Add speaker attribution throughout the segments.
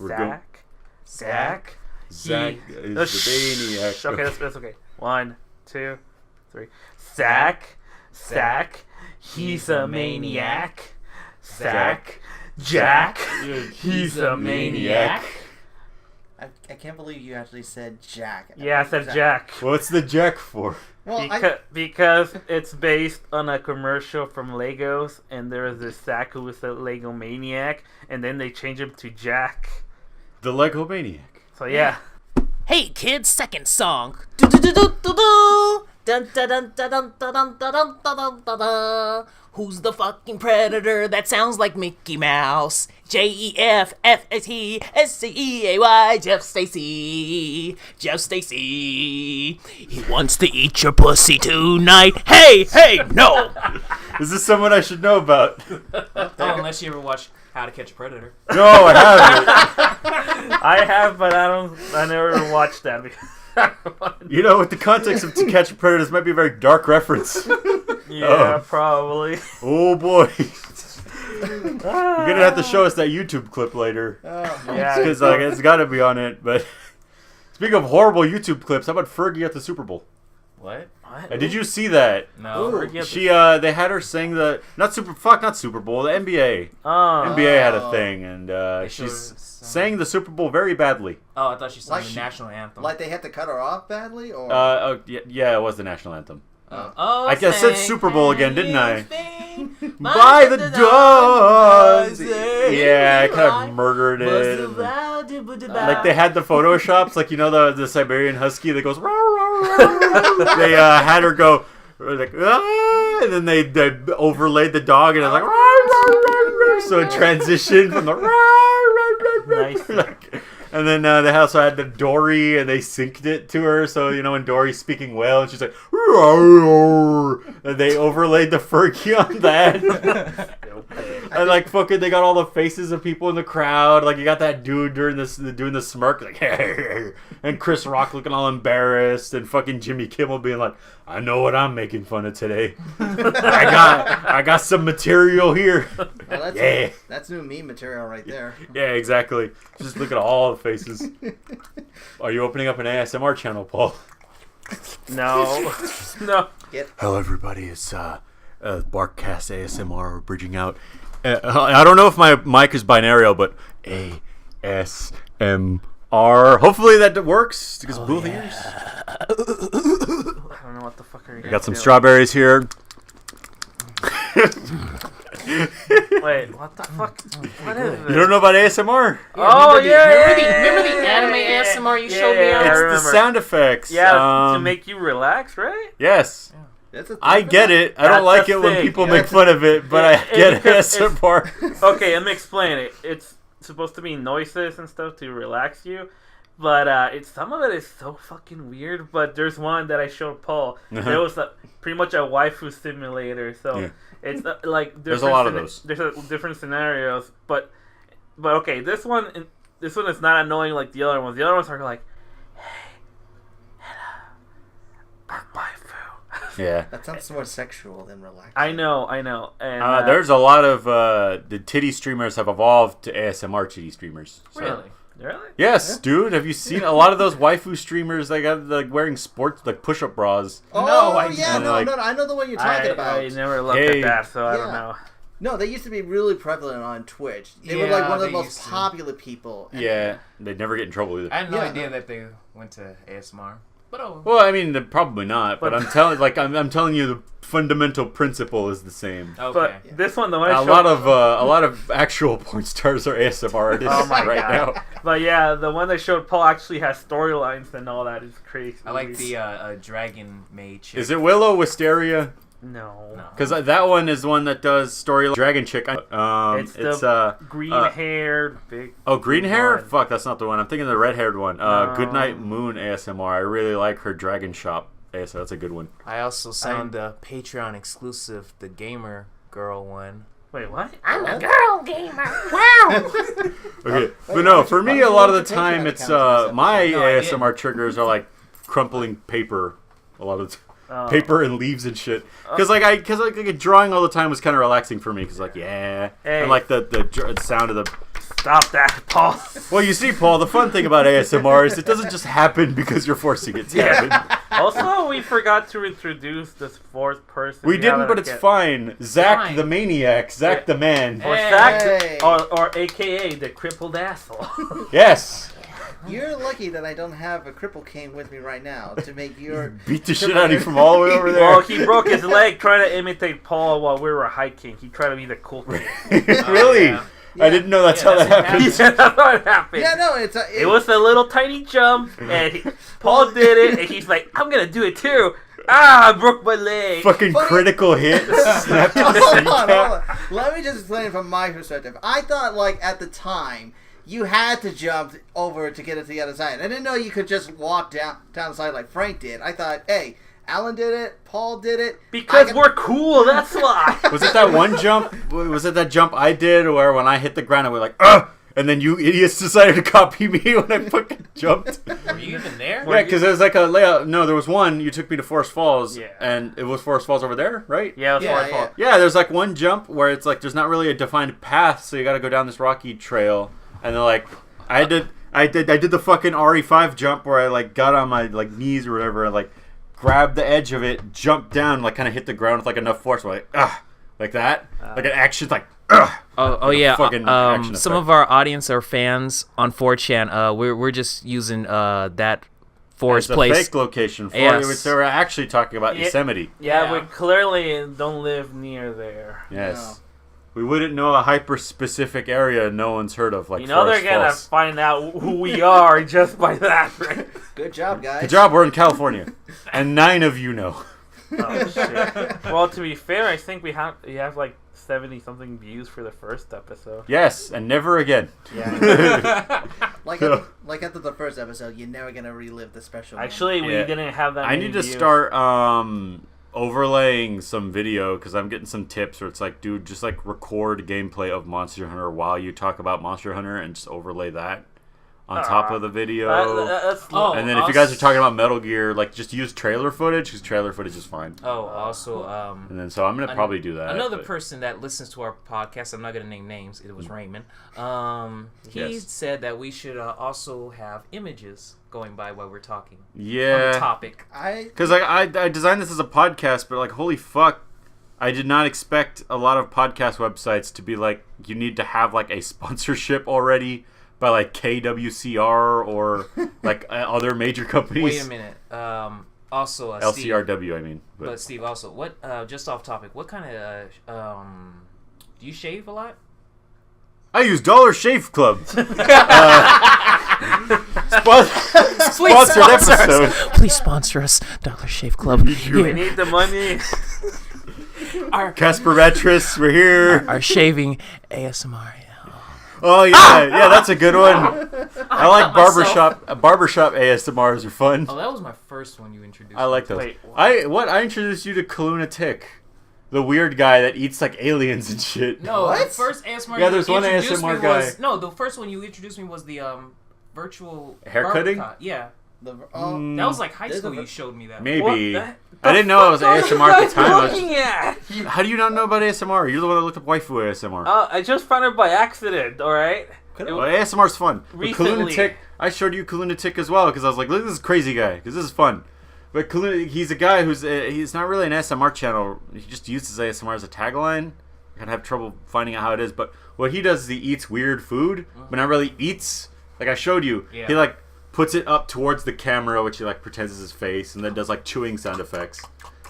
Speaker 1: Zach.
Speaker 2: Zach is the maniac.
Speaker 1: Okay, that's okay. 1, 2, 3. Zach. He's a maniac. Zach. Jack. He's a maniac.
Speaker 3: I can't believe you actually said Jack.
Speaker 1: Yeah, I said Jack.
Speaker 2: What's the Jack for?
Speaker 3: Well,
Speaker 1: because it's based on a commercial from Legos, and there is this Zach who was a Lego maniac, and then they change him to Jack.
Speaker 2: The Lego maniac.
Speaker 1: So yeah.
Speaker 4: Hey kids, second song. Do do do do do do. Dun dun dun dun dun dun dun dun dun dun dun. Who's the fucking predator that sounds like Mickey Mouse? JEFFSTSCEAY, Jeff Stacy. Jeff Stacy. He wants to eat your pussy tonight. Hey, no.
Speaker 2: Is this someone I should know about?
Speaker 5: Oh, unless you ever watch How to Catch a Predator.
Speaker 2: No, I haven't.
Speaker 1: I have, but I never watched that.
Speaker 2: You know, with the context of To Catch a Predator, this might be a very dark reference.
Speaker 1: Yeah, probably.
Speaker 2: Oh boy. You're gonna have to show us that YouTube clip later.
Speaker 1: Yeah,
Speaker 2: Because it's got to be on it. But speaking of horrible YouTube clips, how about Fergie at the Super Bowl?
Speaker 5: What?
Speaker 2: Did you see that?
Speaker 5: No.
Speaker 2: She they had her sing the not Super Bowl, the NBA. NBA had a thing, and she sang the Super Bowl very badly.
Speaker 5: Oh, I thought she sang
Speaker 3: Like
Speaker 5: the national anthem.
Speaker 3: Like they had to cut her off badly, or
Speaker 2: Yeah, it was the national anthem.
Speaker 5: Oh,
Speaker 2: I guess I said Super Bowl again, didn't I?
Speaker 4: By
Speaker 2: the dogs. Yeah, I kind of murdered it. Like they had the photoshops, like the Siberian Husky that goes. Rah, rah, rah. They had her go like, ah, and then they overlaid the dog, and it was like, rah, rah, rah, rah. So it transitioned from the rah, rah, rah, rah.
Speaker 1: Nice.
Speaker 2: Like, and then they also had the Dory, and they synced it to her. So, when Dory's speaking whale, and she's like, and they overlaid the Fergie on that. And like fucking, they got all the faces of people in the crowd. Like you got that dude doing the smirk, like, and Chris Rock looking all embarrassed, and fucking Jimmy Kimmel being like, I know what I'm making fun of today. I got some material here.
Speaker 3: Well, that's new meme material right there.
Speaker 2: Yeah, exactly. Just look at all the faces. Are you opening up an ASMR channel, Paul?
Speaker 1: No.
Speaker 2: Hello, everybody. It's barkcast ASMR. We're bridging out. I don't know if my mic is binaural, but ASMR. Hopefully that works because both ears.
Speaker 1: I don't know what the fuck are you.
Speaker 2: I got some strawberries here.
Speaker 1: Wait, what the fuck? What is it?
Speaker 2: You don't know about ASMR?
Speaker 1: Oh,
Speaker 4: Remember the anime ASMR you showed me?
Speaker 1: I
Speaker 2: It's
Speaker 1: remember.
Speaker 2: the sound effects.
Speaker 1: Yeah, to make you relax, right?
Speaker 2: Yes. I get it. I don't like it when people make fun of it, but I get ASMR.
Speaker 1: Okay, let me explain it. It's supposed to be noises and stuff to relax you, but some of it is so fucking weird. But there's one that I showed Paul. There was pretty much a waifu simulator, so it's like
Speaker 2: there's a lot of those.
Speaker 1: There's different scenarios, but okay, this one is not annoying like the other ones. The other ones are like, hey, hello, I'm waifu.
Speaker 2: Yeah.
Speaker 3: That sounds more sexual than relaxing.
Speaker 1: I know. And
Speaker 2: there's a lot of the titty streamers have evolved to ASMR titty streamers. So.
Speaker 5: Really?
Speaker 2: Yes, dude. Have you seen a lot of those waifu streamers? They got wearing sports push-up bras.
Speaker 3: Oh,
Speaker 5: No,
Speaker 3: I know the one you're talking about.
Speaker 1: I never looked at that, so I don't know.
Speaker 3: No, they used to be really prevalent on Twitch. They were like one of the most popular people.
Speaker 2: Yeah, they'd never get in trouble either.
Speaker 5: I had no idea that they went to ASMR. But
Speaker 2: well, I mean, probably not. But I'm telling you, the fundamental principle is the same.
Speaker 5: okay.
Speaker 1: But this one, the one
Speaker 2: A lot of actual porn stars are ASMR artists now.
Speaker 1: But yeah, the one that showed Paul actually has storylines and all that is crazy.
Speaker 5: I like the dragon maid chick.
Speaker 2: Is it Willow Wisteria?
Speaker 1: No.
Speaker 2: Because that one is the one that does story Dragon Chick.
Speaker 1: It's the green-haired big.
Speaker 2: Oh, green hair?
Speaker 1: one.
Speaker 2: Fuck, that's not the one. I'm thinking the red-haired one. Goodnight Moon ASMR. I really like her Dragon Shop ASMR. That's a good one.
Speaker 5: I also found the Patreon exclusive, the gamer girl one.
Speaker 1: Wait, what?
Speaker 4: I'm a girl gamer. Wow.
Speaker 2: Okay, but no, for me, a lot of the time, it's my ASMR triggers are like crumpling paper. A lot of paper and leaves and shit. Because drawing all the time was kind of relaxing for me. Because and like the sound of the
Speaker 1: Stop that, Paul.
Speaker 2: Well, you see, Paul, the fun thing about ASMR is it doesn't just happen because you're forcing it to happen.
Speaker 1: Also, we forgot to introduce this fourth person.
Speaker 2: We didn't, but it's fine. Zach the Maniac. Zach the Man.
Speaker 1: Or Zach, or AKA the crippled asshole.
Speaker 2: Yes.
Speaker 3: You're lucky that I don't have a cripple cane with me right now to make your...
Speaker 2: Beat the shit out of you from all the way over there.
Speaker 1: Well, he broke his leg trying to imitate Paul while we were hiking. He tried to be the cool kid.
Speaker 2: Really?
Speaker 5: Yeah.
Speaker 2: I didn't know that's how that happened.
Speaker 1: Yeah, that's how it happened.
Speaker 3: Yeah, no,
Speaker 1: it was a little tiny jump, and Paul did it, and he's like, I'm going to do it too. I broke my leg.
Speaker 2: Fucking critical hit. Snapped
Speaker 3: hold on. Let me just explain it from my perspective. I thought, like, at the time, you had to jump over to get it to the other side. I didn't know you could just walk down the side like Frank did. I thought, hey, Alan did it, Paul did it.
Speaker 1: Because we're cool, that's why.
Speaker 2: Was it that one jump? Was it that jump I did where when I hit the ground I went like, ugh! And then you idiots decided to copy me when I fucking jumped.
Speaker 5: Were you even there?
Speaker 2: Yeah, because there was like a layout. No, there was one. You took me to Forest Falls,
Speaker 1: Yeah.
Speaker 2: and it was Forest Falls over there, right?
Speaker 1: Yeah, it was Forest Falls.
Speaker 2: Yeah, there's like one jump where it's like there's not really a defined path, so you got to go down this rocky trail, and then like I did the fucking RE5 jump where I like got on my like knees or whatever, and like grabbed the edge of it, jumped down, like kind of hit the ground with like enough force, like like that, like an action, like
Speaker 5: yeah.
Speaker 2: fucking action
Speaker 5: Some
Speaker 2: effect.
Speaker 5: of our audience are fans on 4chan. We're just using that forest
Speaker 2: As a
Speaker 5: place.
Speaker 2: fake location for
Speaker 5: Yes.
Speaker 2: you. So we're actually talking about Yosemite.
Speaker 1: Yeah, we clearly don't live near there.
Speaker 2: Yes.
Speaker 3: No.
Speaker 2: We wouldn't know a hyper-specific area no one's heard of, like
Speaker 1: You know
Speaker 2: Forest
Speaker 1: they're going to
Speaker 2: Falls.
Speaker 1: find out who we are just by that, right?
Speaker 3: Good job, guys.
Speaker 2: Good job, we're in California. And 9 of you know.
Speaker 1: Oh, shit. Well, to be fair, I think we have like 70-something views for the first episode.
Speaker 2: Yes, and never again.
Speaker 1: Yeah.
Speaker 3: Like after the first episode, you're never going to relive the special moment.
Speaker 1: Actually, we didn't have that
Speaker 2: I
Speaker 1: many
Speaker 2: need to
Speaker 1: views.
Speaker 2: start overlaying some video, because I'm getting some tips where it's like, dude, just like record gameplay of Monster Hunter while you talk about Monster Hunter and just overlay that on top of the video. And then if you guys are talking about Metal Gear, like just use trailer footage, because trailer footage is fine.
Speaker 5: Oh, also,
Speaker 2: And then so I'm going to probably do that.
Speaker 5: Another
Speaker 2: but-
Speaker 5: person that listens to our podcast, I'm not going to name names, it was Raymond. He
Speaker 2: Yes.
Speaker 5: said that we should also have images going by while we're talking on
Speaker 2: Yeah.
Speaker 5: the topic.
Speaker 2: Because I designed this as a podcast, but like, holy fuck, I did not expect a lot of podcast websites to be like, you need to have like a sponsorship already by like KWCR or like other major companies.
Speaker 5: Wait a minute. Also, Steve,
Speaker 2: LCRW, I mean.
Speaker 5: but Steve, also, what? Just off topic, what kind of do you shave a lot?
Speaker 2: I use Dollar Shave Club. Sponsored episode.
Speaker 5: Please sponsor us, Dollar Shave Club.
Speaker 1: We need the money.
Speaker 2: Casper Mattress, we're here.
Speaker 5: Our shaving ASMR.
Speaker 2: Oh yeah, yeah, that's a good one. I like barbershop ASMRs are fun.
Speaker 5: Oh, that was my first one you introduced.
Speaker 2: I like those.
Speaker 1: Wait,
Speaker 2: I introduced you to Kaluna Tick, the weird guy that eats like aliens and shit.
Speaker 5: No,
Speaker 3: What?
Speaker 5: the first ASMR.
Speaker 2: Yeah,
Speaker 5: you
Speaker 2: there's one
Speaker 5: introduced
Speaker 2: ASMR
Speaker 5: me
Speaker 2: guy.
Speaker 5: Was, no, the first one you introduced me was the virtual
Speaker 2: Haircutting?
Speaker 5: barber cut. Yeah,
Speaker 3: The,
Speaker 5: that was like high
Speaker 3: There's
Speaker 5: school.
Speaker 3: a-
Speaker 5: You showed me that.
Speaker 2: Maybe.
Speaker 1: What
Speaker 2: I didn't know it was ASMR at the time. I was-
Speaker 1: Looking at?
Speaker 2: How do you not know about ASMR? You're the one that looked up waifu ASMR.
Speaker 1: I just found it by accident. All right.
Speaker 2: Well, ASMR's fun. But
Speaker 1: Recently.
Speaker 2: Kaluna Tick, I showed you Kaluna Tick as well because I was like, look at this crazy guy because this is fun. But Kaluna, he's a guy who's he's not really an ASMR channel. He just uses ASMR as a tagline. I kind of have trouble finding out how it is. But what he does is he eats weird food, but not really eats. Like I showed you,
Speaker 5: Yeah.
Speaker 2: he like puts it up towards the camera, which he like pretends is his face, and then does like chewing sound effects.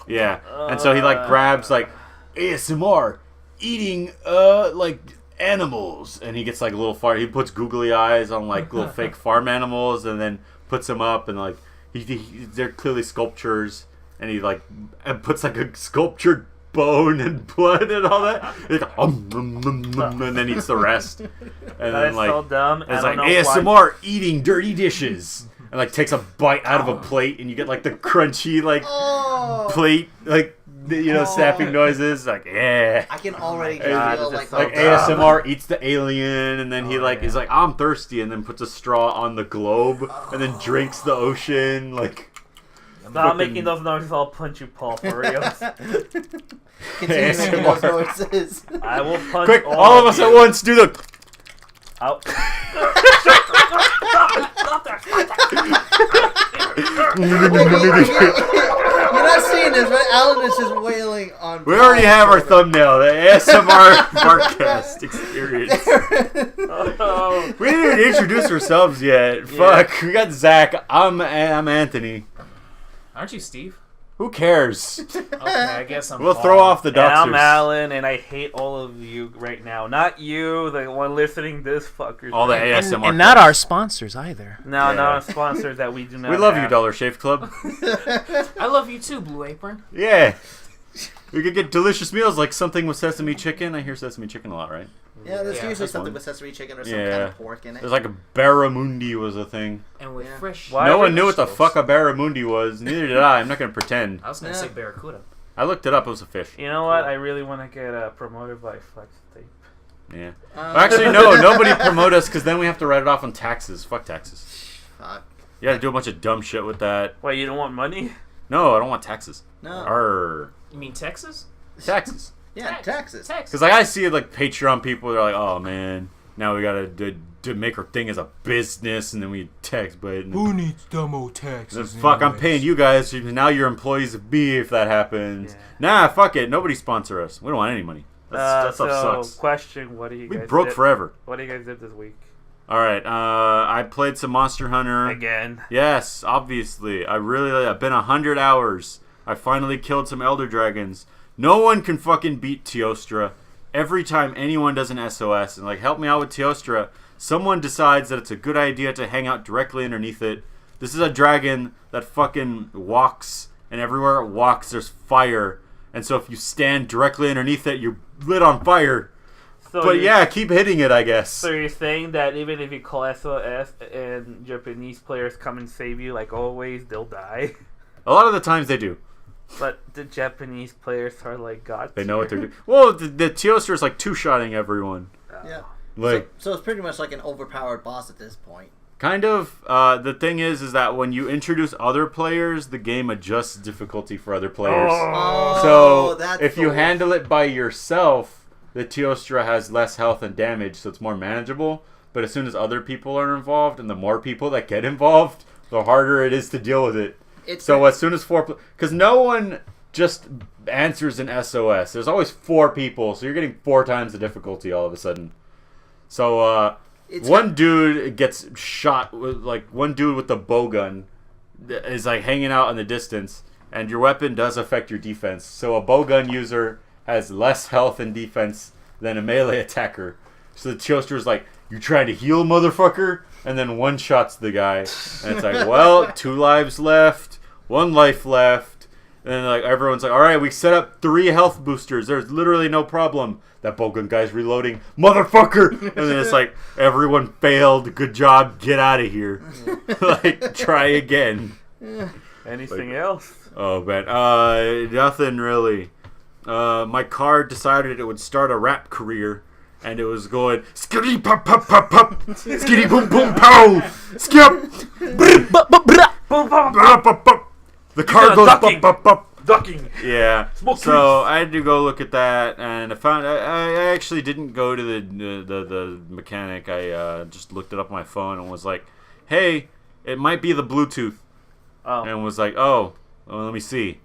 Speaker 2: Yeah, and so he like grabs like ASMR eating like animals, and he gets like a little fart. He puts googly eyes on like little fake farm animals, and then puts them up, and like they're clearly sculptures, and he like puts like a sculptured bone and blood and all that. He's like, and then eats the rest, and
Speaker 1: That
Speaker 2: then
Speaker 1: is
Speaker 2: like
Speaker 1: so dumb.
Speaker 2: it's
Speaker 1: I
Speaker 2: like
Speaker 1: don't know
Speaker 2: ASMR
Speaker 1: why.
Speaker 2: eating dirty dishes, and like takes a bite out of a plate, and you get like the crunchy like plate like snapping noises. Like yeah.
Speaker 3: I can already
Speaker 1: God,
Speaker 3: feel
Speaker 1: this
Speaker 3: like
Speaker 1: is so
Speaker 2: Like
Speaker 1: dumb.
Speaker 2: ASMR eats the alien, and then he like is like I'm thirsty, and then puts a straw on the globe, and then drinks the ocean. Like
Speaker 1: Stop
Speaker 2: fucking-
Speaker 1: making those noises. I'll punch you, Paul, for real.
Speaker 3: Continue making those noises.
Speaker 1: I will punch
Speaker 2: quick, all of us
Speaker 1: you.
Speaker 2: at once do the.
Speaker 1: I'll...
Speaker 3: You're not seeing this, but Alan is just wailing on.
Speaker 2: We already have our thumbnail, the ASMR barkcast experience.
Speaker 1: Oh.
Speaker 2: We didn't even introduce ourselves yet. Fuck, we got Zach. I'm Anthony.
Speaker 5: Aren't you Steve?
Speaker 2: Who cares?
Speaker 5: Okay, I guess I'm.
Speaker 2: We'll
Speaker 5: Paul.
Speaker 2: throw off the
Speaker 1: And I'm
Speaker 2: doxers.
Speaker 1: Alan, and I hate all of you right now. Not you, the one listening. This fuckers.
Speaker 2: All the ASMR.
Speaker 5: And not our sponsors either.
Speaker 1: No,
Speaker 2: Yeah.
Speaker 1: not a sponsor that we do not.
Speaker 2: We love you,
Speaker 1: have.
Speaker 2: Dollar Shave Club.
Speaker 5: I love you too, Blue Apron.
Speaker 2: Yeah. We could get delicious meals like something with sesame chicken. I hear sesame chicken a lot, right?
Speaker 3: Yeah, there's
Speaker 5: Yeah,
Speaker 3: usually
Speaker 2: that's
Speaker 3: something
Speaker 2: one.
Speaker 3: with sesame chicken or some kind of pork in it.
Speaker 2: There's like a barramundi was a thing.
Speaker 5: And with
Speaker 3: Yeah.
Speaker 5: fresh.
Speaker 1: Why
Speaker 2: No
Speaker 1: would
Speaker 2: one knew what the
Speaker 5: vegetables.
Speaker 2: fuck a barramundi was. Neither did I. I'm not gonna pretend.
Speaker 5: I was gonna
Speaker 3: Yeah.
Speaker 5: say barracuda.
Speaker 2: I looked it up. It was a fish.
Speaker 1: You know what? I really want to get promoted by Flex Tape.
Speaker 2: Yeah. Actually, no. Nobody promote us because then we have to write it off on taxes. Fuck taxes.
Speaker 3: Fuck.
Speaker 2: You gotta do a bunch of dumb shit with that.
Speaker 1: Wait, you don't want money?
Speaker 2: No, I don't want taxes.
Speaker 3: No.
Speaker 2: Arr.
Speaker 5: You mean Texas?
Speaker 2: Taxes.
Speaker 3: Yeah, taxes.
Speaker 2: Because like I see like Patreon people, they're like, oh man, now we gotta to make our thing as a business, and then we tax, but
Speaker 5: needs demo taxes?
Speaker 2: fuck, I'm paying you guys. So now you're employees of B if that happens.
Speaker 1: Yeah.
Speaker 2: Nah, fuck it. Nobody sponsor us. We don't want any money. That
Speaker 1: So,
Speaker 2: stuff sucks.
Speaker 1: question: what do you
Speaker 2: We
Speaker 1: guys?
Speaker 2: broke
Speaker 1: did?
Speaker 2: forever.
Speaker 1: What do you guys did this week?
Speaker 2: All right. I played some Monster Hunter.
Speaker 1: Again.
Speaker 2: Yes, obviously. I've been 100 hours. I finally killed some Elder Dragons. No one can fucking beat Teostra. Every time anyone does an SOS and like help me out with Teostra, someone decides that it's a good idea to hang out directly underneath it. This is a dragon that fucking walks, and everywhere it walks there's fire. And so if you stand directly underneath it, you're lit on fire.
Speaker 1: So
Speaker 2: But
Speaker 1: you're-
Speaker 2: yeah, keep hitting it, I guess.
Speaker 1: So you're saying that even if you call SOS and Japanese players come and save you, like always, they'll die.
Speaker 2: A lot of the times they do.
Speaker 1: But the Japanese players are like God.
Speaker 2: They know what they're doing. Well, the Teostra is like two-shotting everyone.
Speaker 3: Yeah.
Speaker 2: Like,
Speaker 3: So it's pretty much like an overpowered boss at this point.
Speaker 2: kind of. The thing is that when you introduce other players, the game adjusts difficulty for other players.
Speaker 3: Oh,
Speaker 2: So
Speaker 3: that's
Speaker 2: if you
Speaker 3: cool.
Speaker 2: handle it by yourself, the Teostra has less health and damage, so it's more manageable. But as soon as other people are involved, and the more people that get involved, the harder it is to deal with it.
Speaker 3: It's
Speaker 2: So as soon as because no one just answers an SOS. There's always 4 people, so you're getting 4 times the difficulty all of a sudden. So
Speaker 3: It's
Speaker 2: one dude gets shot with one dude with the bow gun is like hanging out in the distance, and your weapon does affect your defense. So a bow gun user has less health and defense than a melee attacker. So the Teostra's like, "You trying to heal, motherfucker?" And then one shots the guy, and it's like, well, 2 lives left, 1 life left, and then like everyone's like, all right, we set up 3 health boosters. There's literally no problem. That bowgun guy's reloading, motherfucker, and then it's like everyone failed. Good job, get out of here. Like try again.
Speaker 1: Anything else?
Speaker 2: Oh man, nothing really. My car decided it would start a rap career. And it was going skitty pop pop pop pop, skitty boom boom pow, skip. The car goes
Speaker 1: ducking.
Speaker 2: pop pop pop.
Speaker 1: Ducking.
Speaker 2: Yeah.
Speaker 1: Smoke
Speaker 2: So I had to go look at that, and I found I actually didn't go to the mechanic. I just looked it up on my phone and was like, "Hey, it might be the Bluetooth,"
Speaker 1: Oh,
Speaker 2: and was like, "Oh, well, let me see."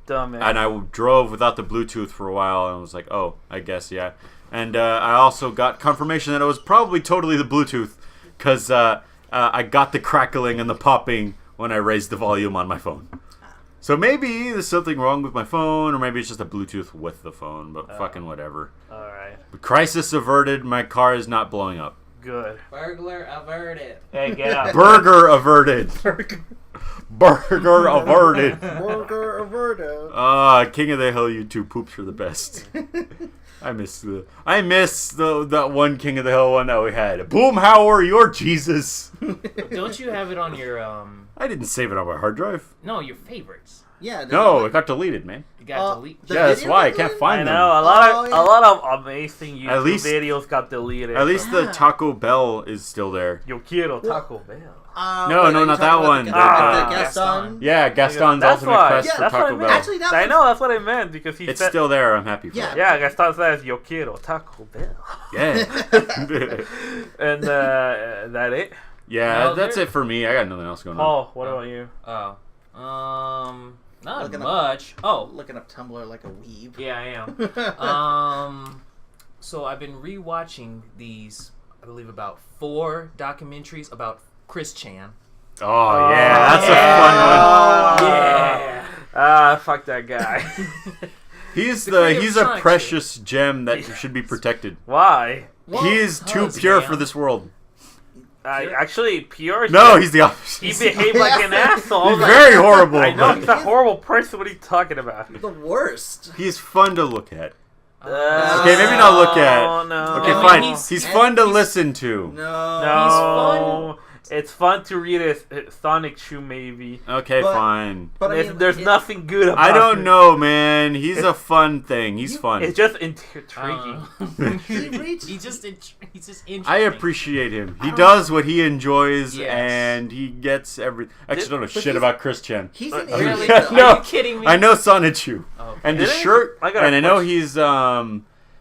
Speaker 1: dumbass.
Speaker 2: And I drove without the Bluetooth for a while, and was like, "Oh, I guess yeah." And I also got confirmation that it was probably totally the Bluetooth, because I got the crackling and the popping when I raised the volume on my phone. So maybe there's something wrong with my phone, or maybe it's just a Bluetooth with the phone, but fucking whatever.
Speaker 1: Alright.
Speaker 2: But crisis averted, my car is not blowing up.
Speaker 1: Good.
Speaker 5: Burglar averted.
Speaker 1: Hey, get out.
Speaker 2: Burger averted. Burger averted.
Speaker 3: Burger Averto.
Speaker 2: King of the Hill YouTube poops are the best. I miss that one King of the Hill one that we had. Boomhauer, you're Jesus.
Speaker 5: Don't you have it on your
Speaker 2: I didn't save it on my hard drive.
Speaker 5: No, your favorites.
Speaker 3: Yeah.
Speaker 2: No, it got deleted, man.
Speaker 5: You gotta delete.
Speaker 3: The
Speaker 2: Yeah, that's
Speaker 3: video
Speaker 2: why I
Speaker 3: got
Speaker 2: can't
Speaker 3: deleted?
Speaker 2: find
Speaker 1: I
Speaker 2: them.
Speaker 1: know
Speaker 3: Oh,
Speaker 1: a lot of amazing YouTube
Speaker 2: least-
Speaker 1: videos got deleted.
Speaker 2: At least the Taco Bell is still there.
Speaker 1: Yo quiero Taco Bell.
Speaker 2: No,
Speaker 3: wait,
Speaker 2: no,
Speaker 3: are you
Speaker 2: not
Speaker 3: talking
Speaker 2: that
Speaker 3: about
Speaker 2: one.
Speaker 3: The,
Speaker 1: Ah.
Speaker 3: the Gaston?
Speaker 2: Yeah, Gaston's
Speaker 1: That's
Speaker 2: Ultimate
Speaker 1: why.
Speaker 2: Quest
Speaker 3: Yeah,
Speaker 2: for
Speaker 1: That's what I
Speaker 2: Taco
Speaker 1: meant.
Speaker 2: Bell.
Speaker 3: Actually, that
Speaker 1: I
Speaker 3: was-
Speaker 1: know, that's what I meant because he
Speaker 2: It's
Speaker 1: said.
Speaker 2: still there. I'm happy for
Speaker 3: Yeah.
Speaker 2: it.
Speaker 1: Yeah, Gaston says Yo quiero Taco Bell.
Speaker 2: Yeah.
Speaker 1: And that it?
Speaker 2: Yeah,
Speaker 5: No,
Speaker 2: that's
Speaker 5: there-
Speaker 2: it for me. I got nothing else going on.
Speaker 1: Oh, what about you?
Speaker 5: Oh. Not
Speaker 3: Looking up-
Speaker 5: much. Oh,
Speaker 3: Looking up Tumblr like a weeb.
Speaker 5: yeah, I am. So I've been rewatching these, I believe, about 4 documentaries about Chris Chan.
Speaker 2: Oh, yeah, that's
Speaker 1: yeah.
Speaker 2: a fun one.
Speaker 5: Yeah.
Speaker 1: Fuck that guy.
Speaker 2: He's
Speaker 5: The creator
Speaker 2: he's
Speaker 5: of
Speaker 2: a
Speaker 5: Sonic
Speaker 2: precious gem that should be protected.
Speaker 1: Why?
Speaker 5: Well,
Speaker 2: he is too
Speaker 5: cuz,
Speaker 2: pure
Speaker 5: man.
Speaker 2: for this world.
Speaker 1: Actually, Pure.
Speaker 2: No, he's the opposite.
Speaker 1: He behaved like an asshole.
Speaker 2: He's very horrible.
Speaker 1: I know
Speaker 2: but
Speaker 1: he's a horrible person. What are you talking about?
Speaker 3: The worst.
Speaker 2: He's fun to look at.
Speaker 1: Uh,
Speaker 2: Okay, maybe not look at.
Speaker 1: Oh, no.
Speaker 2: Okay,
Speaker 5: I mean,
Speaker 2: fine.
Speaker 5: he's-
Speaker 2: He's fun to
Speaker 5: he's-
Speaker 2: listen to.
Speaker 3: No.
Speaker 1: No,
Speaker 5: He's fun.
Speaker 1: It's fun to read a Sonic Shoe, maybe.
Speaker 2: Okay,
Speaker 3: But-
Speaker 2: fine.
Speaker 3: But I
Speaker 1: There's,
Speaker 3: mean,
Speaker 1: there's
Speaker 3: it-
Speaker 1: nothing good about
Speaker 2: I don't
Speaker 1: it.
Speaker 2: know, man. He's a fun thing. He's fun.
Speaker 1: It's just intriguing.
Speaker 3: He reads.
Speaker 5: he's just interesting.
Speaker 2: I appreciate him. He does what he enjoys,
Speaker 5: Yes.
Speaker 2: and he gets every. I actually don't know
Speaker 3: But
Speaker 2: shit
Speaker 3: he's-
Speaker 2: about Chris Chan.
Speaker 3: He's an
Speaker 5: Really?
Speaker 3: idiot.
Speaker 2: No.
Speaker 5: Are you kidding me?
Speaker 2: I know Sonichu.
Speaker 5: Oh, okay.
Speaker 2: And his
Speaker 1: Didn't he-
Speaker 2: shirt,
Speaker 1: I got a
Speaker 2: and I know
Speaker 1: question.
Speaker 2: he's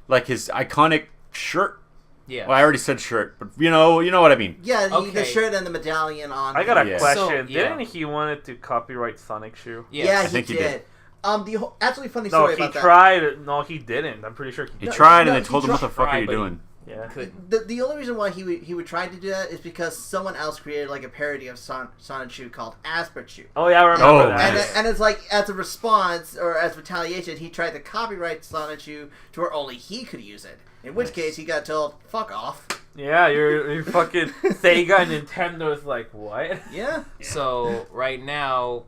Speaker 2: like his iconic shirt.
Speaker 5: Yeah.
Speaker 2: Well, I already said shirt, but you know what I mean.
Speaker 3: Yeah, the
Speaker 5: Okay.
Speaker 3: shirt and the medallion on.
Speaker 1: I got a
Speaker 2: Yeah.
Speaker 1: question.
Speaker 5: So, yeah.
Speaker 1: Didn't he wanted to copyright Sonic Shoe?
Speaker 5: Yes.
Speaker 3: Yeah,
Speaker 2: I
Speaker 3: he
Speaker 2: think he
Speaker 3: did.
Speaker 2: did.
Speaker 3: The absolutely funny
Speaker 1: No,
Speaker 3: story
Speaker 1: he
Speaker 3: about that.
Speaker 1: tried. No, he didn't. I'm pretty sure he
Speaker 2: He
Speaker 1: did.
Speaker 2: tried,
Speaker 3: no,
Speaker 2: and they
Speaker 3: he
Speaker 2: told him, "What the fuck are
Speaker 5: tried,
Speaker 2: you
Speaker 5: but he-
Speaker 2: doing?"
Speaker 1: Yeah.
Speaker 5: Couldn't.
Speaker 3: The only reason why he would try to do that is because someone else created like a parody of Sonic Shoe called Asper Shoe.
Speaker 1: Oh yeah, I remember
Speaker 2: Oh,
Speaker 1: that.
Speaker 3: And,
Speaker 2: nice.
Speaker 3: and it's like, as a response, or as retaliation, he tried to copyright Sonic Shoe to where only he could use it. In which case, he got told, fuck off.
Speaker 1: Yeah, you're fucking Sega and Nintendo's like what?
Speaker 3: Yeah.
Speaker 5: So right now,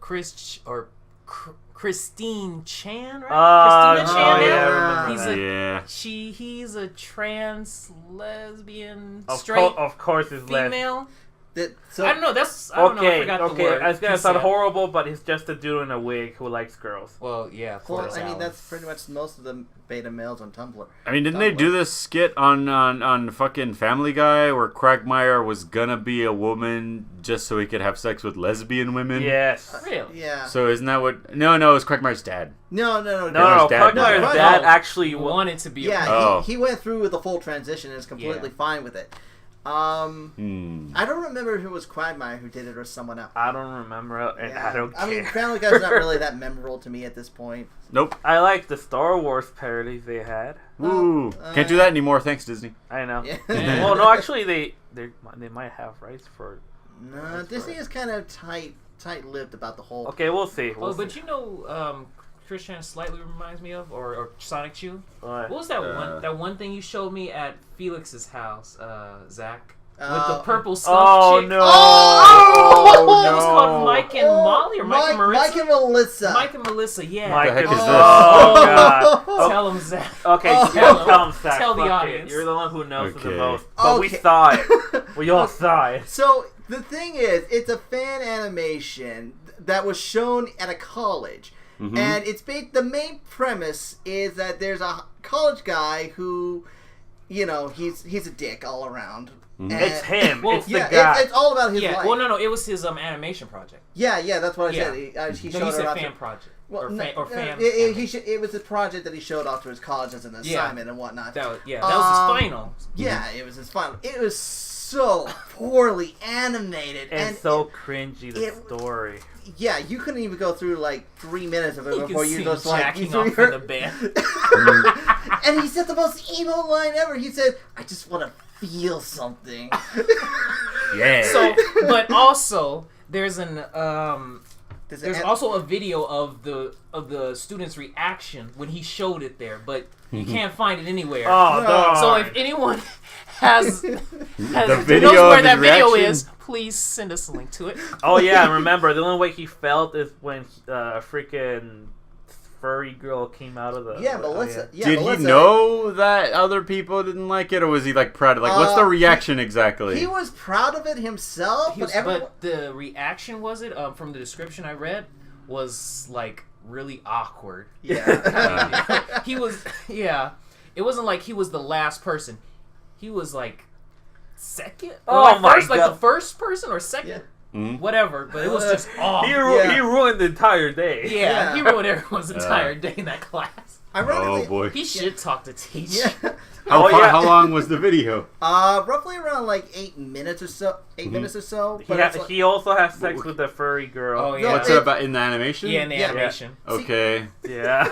Speaker 5: Christine Chan, right? Christina
Speaker 1: Oh
Speaker 5: Chan.
Speaker 1: yeah,
Speaker 5: now?
Speaker 1: I remember
Speaker 5: He's
Speaker 1: that.
Speaker 2: Yeah.
Speaker 5: He's a trans lesbian
Speaker 1: Of,
Speaker 5: straight
Speaker 1: of course, it's less.
Speaker 5: female.
Speaker 3: So,
Speaker 5: I don't know. I don't know. I forgot the
Speaker 1: Okay.
Speaker 5: word.
Speaker 1: It's gonna
Speaker 5: He
Speaker 1: sound
Speaker 5: said.
Speaker 1: horrible, but he's just a dude in a wig who likes girls.
Speaker 5: Well, yeah.
Speaker 3: well,
Speaker 5: Florida
Speaker 3: I mean,
Speaker 5: Salad.
Speaker 3: that's pretty much most of the beta males on Tumblr.
Speaker 2: I mean, didn't they do this skit on fucking Family Guy where Quagmire was gonna be a woman just so he could have sex with lesbian women?
Speaker 1: Yes.
Speaker 5: Really.
Speaker 3: Yeah.
Speaker 2: So isn't that what? No, it was Quagmire's dad.
Speaker 3: No.
Speaker 1: No,
Speaker 2: Quagmire's dad.
Speaker 1: Quagmire's
Speaker 3: No,
Speaker 1: dad
Speaker 3: no.
Speaker 1: actually.
Speaker 5: He wanted to be.
Speaker 3: Yeah,
Speaker 2: Oh.
Speaker 3: he went through with the full transition and is completely
Speaker 5: Yeah.
Speaker 3: fine with it. I don't remember if it was Quagmire who did it or someone else.
Speaker 1: I don't remember, and
Speaker 3: Yeah.
Speaker 1: I don't care.
Speaker 3: I mean, Family Guy's not really that memorable to me at this point.
Speaker 2: Nope.
Speaker 1: I like the Star Wars parodies they had.
Speaker 2: Woo. Can't do that anymore. Thanks, Disney.
Speaker 1: I know.
Speaker 3: Yeah.
Speaker 1: Well, no, actually, they might have rights for.
Speaker 3: No, Disney is kind of tight-lipped about the whole.
Speaker 1: Okay, we'll see.
Speaker 5: Oh,
Speaker 1: We'll
Speaker 5: but
Speaker 1: see.
Speaker 5: you know, Christian slightly reminds me of, or Sonic Shoe.
Speaker 1: What?
Speaker 5: What was that one thing you showed me at Felix's house, Zach? With
Speaker 3: Oh.
Speaker 5: the purple skunk
Speaker 1: Oh
Speaker 5: chick.
Speaker 1: no!
Speaker 3: Oh!
Speaker 5: It was called Mike and Molly, or Mike and Marissa?
Speaker 3: Mike and Melissa.
Speaker 5: Mike and Melissa, yeah.
Speaker 1: Mike
Speaker 2: the heck
Speaker 1: and-
Speaker 2: is this?
Speaker 1: Oh god!
Speaker 5: Tell him, Zach.
Speaker 1: Okay,
Speaker 3: Oh.
Speaker 1: tell him, Zach.
Speaker 5: Tell the
Speaker 1: Fuck it.
Speaker 5: audience.
Speaker 1: You're the one who knows it the
Speaker 2: Okay.
Speaker 1: most. But we
Speaker 3: Okay.
Speaker 1: saw it. We all saw it.
Speaker 3: So the thing is, it's a fan animation that was shown at a college, and it's the main premise is that there's a college guy who, you know, he's a dick all around. And-
Speaker 1: It's him.
Speaker 5: Well,
Speaker 1: it's the
Speaker 3: Yeah,
Speaker 1: guy.
Speaker 3: it's all about his
Speaker 5: Yeah,
Speaker 3: life.
Speaker 5: well, no, it was his animation project.
Speaker 3: Yeah, that's what I
Speaker 5: Yeah.
Speaker 3: said. He
Speaker 5: No,
Speaker 3: showed
Speaker 5: you
Speaker 3: it
Speaker 5: said
Speaker 3: off
Speaker 5: fan
Speaker 3: to-
Speaker 5: project.
Speaker 3: Well,
Speaker 5: or
Speaker 3: no,
Speaker 5: fan. Or
Speaker 3: no,
Speaker 5: fan.
Speaker 3: it was a project that he showed off to his college as an
Speaker 5: Yeah.
Speaker 3: assignment and whatnot.
Speaker 5: That was his final.
Speaker 3: Yeah, it was his final. It was so poorly animated
Speaker 1: and
Speaker 3: and
Speaker 1: so cringy, the
Speaker 3: it-
Speaker 1: story.
Speaker 3: yeah, you couldn't even go through like 3 minutes of it
Speaker 5: You
Speaker 3: before
Speaker 5: can
Speaker 3: you
Speaker 5: see
Speaker 3: just
Speaker 5: him
Speaker 3: like
Speaker 5: jacking
Speaker 3: you
Speaker 5: off
Speaker 3: threw
Speaker 5: in
Speaker 3: your-
Speaker 5: the bed.
Speaker 3: And he said the most emo line ever. He said, "I just want to feel something."
Speaker 2: Yeah.
Speaker 5: So, but also there's an
Speaker 3: Does it
Speaker 5: there's
Speaker 3: end-
Speaker 5: also a video of the student's reaction when he showed it there, but you can't find it anywhere.
Speaker 1: Oh,
Speaker 3: No.
Speaker 1: no.
Speaker 5: So if anyone has
Speaker 2: video
Speaker 5: knows where
Speaker 2: of
Speaker 5: that
Speaker 2: his
Speaker 5: video
Speaker 2: reaction?
Speaker 5: is, please send us a link to it.
Speaker 1: Oh yeah, I remember. The only way he felt is when a freaking furry girl came out of the.
Speaker 3: yeah,
Speaker 1: oh,
Speaker 3: Melissa. Yeah,
Speaker 2: Did
Speaker 3: Melissa.
Speaker 2: he know that other people didn't like it, or was he like proud of? Like, what's the reaction exactly?
Speaker 3: He was proud of it himself,
Speaker 5: He was-
Speaker 3: but everyone.
Speaker 5: but the reaction from the description I read was like really awkward.
Speaker 3: Yeah.
Speaker 5: He was it wasn't like he was the last person. He was like second.
Speaker 1: Oh
Speaker 5: like
Speaker 1: my
Speaker 5: first, like
Speaker 1: God.
Speaker 5: the first person or second.
Speaker 3: Yeah.
Speaker 5: whatever, but it was just off.
Speaker 1: He ruined the entire day.
Speaker 5: Yeah, he ruined everyone's entire day in that class.
Speaker 2: Oh boy.
Speaker 5: He shit talked the teacher.
Speaker 3: Yeah.
Speaker 2: How long was the video?
Speaker 3: Roughly around like 8 minutes or so. 8 minutes or so. But
Speaker 1: He also has sex with a furry girl.
Speaker 5: Oh yeah.
Speaker 2: What's it about in the animation?
Speaker 5: Yeah, in the animation.
Speaker 2: Okay.
Speaker 1: Yeah.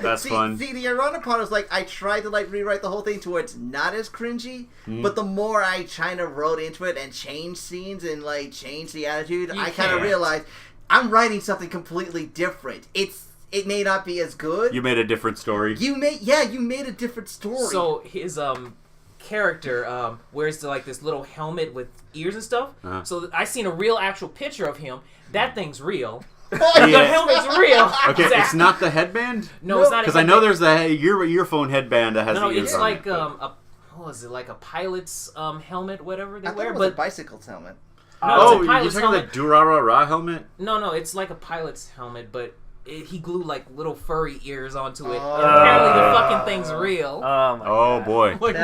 Speaker 2: That's fun.
Speaker 3: See, the ironic part is like I tried to like rewrite the whole thing to where it's not as cringy, but the more I kind of wrote into it and changed scenes and like changed the attitude, I kind of realized I'm writing something completely different. It may not be as good.
Speaker 2: You made a different story.
Speaker 3: You made a different story.
Speaker 5: So his character wears like this little helmet with ears and stuff. So I seen a real actual picture of him. That thing's real. The helmet's real.
Speaker 2: Okay, it's not the headband?
Speaker 5: No, it's not.
Speaker 2: Because I know there's the earphone headband that has the ears
Speaker 5: it's
Speaker 2: on
Speaker 5: like
Speaker 2: it.
Speaker 5: what was it, like a pilot's helmet, whatever they
Speaker 3: I thought
Speaker 5: wear?
Speaker 3: it was a bicycle's helmet.
Speaker 5: No, it's a
Speaker 2: you're
Speaker 5: pilot's
Speaker 2: talking
Speaker 5: helmet.
Speaker 2: the Durarara helmet?
Speaker 5: No, it's like a pilot's helmet, but he glued like little furry ears onto it. And apparently the fucking thing's real.
Speaker 1: Oh my
Speaker 2: Oh
Speaker 1: God.
Speaker 2: boy.
Speaker 5: Like,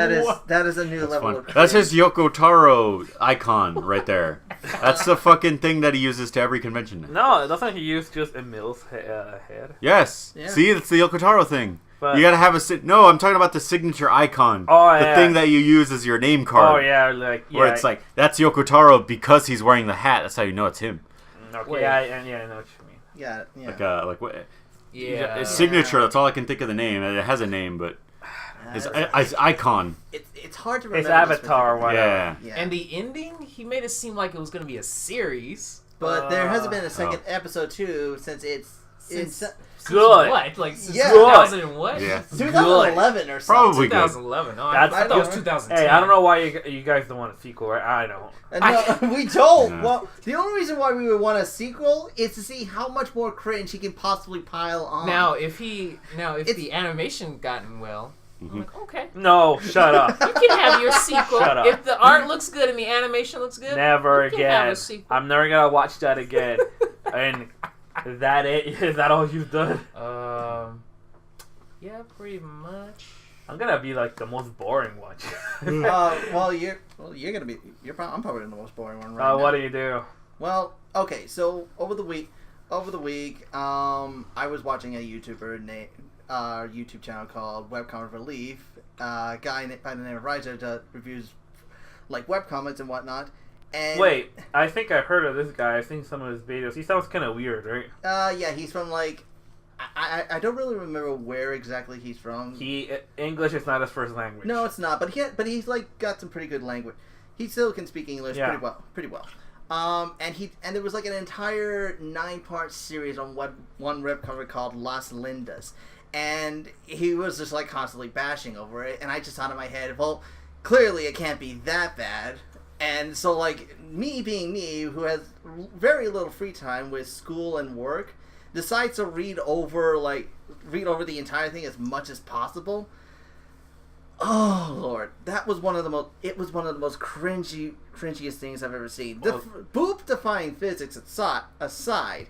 Speaker 3: That is a new level of
Speaker 2: That's his Yoko Taro icon right there. That's the fucking thing that he uses to every convention.
Speaker 1: No, doesn't he use just Emil's head?
Speaker 2: Yes.
Speaker 3: Yeah.
Speaker 2: See, it's the Yoko Taro thing.
Speaker 1: But-
Speaker 2: You gotta have No, I'm talking about the signature icon.
Speaker 1: Oh,
Speaker 2: the
Speaker 1: yeah.
Speaker 2: thing that you use as your name card.
Speaker 1: Oh yeah, like
Speaker 2: Where it's like, that's Yoko Taro because he's wearing the hat. That's how you know it's him.
Speaker 1: Okay,
Speaker 5: Wait.
Speaker 1: I know what you mean.
Speaker 3: Yeah.
Speaker 2: Like what?
Speaker 5: yeah.
Speaker 2: His signature. That's all I can think of the name. It has a name, but his icon.
Speaker 3: It's hard to remember.
Speaker 1: His avatar, whatever.
Speaker 2: Yeah.
Speaker 3: Yeah.
Speaker 5: And the ending, he made it seem like it was going to be a series.
Speaker 3: But there hasn't been a second episode 2 since it's
Speaker 1: Good.
Speaker 5: What? Like since
Speaker 3: Yeah.
Speaker 5: 2000 and what?
Speaker 2: Yeah.
Speaker 3: 2011 or something.
Speaker 2: Probably good.
Speaker 5: 2011. Oh,
Speaker 1: That's
Speaker 5: I thought it was 2010.
Speaker 1: Hey, I don't know why you guys don't want a sequel, right? I don't.
Speaker 3: No, we don't.
Speaker 2: Yeah.
Speaker 3: Well, the only reason why we would want a sequel is to see how much more cringe he can possibly pile on.
Speaker 5: Now, if the animation gotten well, I'm like, okay.
Speaker 1: No, shut up.
Speaker 5: You can have your sequel.
Speaker 1: Shut up.
Speaker 5: If the art looks good and the animation looks good,
Speaker 1: Never
Speaker 5: you can have
Speaker 1: again.
Speaker 5: a sequel.
Speaker 1: I'm never gonna watch that again. And is that it? Is that all you've done?
Speaker 5: Yeah, pretty much.
Speaker 1: I'm gonna be like the most boring one.
Speaker 3: you're gonna be. I'm probably the most boring one right now.
Speaker 1: What do you do?
Speaker 3: Well, okay. So over the week, I was watching a YouTuber YouTube channel called Webcomic Relief. Guy by the name of Riser that reviews like webcomics and whatnot. And
Speaker 1: Wait, I think I heard of this guy. I've seen some of his videos. He sounds kind of weird, right?
Speaker 3: yeah, he's from like. I don't really remember where exactly he's from.
Speaker 1: English is not his first language.
Speaker 3: No, it's not. But he's like got some pretty good language. He still can speak English pretty well. And there was like an entire 9-part series on one webcomic called Las Lindas, and he was just like constantly bashing over it. And I just thought in my head, well, clearly it can't be that bad. And so like me being me, who has very little free time with school and work, decides to read over the entire thing as much as possible. Oh Lord, that was one of the most. It was one of the most cringiest things I've ever seen. Boop defying physics aside,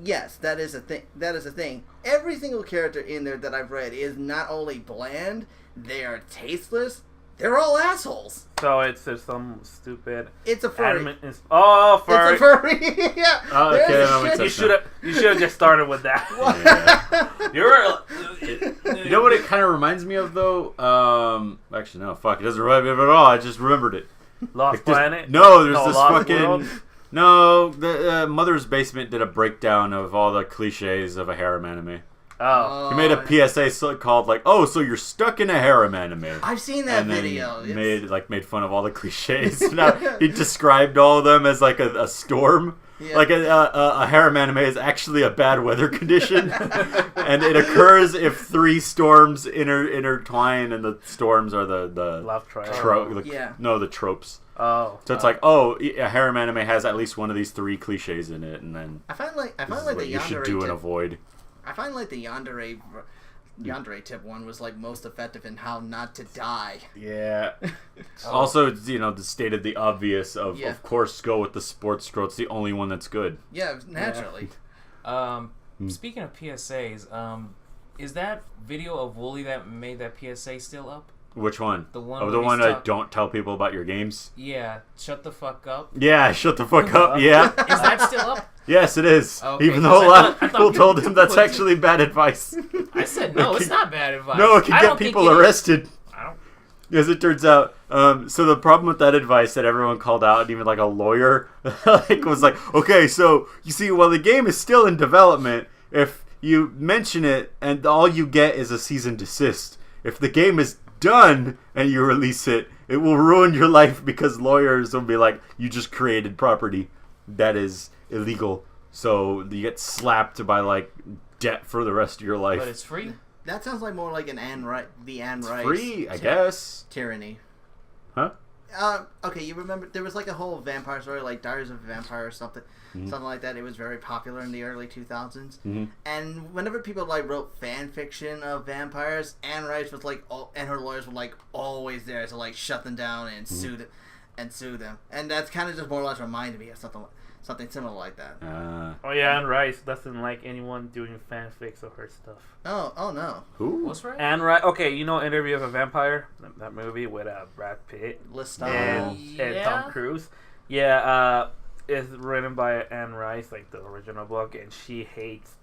Speaker 3: yes, that is a thing. That is a thing. Every single character in there that I've read is not only bland, they are tasteless. They're all assholes.
Speaker 1: So it's some stupid.
Speaker 3: It's a furry.
Speaker 1: Furry.
Speaker 3: It's a furry. Yeah.
Speaker 2: Oh, okay, that makes
Speaker 1: You
Speaker 2: sense.
Speaker 1: should have just started with that.
Speaker 2: You know what it kind of reminds me of though? Actually, no, fuck, it doesn't remind me of it at all. I just remembered it.
Speaker 1: Lost Planet.
Speaker 2: There's this
Speaker 1: Lost
Speaker 2: fucking.
Speaker 1: World?
Speaker 2: No, the Mother's Basement did a breakdown of all the cliches of a harem anime.
Speaker 1: Oh.
Speaker 2: He made a PSA called like, "Oh, so you're stuck in a harem anime."
Speaker 3: I've seen that
Speaker 2: and then
Speaker 3: video.
Speaker 2: made fun of all the cliches. Now, he described all of them as like a storm.
Speaker 3: Yeah.
Speaker 2: Like a harem anime is actually a bad weather condition, and it occurs if 3 storms intertwine, and the storms are the
Speaker 1: Love triangle.
Speaker 2: the tropes.
Speaker 1: Oh.
Speaker 2: So it's like, a harem anime has at least one of these 3 cliches in it, and then
Speaker 3: I find like
Speaker 2: this is
Speaker 3: the
Speaker 2: what you should do and avoid.
Speaker 3: I find like the yandere tip one was like most effective in how not to die.
Speaker 2: Yeah. Also, stated the obvious of course, go with the sports scroll. It's the only one that's good.
Speaker 3: Yeah, naturally.
Speaker 5: Speaking of PSAs, is that video of Wooly that made that PSA still up?
Speaker 2: Which one?
Speaker 5: The one.
Speaker 2: Oh,
Speaker 5: where
Speaker 2: the
Speaker 5: he's
Speaker 2: one that don't tell people about your games?
Speaker 5: Yeah. Shut the fuck up.
Speaker 2: Yeah, shut the fuck up. Yeah.
Speaker 5: Is that still up?
Speaker 2: Yes, it is.
Speaker 5: Okay,
Speaker 2: Even though a
Speaker 5: 'cause I
Speaker 2: lot of
Speaker 5: thought
Speaker 2: people told him that's
Speaker 5: put-
Speaker 2: actually bad advice.
Speaker 5: I said no. It's not bad advice.
Speaker 2: No, it can
Speaker 5: I
Speaker 2: get
Speaker 5: don't think
Speaker 2: people
Speaker 5: it is.
Speaker 2: arrested.
Speaker 5: I don't.
Speaker 2: As it turns out, so the problem with that advice that everyone called out, and even like a lawyer, was like, okay, so you see, while the game is still in development, if you mention it and all you get is a cease and desist, if the game is done and you release it, it will ruin your life because lawyers will be like, you just created property that is illegal, so you get slapped by like debt for the rest of your life.
Speaker 5: But it's free.
Speaker 3: That sounds like more like the Anne Rice
Speaker 2: Free, I guess.
Speaker 3: tyranny.
Speaker 2: Huh?
Speaker 3: Okay, you remember there was like a whole vampire story, like Diaries of a Vampire or something, something like that. It was very popular in the early 2000s. And whenever people like wrote fan fiction of vampires, Anne Rice was like, and her lawyers were like always there to like shut them down and sue them. And that's kind of just more or less reminded me of something similar like that.
Speaker 1: Oh yeah, Anne Rice doesn't like anyone doing fanfics of her stuff.
Speaker 3: Oh no.
Speaker 2: Who?
Speaker 5: What's right?
Speaker 1: Anne Rice. Okay, you know Interview of a Vampire, that movie with Brad Pitt
Speaker 3: Lestat.
Speaker 1: and
Speaker 5: Yeah.
Speaker 1: Tom Cruise. Yeah, it's written by Anne Rice, like the original book, and she hates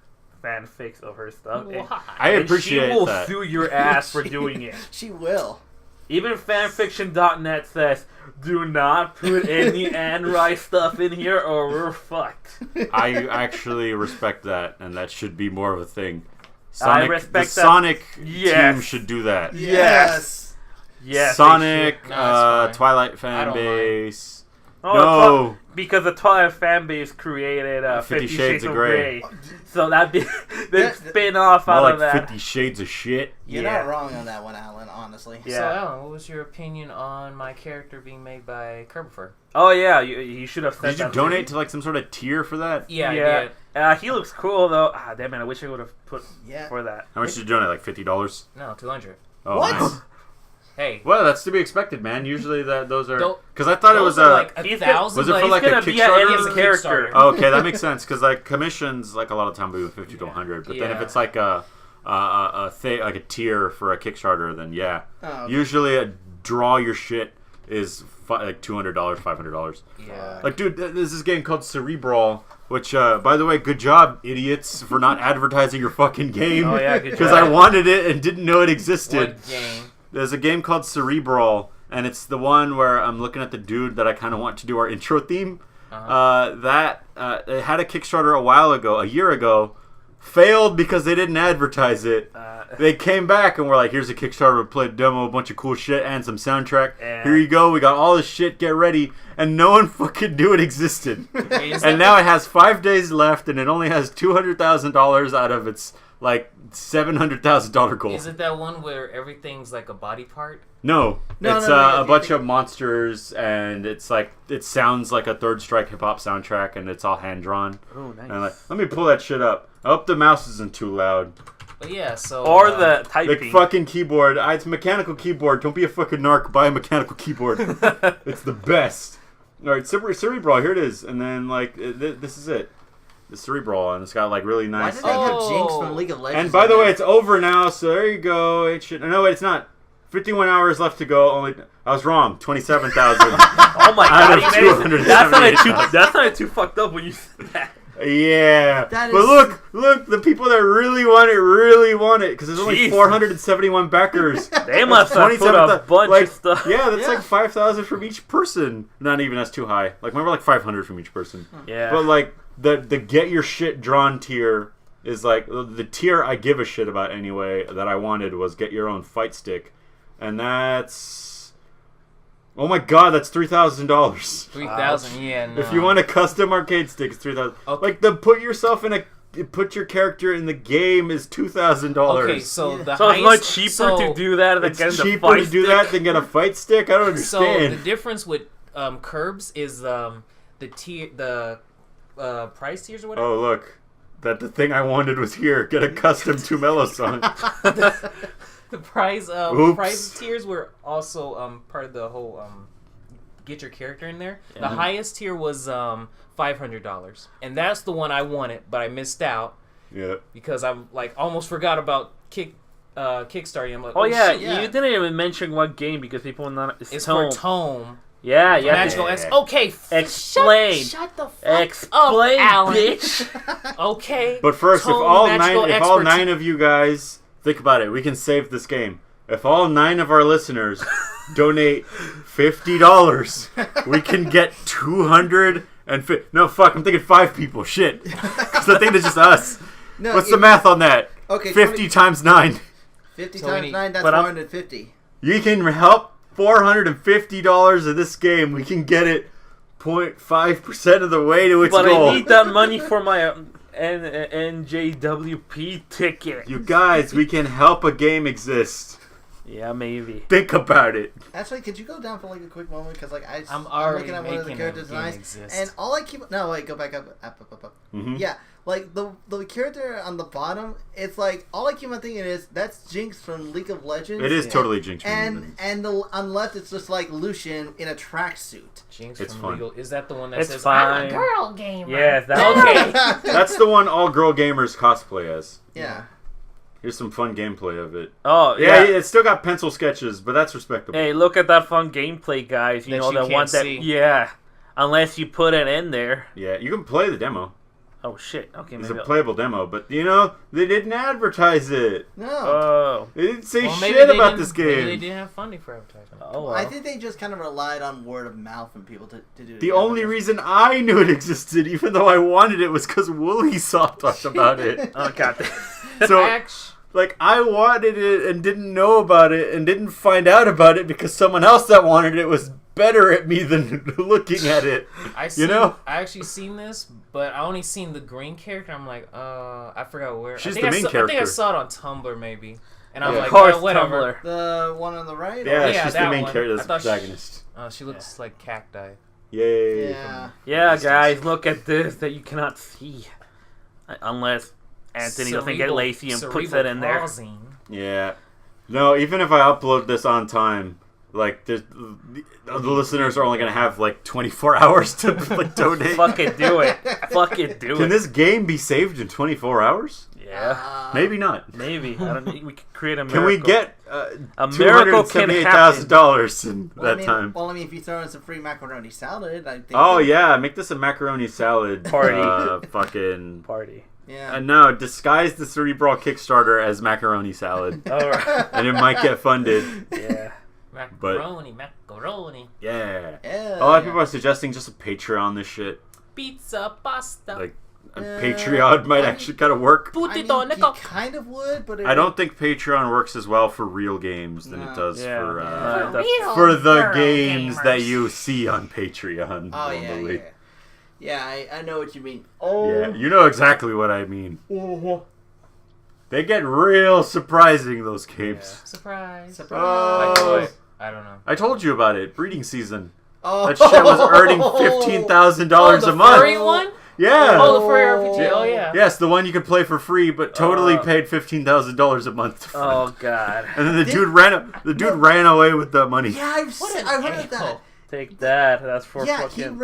Speaker 1: fanfics of her stuff. And,
Speaker 5: Why?
Speaker 2: I
Speaker 1: and
Speaker 2: appreciate
Speaker 1: she will
Speaker 2: that.
Speaker 1: sue your ass for doing it.
Speaker 3: She will.
Speaker 1: Even fanfiction.net says, do not put any Anne Rice stuff in here or we're fucked.
Speaker 2: I actually respect that, and that should be more of a thing.
Speaker 1: I respect
Speaker 2: the
Speaker 1: that.
Speaker 2: Sonic
Speaker 1: Yes.
Speaker 2: team should do that.
Speaker 3: Yes.
Speaker 1: Yes,
Speaker 2: Sonic,
Speaker 5: No, it's fine.
Speaker 2: Twilight
Speaker 5: I
Speaker 2: fan
Speaker 5: don't
Speaker 2: base.
Speaker 1: No, because the Twilight fan base created 50 Shades of Grey. So that'd be the spin off
Speaker 2: More
Speaker 1: out
Speaker 2: like
Speaker 1: of that.
Speaker 2: 50 Shades of shit.
Speaker 3: You're
Speaker 1: Yeah.
Speaker 3: not wrong on that one, Alan, honestly.
Speaker 1: Yeah.
Speaker 5: So, Alan, what was your opinion on my character being made by Kerbifer?
Speaker 1: Oh yeah, you should have said
Speaker 2: Did you
Speaker 1: that.
Speaker 2: donate to like some sort of tier for that?
Speaker 5: Yeah, I
Speaker 1: Yeah.
Speaker 5: did.
Speaker 1: He looks cool though. Damn it, I wish I would have put
Speaker 3: Yeah.
Speaker 1: for that.
Speaker 2: How much did you donate? Like $50?
Speaker 5: No, 200.
Speaker 2: Oh,
Speaker 3: What?
Speaker 2: nice.
Speaker 5: Hey.
Speaker 2: Well, that's to be expected, man. Usually those are
Speaker 5: Don't-
Speaker 2: because I thought it was
Speaker 5: Those are
Speaker 2: a.
Speaker 5: like
Speaker 1: He's
Speaker 5: 1,000.
Speaker 2: Was it for
Speaker 5: but
Speaker 2: like
Speaker 1: He's
Speaker 2: a
Speaker 1: gonna be at
Speaker 2: Kickstarter?
Speaker 1: any character.
Speaker 2: Oh, okay, that makes sense because like commissions, like a lot of time we do 50 to 100. But then if
Speaker 5: Yeah.
Speaker 2: it's like a thing, like a tier for a Kickstarter, then yeah.
Speaker 3: Oh, okay.
Speaker 2: Usually a draw your shit is like $200, $500.
Speaker 5: Yeah.
Speaker 2: Like, dude, there's this game called Cerebrawl, which, by the way, good job, idiots, for not advertising your fucking game.
Speaker 1: Oh, yeah, good
Speaker 2: Because
Speaker 1: job.
Speaker 2: I wanted it and didn't know it existed.
Speaker 5: What game?
Speaker 2: There's a game called Cerebrawl, and it's the one where I'm looking at the dude that I kind of want to do our intro theme. It had a Kickstarter a year ago, failed because they didn't advertise it. They came back and were like, here's a Kickstarter, we played a demo, a bunch of cool shit, and some soundtrack. Here you go, we got all this shit, get ready. And no one fucking knew it existed.
Speaker 5: Wait, is
Speaker 2: And
Speaker 5: that
Speaker 2: now it has 5 days left, and it only has $200,000 out of its, like, $700,000 goal.
Speaker 5: Is it that one where everything's like a body part?
Speaker 2: No,
Speaker 3: No,
Speaker 2: it's
Speaker 3: no, no,
Speaker 2: a
Speaker 3: you
Speaker 2: bunch
Speaker 3: think-
Speaker 2: of monsters, and it's like it sounds like a Third Strike hip hop soundtrack, and it's all hand drawn.
Speaker 1: Oh, nice.
Speaker 2: And like, let me pull that shit up. I hope the mouse isn't too loud.
Speaker 5: But yeah, so
Speaker 1: Or the
Speaker 2: The
Speaker 1: typing.
Speaker 2: fucking keyboard. It's a mechanical keyboard. Don't be a fucking narc. Buy a mechanical keyboard. It's the best. All right, Cerebrawl. Here it is. And then like this is it. The Cerebrawl, and it's got like really
Speaker 3: Why
Speaker 2: nice.
Speaker 3: did they have Jinx
Speaker 5: Oh.
Speaker 3: from League of Legends?
Speaker 2: And by the
Speaker 3: in
Speaker 2: way,
Speaker 3: there?
Speaker 2: it's over now, so there you go. It should. No, wait, it's not. 51 hours left to go. Only I was wrong. 27,000.
Speaker 1: Oh my
Speaker 2: Out
Speaker 1: god,
Speaker 2: of
Speaker 1: he made it. That's
Speaker 2: $278,000.
Speaker 1: not too fucked up when you said that.
Speaker 2: Yeah,
Speaker 3: That
Speaker 2: but
Speaker 3: is-
Speaker 2: look, the people that really want it, because there's only
Speaker 1: Jeez.
Speaker 2: 471 backers.
Speaker 1: They must have put a bunch
Speaker 2: like,
Speaker 1: of stuff.
Speaker 2: Yeah, that's
Speaker 3: Yeah.
Speaker 2: like 5,000 from each person. Not even, that's too high. Like, remember, like 500 from each person.
Speaker 1: Yeah.
Speaker 2: But like the get your shit drawn tier is like the tier I give a shit about anyway. That I wanted was get your own fight stick, and that's. Oh my god, that's $3,000.
Speaker 5: 3,000. Yeah, no.
Speaker 2: If you want a custom arcade stick, it's $3,000.
Speaker 5: Okay.
Speaker 2: Like put your character in the game is $2,000.
Speaker 5: Okay, so the
Speaker 1: So it's
Speaker 5: highest,
Speaker 1: much cheaper
Speaker 5: so,
Speaker 1: to do that than
Speaker 2: It's
Speaker 1: get the
Speaker 2: cheaper
Speaker 1: fight
Speaker 2: to do
Speaker 1: stick.
Speaker 2: that than get a fight stick. I don't
Speaker 5: So the
Speaker 2: understand.
Speaker 5: difference with Curbs is the price tiers or whatever.
Speaker 2: Oh look, the thing I wanted was here. Get a custom Tumelo song.
Speaker 5: The price
Speaker 2: Oops.
Speaker 5: price tiers were also part of the whole get your character in there. The
Speaker 2: Mm-hmm.
Speaker 5: highest tier was $500, and that's the one I wanted, but I missed out
Speaker 2: Yeah.
Speaker 5: because I like almost forgot about Kickstarter. I'm like,
Speaker 1: Oh yeah,
Speaker 5: shit.
Speaker 3: yeah.
Speaker 1: you didn't even mention what game because people not.
Speaker 5: It's
Speaker 1: Tome.
Speaker 5: for Tome.
Speaker 1: Yeah, yeah.
Speaker 5: Magical X. Okay,
Speaker 1: Explain.
Speaker 5: Shut the fuck
Speaker 1: Explain,
Speaker 5: up, Alan.
Speaker 1: bitch.
Speaker 5: Okay.
Speaker 2: But first, if
Speaker 5: Tome
Speaker 2: all
Speaker 5: magical
Speaker 2: nine
Speaker 5: expertise-
Speaker 2: of you guys think about it, we can save this game. If all 9 of our listeners donate $50, we can get 250. No, fuck, I'm thinking 5 people. Shit, because I think it's just us.
Speaker 3: No,
Speaker 2: What's the math on that?
Speaker 3: Okay,
Speaker 2: 50 times 9.
Speaker 3: 50
Speaker 5: So we
Speaker 3: times
Speaker 5: need-
Speaker 3: 9, that's
Speaker 1: but I'm-
Speaker 3: 450.
Speaker 2: You can help $450 of this game. We can get it 0.5% of the way to its
Speaker 1: But
Speaker 2: goal.
Speaker 1: I need that money for my NJWP ticket.
Speaker 2: You guys, we can help a game exist.
Speaker 1: Yeah, maybe.
Speaker 2: Think about it.
Speaker 3: Actually, could you go down for like a quick moment? Because like
Speaker 5: I'm
Speaker 3: I'm
Speaker 5: already
Speaker 3: looking at one of the
Speaker 5: making
Speaker 3: character
Speaker 5: a game
Speaker 3: designs,
Speaker 5: exist.
Speaker 3: and all I keep go back up.
Speaker 2: Mhm.
Speaker 3: Yeah, like the character on the bottom, it's like all I keep on thinking is that's Jinx from League of Legends.
Speaker 2: It is totally Jinx.
Speaker 3: And on the left, it's just like Lucian in a tracksuit.
Speaker 5: Jinx
Speaker 2: It's
Speaker 5: from
Speaker 2: fun.
Speaker 5: Legal. Is that the one that
Speaker 1: It's
Speaker 5: says
Speaker 1: fine.
Speaker 5: I'm a girl gamer?
Speaker 1: Yeah, that
Speaker 5: Okay.
Speaker 2: That's the one all girl gamers cosplay as.
Speaker 3: Yeah.
Speaker 2: Here's some fun gameplay of it.
Speaker 1: Oh,
Speaker 2: Yeah,
Speaker 1: yeah.
Speaker 2: it's still got pencil sketches, but that's respectable.
Speaker 1: Hey, look at that fun gameplay, guys. You
Speaker 5: That
Speaker 1: know,
Speaker 5: you
Speaker 1: the one
Speaker 5: can't
Speaker 1: that...
Speaker 5: see.
Speaker 1: Yeah. Unless you put it in there.
Speaker 2: Yeah, you can play the demo.
Speaker 1: Oh, shit. Okay,
Speaker 2: It's
Speaker 1: maybe
Speaker 2: a
Speaker 1: I'll-
Speaker 2: playable demo, but they didn't advertise it.
Speaker 3: No.
Speaker 1: Oh.
Speaker 2: They didn't say
Speaker 5: Well, maybe
Speaker 2: shit
Speaker 5: they
Speaker 2: about
Speaker 5: didn't-
Speaker 2: this
Speaker 5: Maybe they
Speaker 2: game.
Speaker 5: didn't have funding for advertising.
Speaker 1: Oh, well.
Speaker 3: I think they just kind of relied on word of mouth from people to do
Speaker 2: The only reason I knew it existed, even though I wanted it, was because Woolly Saw talked about it.
Speaker 1: Oh, God.
Speaker 2: So,
Speaker 5: Actually,
Speaker 2: like, I wanted it and didn't know about it and didn't find out about it because someone else that wanted it was better at me than looking at it.
Speaker 5: I actually seen this, but I only seen the green character. I'm like, I forgot where.
Speaker 2: She's
Speaker 5: I think
Speaker 2: the main
Speaker 5: I think I
Speaker 2: character.
Speaker 5: saw it on Tumblr maybe, and I was
Speaker 2: Yeah.
Speaker 5: like,
Speaker 1: Of course,
Speaker 5: whatever.
Speaker 1: Tumblr.
Speaker 3: The one on the right?
Speaker 2: Yeah,
Speaker 5: yeah,
Speaker 2: she's the
Speaker 5: that
Speaker 2: main
Speaker 5: one.
Speaker 2: character,
Speaker 5: I
Speaker 2: the
Speaker 5: thought she-
Speaker 2: protagonist.
Speaker 5: She looks like cacti.
Speaker 2: Yay.
Speaker 3: Yeah.
Speaker 1: Yeah, guys, look at this that you cannot see. Unless Anthony doesn't get lazy and puts it in there.
Speaker 5: Palsy.
Speaker 2: Yeah. No, even if I upload this on time, like, the listeners are only going to have, like, 24 hours to, like, donate.
Speaker 1: Fuck it, do it. Fuck it, do
Speaker 2: Can
Speaker 1: it.
Speaker 2: this game be saved in 24 hours?
Speaker 1: Yeah,
Speaker 2: Maybe not.
Speaker 1: maybe. I don't. We could create a
Speaker 2: Can
Speaker 1: miracle.
Speaker 2: we get
Speaker 1: A miracle can
Speaker 2: $278,000 in that time?
Speaker 3: Well, I mean, if you throw in some free macaroni salad, I think.
Speaker 2: Oh, yeah. Make this a macaroni salad.
Speaker 1: Party.
Speaker 2: Fucking...
Speaker 1: party?
Speaker 3: Yeah.
Speaker 2: No, disguise the Cerebrawl Kickstarter as macaroni salad.
Speaker 1: All right.
Speaker 2: And it might get funded.
Speaker 1: Yeah.
Speaker 5: Macaroni.
Speaker 2: Yeah.
Speaker 3: Yeah.
Speaker 2: A lot of people are suggesting just a Patreon this shit.
Speaker 5: Pizza, pasta.
Speaker 2: Like, a Patreon might actually kind of work.
Speaker 3: I mean, you kind of would, but
Speaker 2: I don't think Patreon works as well for real games than it does
Speaker 1: Yeah.
Speaker 2: for
Speaker 1: that's-
Speaker 2: for the games that you see on Patreon
Speaker 3: Oh yeah,
Speaker 2: normally.
Speaker 3: yeah. Yeah, I know what you mean.
Speaker 2: Yeah, you know exactly what I mean. They get real surprising, those games.
Speaker 5: Surprise.
Speaker 3: Surprise.
Speaker 2: Oh,
Speaker 5: I don't know.
Speaker 2: I told you about it. Breeding season.
Speaker 3: Oh.
Speaker 2: That shit was earning $15,000
Speaker 5: the
Speaker 2: a month.
Speaker 5: furry one?
Speaker 2: Yeah.
Speaker 5: Oh, the furry RPG. Oh, yeah.
Speaker 2: Yes, the one you could play for free, but totally paid $15,000 a month. To friend.
Speaker 1: Oh God.
Speaker 2: And then the dude ran away with the money.
Speaker 3: Yeah, I've heard that.
Speaker 1: Take that. That's for
Speaker 3: Yeah,
Speaker 1: fucking.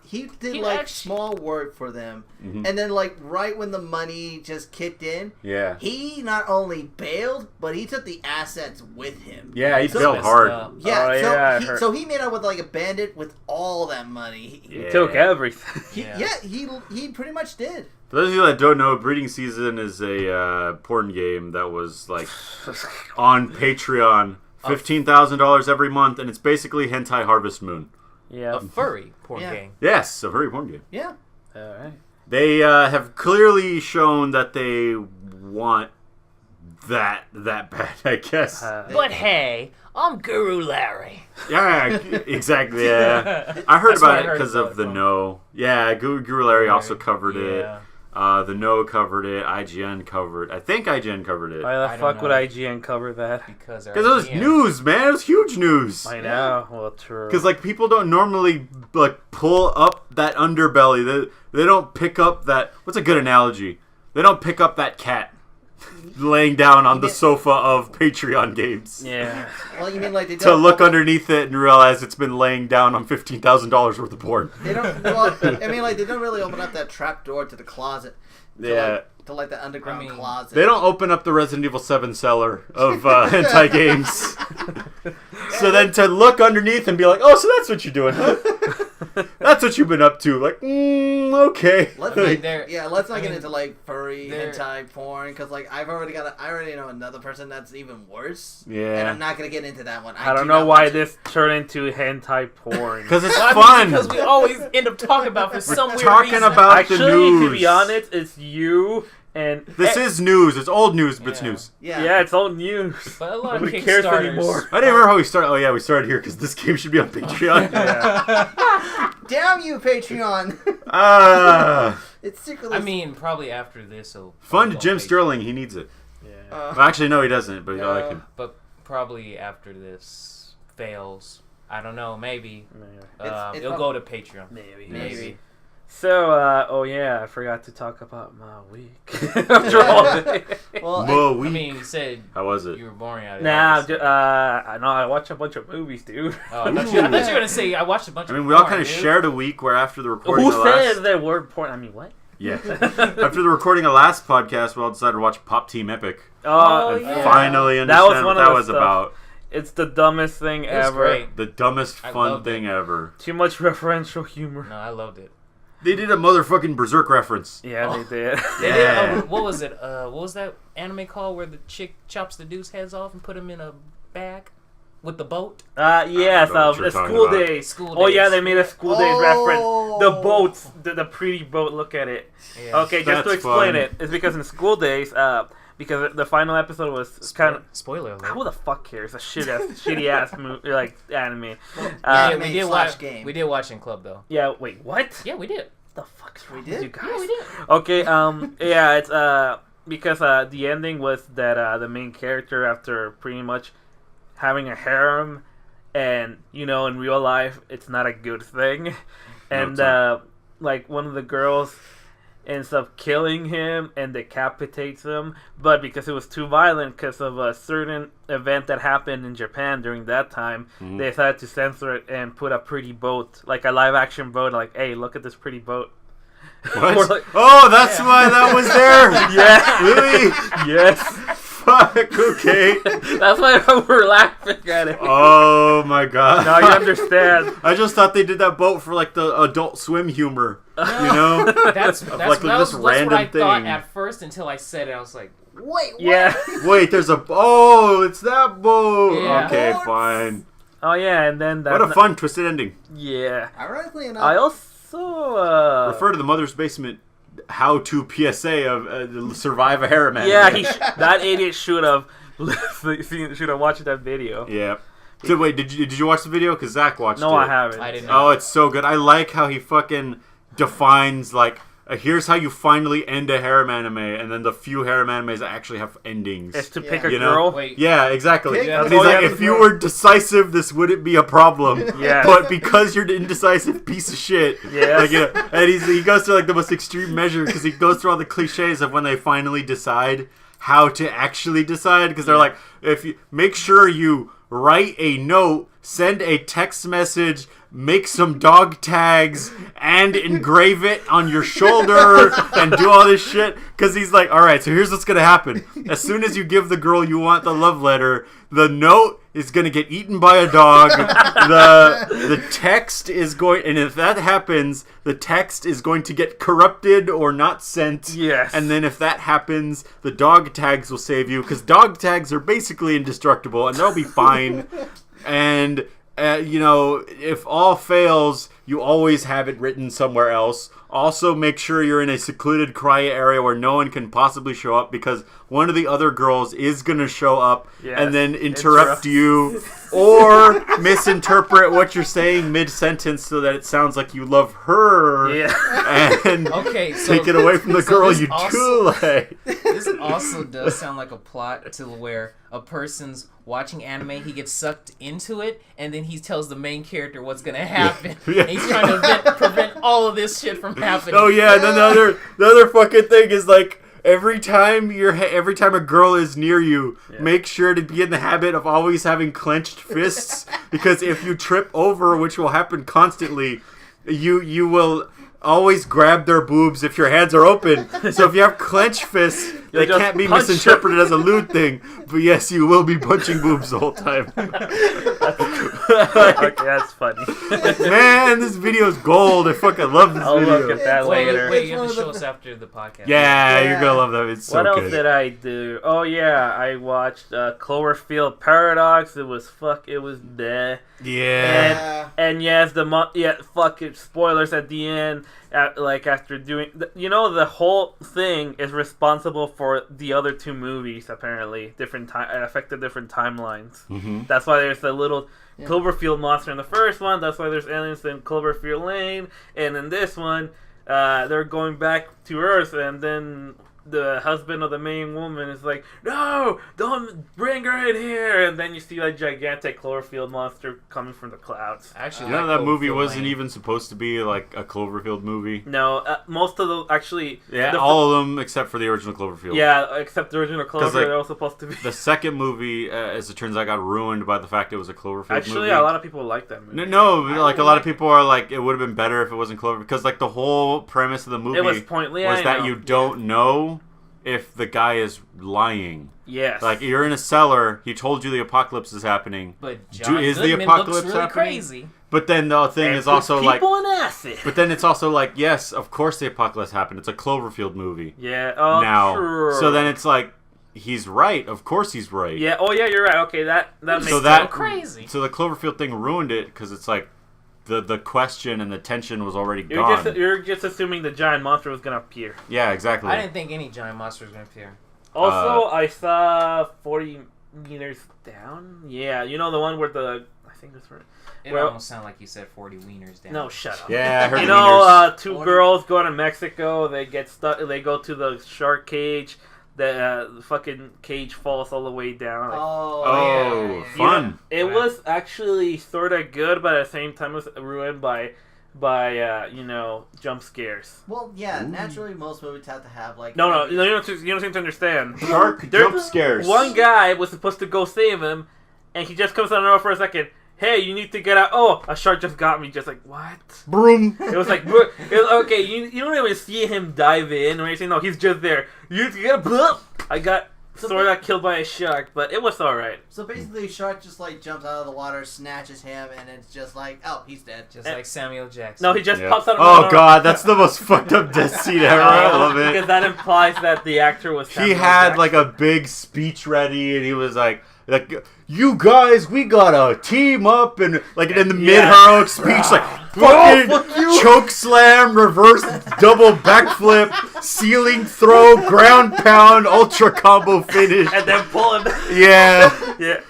Speaker 3: he did
Speaker 5: He
Speaker 3: like
Speaker 5: actually-
Speaker 3: small work for them,
Speaker 2: Mhm.
Speaker 3: and then like right when the money just kicked in,
Speaker 2: Yeah.
Speaker 3: he not only bailed, but he took the assets with him.
Speaker 2: Yeah, he
Speaker 5: So
Speaker 2: bailed
Speaker 5: messed
Speaker 2: hard.
Speaker 5: up.
Speaker 3: Yeah,
Speaker 1: Oh,
Speaker 3: so,
Speaker 1: yeah, I
Speaker 3: he,
Speaker 1: heard-
Speaker 3: so he made out with like a bandit with all that money.
Speaker 1: He
Speaker 2: Yeah.
Speaker 1: took everything.
Speaker 3: He pretty much did.
Speaker 2: For those of you that don't know, Breeding Season is a porn game that was like on Patreon, $15,000 every month, and it's basically Hentai Harvest Moon.
Speaker 1: Yeah.
Speaker 5: A furry porn
Speaker 3: Yeah.
Speaker 5: game.
Speaker 2: Yes, a very porn game.
Speaker 3: Yeah.
Speaker 1: All right.
Speaker 2: They have clearly shown that they want that bad, I guess.
Speaker 5: But hey, I'm Guru Larry.
Speaker 2: Yeah, exactly. Yeah, I heard
Speaker 5: That's what
Speaker 2: about
Speaker 5: I
Speaker 2: it
Speaker 5: heard
Speaker 2: because
Speaker 5: about
Speaker 2: of
Speaker 5: it
Speaker 2: the
Speaker 5: from.
Speaker 2: No. Yeah, Guru Larry also covered it.
Speaker 5: Yeah.
Speaker 2: The No covered it. IGN covered. I think IGN covered it.
Speaker 1: Why
Speaker 5: I
Speaker 1: the
Speaker 5: don't
Speaker 1: fuck would
Speaker 5: know.
Speaker 1: IGN cover that?
Speaker 5: Because
Speaker 2: Because it was news, man. It was huge news.
Speaker 1: I know. Well, true.
Speaker 2: Because like people don't normally like pull up that underbelly. They don't pick up that. What's a good analogy? They don't pick up that cat laying down on the sofa of Patreon games.
Speaker 1: Yeah.
Speaker 3: Well, you mean like they
Speaker 2: To
Speaker 3: don't
Speaker 2: look underneath it and realize it's been laying down on $15,000 worth of porn.
Speaker 3: They don't. Well, I mean, like they don't really open up that trap door to the closet.
Speaker 2: Yeah.
Speaker 3: To like the underground closet.
Speaker 2: They don't open up the Resident Evil 7 cellar of hentai games. So then to look underneath and be like, oh, so that's what you're doing, huh? That's what you've been up to. Like, okay.
Speaker 3: Let's not get into like furry hentai porn because like I already know another person that's even worse.
Speaker 2: Yeah.
Speaker 3: And I'm not gonna get into that one.
Speaker 1: I don't know why this turned into hentai porn.
Speaker 2: Because it's fun.
Speaker 5: Because we always end up talking about for some weird
Speaker 2: talking
Speaker 5: reason.
Speaker 2: about
Speaker 1: Actually,
Speaker 2: the news.
Speaker 1: to be honest, it's you and
Speaker 2: this is news. It's old news, but it's news.
Speaker 1: Yeah, it's old news.
Speaker 5: But a lot of
Speaker 1: Nobody cares
Speaker 5: Kickstarters.
Speaker 1: anymore.
Speaker 2: I didn't remember how we started. Oh yeah, we started here because this game should be on Patreon.
Speaker 3: Damn you, Patreon! It's secretly.
Speaker 5: I mean, probably after this.
Speaker 2: Fun to Jim Sterling. He needs it.
Speaker 1: Yeah.
Speaker 2: Well, actually, no, he doesn't. But I like him.
Speaker 5: But probably after this fails. I don't know. Maybe. It'll go to Patreon.
Speaker 1: Maybe. So, I forgot to talk about my week. After all this.
Speaker 3: Well,
Speaker 5: I mean, you said
Speaker 2: how was it?
Speaker 5: You were boring out of
Speaker 1: I watched a bunch of movies, dude.
Speaker 5: Oh, I thought you were gonna say I watched a bunch.
Speaker 2: I mean, we all kind of shared a week where after the recording.
Speaker 1: Who said that word porn? I mean, what?
Speaker 2: Yeah. After the recording of last podcast, we all decided to watch Pop Team Epic.
Speaker 1: Oh,
Speaker 2: and finally understand what that was about.
Speaker 1: It's the dumbest thing ever.
Speaker 5: Great.
Speaker 2: The dumbest fun thing ever.
Speaker 1: Too much referential humor.
Speaker 5: No, I loved it.
Speaker 2: They did a motherfucking Berserk reference.
Speaker 1: Yeah, they did.
Speaker 5: They did. What was it? What was that anime called where the chick chops the dude's heads off and put him in a bag with the boat?
Speaker 1: Yes, School Days. Oh yeah, they made a School Days reference. The boats, the pretty boat. Look at it. Yeah. Okay, just to explain it, it's because in School Days, because the final episode was kind of
Speaker 5: spoiler alert.
Speaker 1: Who the fuck cares? A shitty ass movie, like anime.
Speaker 5: We did watch. Game. We did watch in club though.
Speaker 1: Yeah. Wait. What?
Speaker 5: Yeah, we did.
Speaker 1: The fuck's wrong
Speaker 3: with you
Speaker 1: guys?
Speaker 5: Yeah, we did.
Speaker 1: Okay. Yeah. It's because the ending was that the main character, after pretty much having a harem, and in real life it's not a good thing, and like one of the girls ends up killing him and decapitates him, but because it was too violent because of a certain event that happened in Japan during that time, they decided to censor it and put a pretty boat, like a live action boat, like, hey, look at this pretty boat.
Speaker 2: What? Like, oh, that's why that was there.
Speaker 1: Yeah.
Speaker 2: Really?
Speaker 1: Yes.
Speaker 2: Fuck. Okay.
Speaker 1: That's why we're laughing at it.
Speaker 2: Oh my god.
Speaker 1: Now you understand.
Speaker 2: I just thought they did that boat for like the Adult Swim humor.
Speaker 5: That's what I
Speaker 2: thing.
Speaker 5: thought at first until I said it. I was like, wait, what?
Speaker 1: Yeah.
Speaker 2: Wait, there's it's that boat.
Speaker 5: Yeah.
Speaker 2: Okay, fine.
Speaker 1: Oh yeah, and then
Speaker 2: what a fun twisted ending.
Speaker 1: Yeah.
Speaker 3: Ironically enough,
Speaker 1: I also
Speaker 2: refer to the Mother's Basement how-to PSA of survive a harem anime.
Speaker 1: Yeah, that idiot should have watched that video.
Speaker 2: Yeah. So wait, did you watch the video? Because Zach watched it.
Speaker 1: No, I haven't.
Speaker 5: I didn't.
Speaker 2: Oh, it's so good. I like how he fucking defines like. Here's how you finally end a harem anime, and then the few harem animes that actually have endings.
Speaker 1: It's to pick a girl.
Speaker 5: Wait.
Speaker 2: Yeah, exactly.
Speaker 3: Yeah,
Speaker 2: and he's like, if you were decisive, this wouldn't be a problem.
Speaker 1: Yeah.
Speaker 2: But because you're the indecisive piece of shit,
Speaker 1: yes.
Speaker 2: And he goes through like the most extreme measure because he goes through all the cliches of when they finally decide how to actually decide. Because they're like, if you make sure you write a note, send a text message, make some dog tags, and engrave it on your shoulder, and do all this shit. Because he's like, alright, so here's what's going to happen. As soon as you give the girl you want the love letter, the note is going to get eaten by a dog. The text is going... And if that happens, the text is going to get corrupted or not sent.
Speaker 1: Yes.
Speaker 2: And then if that happens, the dog tags will save you. Because dog tags are basically indestructible, and they'll be fine. And... if all fails, you always have it written somewhere else. Also, make sure you're in a secluded, quiet area where no one can possibly show up, because one of the other girls is going to show up and then interrupt you or misinterpret what you're saying mid-sentence so that it sounds like you love her and take it away from the girl you do like.
Speaker 5: This also does sound like a plot to where a person's watching anime, he gets sucked into it, and then he tells the main character what's going to happen. And he's trying to prevent all of this shit from happening.
Speaker 2: Oh yeah, and then the other fucking thing is like, every time a girl is near you, make sure to be in the habit of always having clenched fists, because if you trip over, which will happen constantly, you will always grab their boobs if your hands are open. So if you have clenched fists, they can't be misinterpreted as a lewd thing. But yes, you will be punching boobs the whole time.
Speaker 1: Okay, that's funny.
Speaker 2: Man, this video is gold. I fucking love this
Speaker 1: I'll
Speaker 2: video.
Speaker 1: look at that later.
Speaker 5: Wait, you have to show us after the podcast.
Speaker 2: Yeah, you're gonna love that. It's so
Speaker 1: What else
Speaker 2: good.
Speaker 1: did I do? Oh yeah, I watched Cloverfield Paradox. It was bleh.
Speaker 2: Yeah.
Speaker 1: And yes, fucking spoilers at the end. After doing, the whole thing is responsible for the other two movies. Apparently, affected different timelines.
Speaker 2: Mm-hmm.
Speaker 1: That's why there's the little Cloverfield monster in the first one. That's why there's aliens in Cloverfield Lane. And in this one, they're going back to Earth, and then the husband of the main woman is like, "No, don't bring her in here." And then you see that gigantic Cloverfield monster coming from the clouds.
Speaker 5: Actually,
Speaker 2: that movie wasn't even supposed to be like a Cloverfield movie.
Speaker 1: No, most of the actually,
Speaker 2: all of them except for the original Cloverfield.
Speaker 1: Yeah, except the original Cloverfield, they're all supposed to be.
Speaker 2: The second movie, as it turns out, got ruined by the fact it was a Cloverfield movie.
Speaker 1: Actually, a lot of people like that movie.
Speaker 2: No, like a lot of people are like, it would have been better if it wasn't Clover, because like the whole premise of the movie
Speaker 1: it was pointless.
Speaker 2: Was that you don't know if the guy is lying.
Speaker 1: Yes.
Speaker 2: Like, you're in a cellar, he told you the apocalypse is happening.
Speaker 5: But John
Speaker 2: is
Speaker 5: Goodman
Speaker 2: the apocalypse
Speaker 5: looks really
Speaker 2: happening?
Speaker 5: crazy.
Speaker 2: But then the thing is also like,
Speaker 1: people in acid.
Speaker 2: but then it's also like, yes, of course the apocalypse happened. It's a Cloverfield movie.
Speaker 1: Yeah. Oh,
Speaker 2: now,
Speaker 1: true.
Speaker 2: so then it's like, he's right. Of course he's right.
Speaker 1: Yeah. Oh, yeah. You're right. Okay, that makes
Speaker 2: So
Speaker 1: sense.
Speaker 2: that
Speaker 5: crazy.
Speaker 2: So the Cloverfield thing ruined it because it's like the question and the tension was already gone.
Speaker 1: You're just assuming the giant monster was gonna appear.
Speaker 2: Yeah, exactly.
Speaker 5: I didn't think any giant monster was going to appear.
Speaker 1: Also, I saw 40 meters down. Yeah, the one where I think that's right.
Speaker 5: It almost sounded like you said 40 wieners down.
Speaker 1: No, shut up.
Speaker 2: Yeah, I heard
Speaker 1: two girls go to Mexico. They get stuck. They go to the shark cage. The fucking cage falls all the way down.
Speaker 2: Oh, fun.
Speaker 1: It was actually sort of good, but at the same time, it was ruined by jump scares.
Speaker 3: Well, yeah, naturally most movies have to have like...
Speaker 1: No, you don't seem to understand.
Speaker 2: Shark jump scares.
Speaker 1: One guy was supposed to go save him, and he just comes out of nowhere for a second. Hey, you need to get out. Oh, a shark just got me. Just like, what?
Speaker 2: Broom.
Speaker 1: It was like, okay, you don't even see him dive in or anything. No, he's just there. You need to get a... I got killed by a shark, but it was alright.
Speaker 3: So basically, shark just like jumps out of the water, snatches him, and it's just like, oh, he's dead.
Speaker 5: Just like Samuel Jackson.
Speaker 1: No, he just pops out of the
Speaker 2: water.
Speaker 1: water.
Speaker 2: Oh god, that's the most fucked up death scene ever. I love it.
Speaker 1: Because that implies that the actor was Samuel
Speaker 2: He had
Speaker 1: Jackson.
Speaker 2: like a big speech ready, and he was like, you guys, we gotta team up, and like in the mid-heroic speech, like fucking choke slam, reverse double backflip, ceiling throw, ground pound, ultra combo finish,
Speaker 1: and then pull him.
Speaker 2: Yeah.
Speaker 1: Yeah.